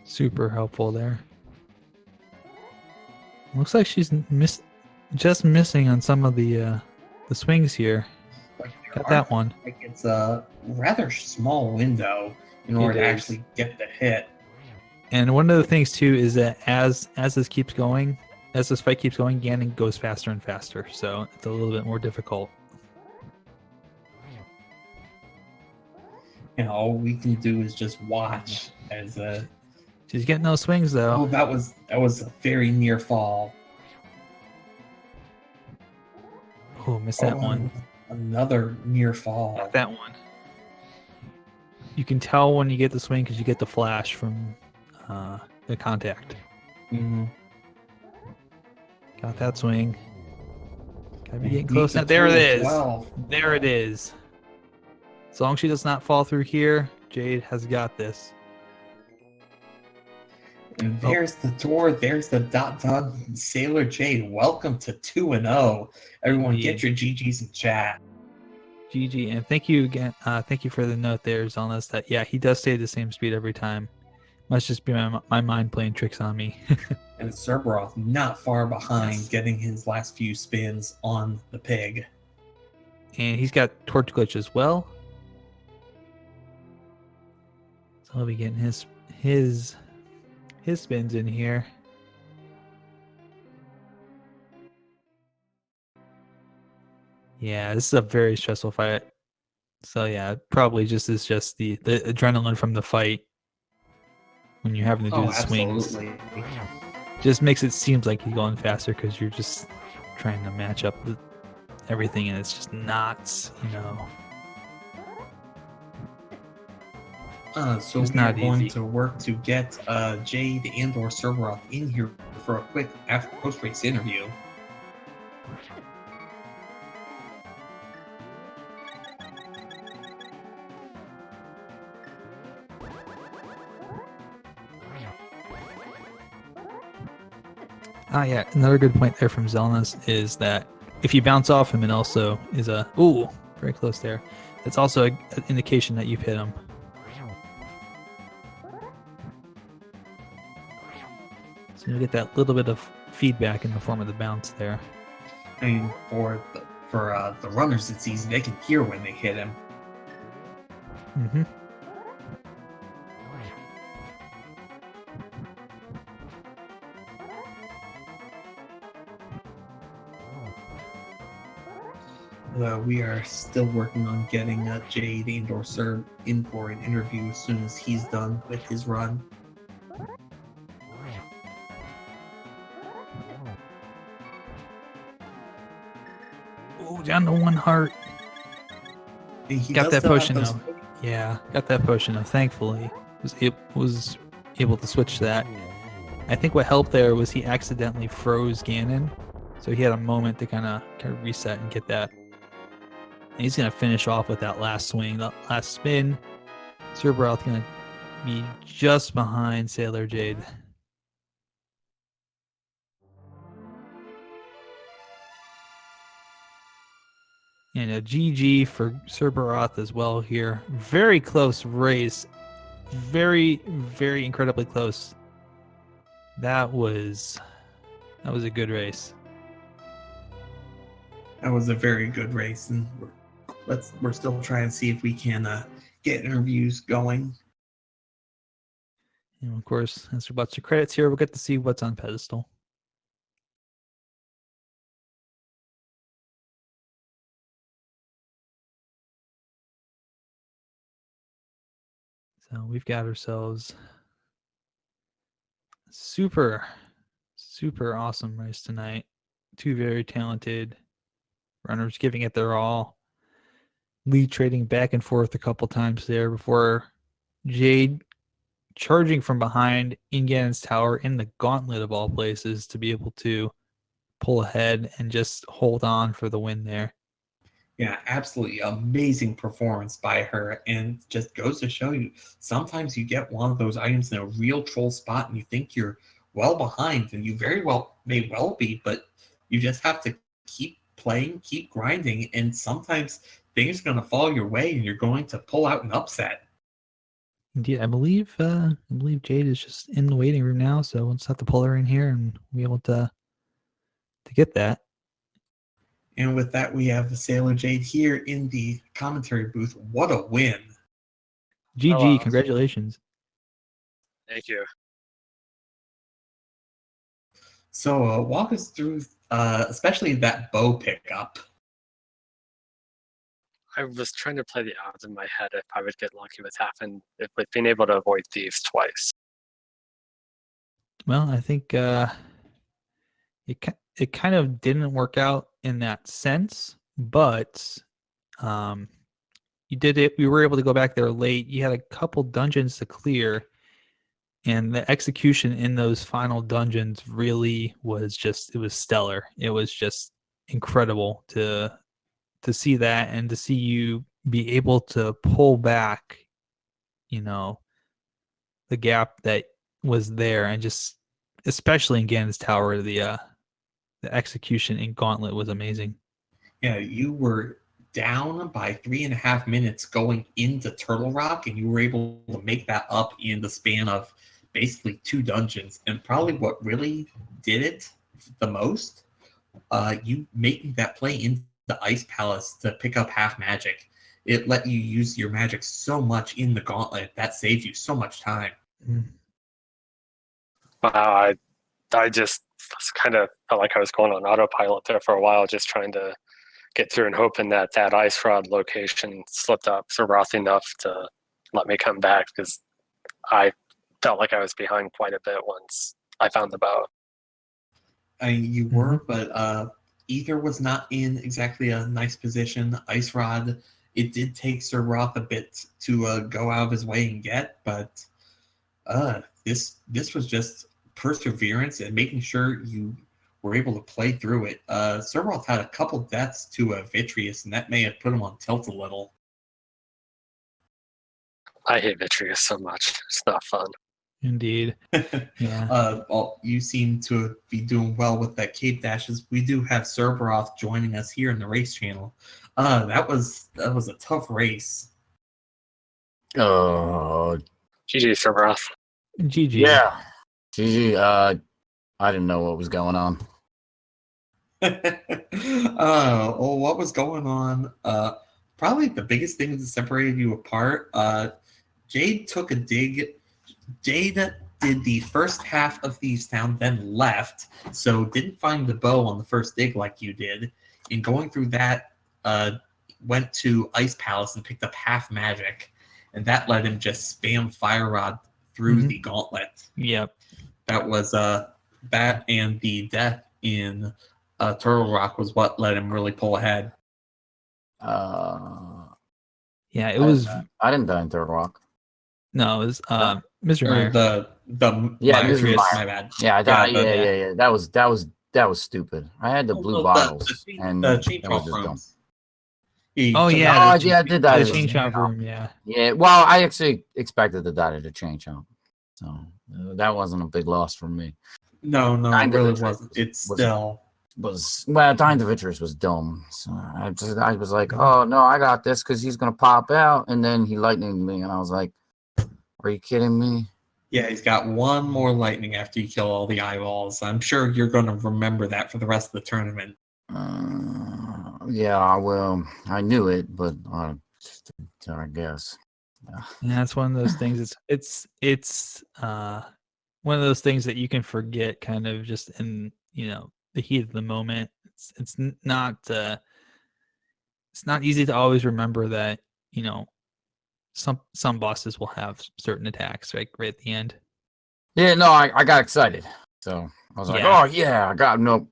Super helpful there. Looks like she's just missing on some of the swings here. Got that one. Like it's a rather small window in order to actually get the hit. And one of the things too is that as this fight keeps going, Ganon goes faster and faster, so it's a little bit more difficult. And all we can do is just watch as she's getting those swings though. Oh, that was a very near fall. Oh, missed that one. Another near fall. Got that one. You can tell when you get the swing because you get the flash from the contact. Mm-hmm. Got that swing. Gotta be getting close now. There it is. There it is. As long as she does not fall through here, Jade has got this. And there's the door. There's the ... Sailor Jade. Welcome to 2-0. Everyone, get your GGs in chat. GG, and thank you again. Thank you for the note there, Zelda. That yeah, he does stay at the same speed every time. Must just be my mind playing tricks on me. And Serberoth not far behind, getting his last few spins on the pig. And he's got Torch Glitch as well. So he'll be getting his spins in here. Yeah, this is a very stressful fight. So yeah, probably just the adrenaline from the fight when you're having to do the swings. Just makes it seem like you're going faster because you're just trying to match up everything, and it's just not, So we're going to work to get Jade and or Serberoth in here for a quick post-race interview. Yeah, another good point there from Zelna's is that if you bounce off him, it also is very close there. It's also an indication that you've hit him. So you get that little bit of feedback in the form of the bounce there. I mean, for the runners, it's easy. They can hear when they hit him. Mm-hmm. We are still working on getting Jade and/or Serb in for an interview as soon as he's done with his run. Oh, down to 1 heart. He Got does that still have potion those. though. Yeah, got that potion though. Thankfully, was able to switch that. I think what helped there was he accidentally froze Ganon, so he had a moment to kind of reset and get that. And he's gonna finish off with that last swing, that last spin. Serberoth gonna be just behind Sailor Jade. And a GG for Serberoth as well here. Very close race. Very, very incredibly close. That was a good race. That was a very good race, and we're still trying to see if we can get interviews going. And of course, as for lots of credits here, we'll get to see what's on pedestal. So we've got ourselves a super, super awesome race tonight. Two very talented runners giving it their all. Lead trading back and forth a couple times there before Jade charging from behind in Ganon's tower in the gauntlet of all places to be able to pull ahead and just hold on for the win there. Yeah, absolutely amazing performance by her, and just goes to show you sometimes you get one of those items in a real troll spot and you think you're well behind, and you very well may well be, but you just have to keep playing, keep grinding, and sometimes things are going to fall your way and you're going to pull out an upset. Indeed, I believe Jade is just in the waiting room now, so we'll just have to pull her in here and be able to get that. And with that, we have Sailor Jade here in the commentary booth. What a win! GG, Oh, wow. Congratulations. Thank you. So walk us through, especially that bow pickup. I was trying to play the odds in my head if I would get lucky with being able to avoid thieves twice. Well, I think it kind of didn't work out in that sense, but you did it. We were able to go back there late. You had a couple dungeons to clear, and the execution in those final dungeons really was just, it was stellar. It was just incredible to see that and to see you be able to pull back, the gap that was there, and just especially in Ganon's Tower, the execution in Gauntlet was amazing. Yeah, you were down by 3.5 minutes going into Turtle Rock, and you were able to make that up in the span of basically 2 dungeons. And probably what really did it the most, you making that play into the Ice Palace to pick up half magic. It let you use your magic so much in the gauntlet that saved you so much time. Wow, I just kind of felt like I was going on autopilot there for a while, just trying to get through and hoping that ice rod location slipped up Serberoth enough to let me come back, because I felt like I was behind quite a bit once I found the bow. You were, but Ether was not in exactly a nice position. Ice Rod, it did take Serberoth a bit to go out of his way and get, but this was just perseverance and making sure you were able to play through it. Serberoth had a couple deaths to Vitreous, and that may have put him on tilt a little. I hate Vitreous so much. It's not fun. Indeed. Yeah. Well, you seem to be doing well with that cape dashes. We do have Serberoth joining us here in the race channel. That was a tough race. Oh, GG, Serberoth. GG. yeah. GG. I didn't know what was going on. What was going on? Probably the biggest thing that separated you apart. Jade took a dig. Jade did the first half of Thieves Town, then left, so didn't find the bow on the first dig like you did. And going through that, went to Ice Palace and picked up half magic, and that let him just spam Fire Rod through the gauntlet. Yep. That was that and the death in Turtle Rock was what let him really pull ahead. Yeah, it was. I didn't die in Third Rock. No, it was Mr. Or Meyer. the Yeah, Meyer, Mr. my bad. Yeah, I died. but- Yeah. That was stupid. I had the blue bottles, and the that chain was shop just dumb. rooms. He Oh took yeah, out I did die. the to chain the shop room. Yeah. Yeah, well, I actually expected to die to the chain shop, so that wasn't a big loss for me. No, it Kind of really interest wasn't. It's still Dying of Interest was dumb. So I was like, oh no, I got this because he's gonna pop out, and then he lightninged me, and I was like, are you kidding me? yeah. He's got one more lightning after you kill all the eyeballs. I'm sure you're going to remember that for the rest of the tournament. Yeah, well, I knew it, but I guess. Yeah, that's one of those things. It's one of those things that you can forget, kind of just in the heat of the moment. It's not easy to always remember that some bosses will have certain attacks right at the end. Yeah, no, I got excited, so I was like, Yeah. oh yeah, I got nope.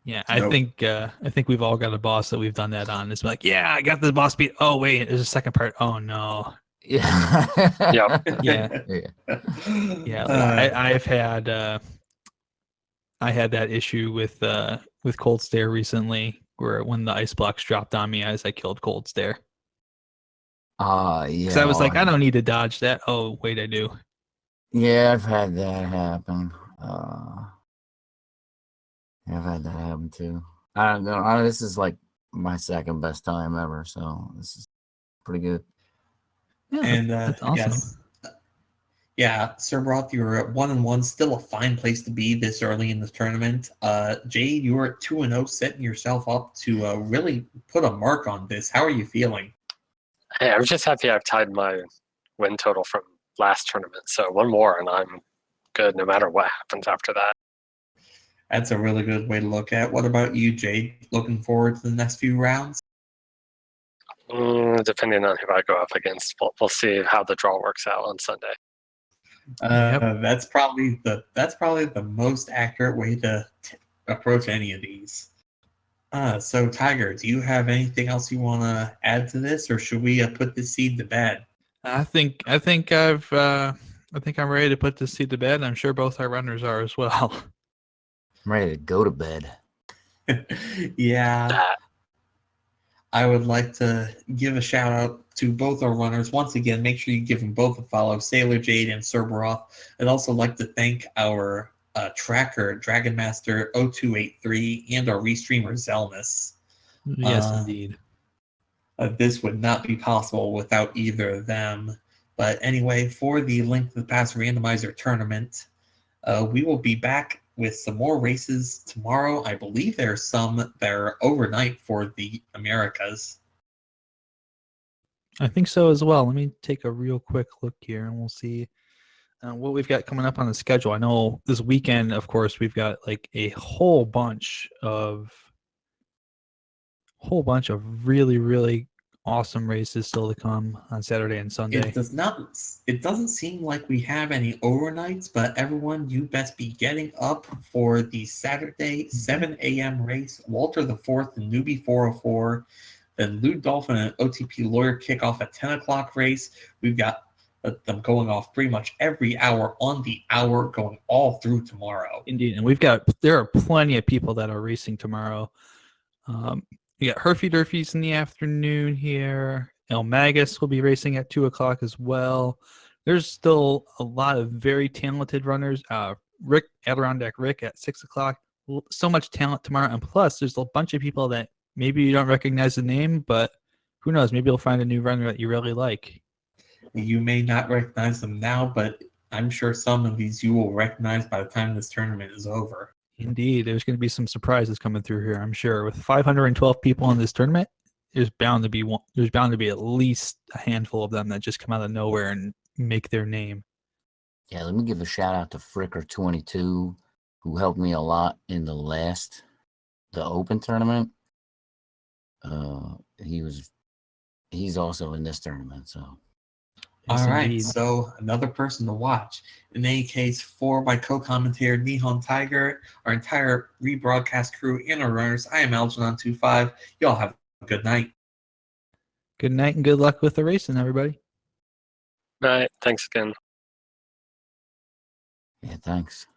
Yeah, Nope. I think we've all got a boss that we've done that on. It's like, yeah, I got the boss beat. Oh wait, there's a second part. Oh no. Yeah. Yep. Yeah. Yeah. Yeah, like I've had I had that issue with Cold Stare recently, where when the ice blocks dropped on me as I killed Cold Stare. Yeah. Because I was like, I don't need to dodge that. Oh wait, I do. Yeah, I've had that happen. Yeah, I've had that happen too. I don't know. This is like my second best time ever, so this is pretty good. Yeah, And that's awesome. yes, yeah, Serberoth, you were at 1-1, still a fine place to be this early in the tournament. Jade, you were at 2-0, setting yourself up to really put a mark on this. How are you feeling? Hey, I'm just happy I've tied my win total from last tournament. So one more, and I'm good no matter what happens after that. That's a really good way to look at it. What about you, Jade? Looking forward to the next few rounds? Depending on who I go up against, we'll see how the draw works out on Sunday. That's probably the most accurate way to approach any of these. So Tiger, do you have anything else you want to add to this, or should we put this seed to bed? I think I'm ready to put this seed to bed. I'm sure both our runners are as well. I'm ready to go to bed. Yeah. I would like to give a shout out to both our runners. Once again, make sure you give them both a follow, Sailor Jade and Serberoth. I'd also like to thank our tracker, Dragon Master 0283, and our restreamer, Zelnus. Yes, indeed. This would not be possible without either of them. But anyway, for the Link to the Past Randomizer tournament, we will be back with some more races tomorrow. I believe there's some that are overnight for the Americas. I think so as well. Let me take a real quick look here, and we'll see what we've got coming up on the schedule. I know this weekend, of course, we've got like a whole bunch of really, really awesome races still to come on Saturday and Sunday. It doesn't seem like we have any overnights, but everyone, you best be getting up for the Saturday 7 a.m. race. Walter the Fourth and Newbie 404. Then Lou Dolphin and OTP Lawyer kick off a 10 o'clock race. We've got them going off pretty much every hour on the hour, going all through tomorrow. Indeed, and there are plenty of people that are racing tomorrow. You got Herfy Durfies in the afternoon here. El Magus will be racing at 2 o'clock as well. There's still a lot of very talented runners. Rick Adirondack Rick at 6 o'clock. So much talent tomorrow, and plus there's a bunch of people that maybe you don't recognize the name, but who knows? Maybe you'll find a new runner that you really like. You may not recognize them now, but I'm sure some of these you will recognize by the time this tournament is over. Indeed, there's going to be some surprises coming through here, I'm sure. With 512 people in this tournament, there's bound to be at least a handful of them that just come out of nowhere and make their name. Yeah, let me give a shout out to Fricker22, who helped me a lot in the open tournament. He's also in this tournament. So Yes, All right, indeed. so another person to watch. In any case, for my co-commentator Nihon Tiger, our entire rebroadcast crew, and our runners, I am Algernon25. Y'all have a good night. Good night and good luck with the racing, everybody. All right. Thanks again. yeah, thanks.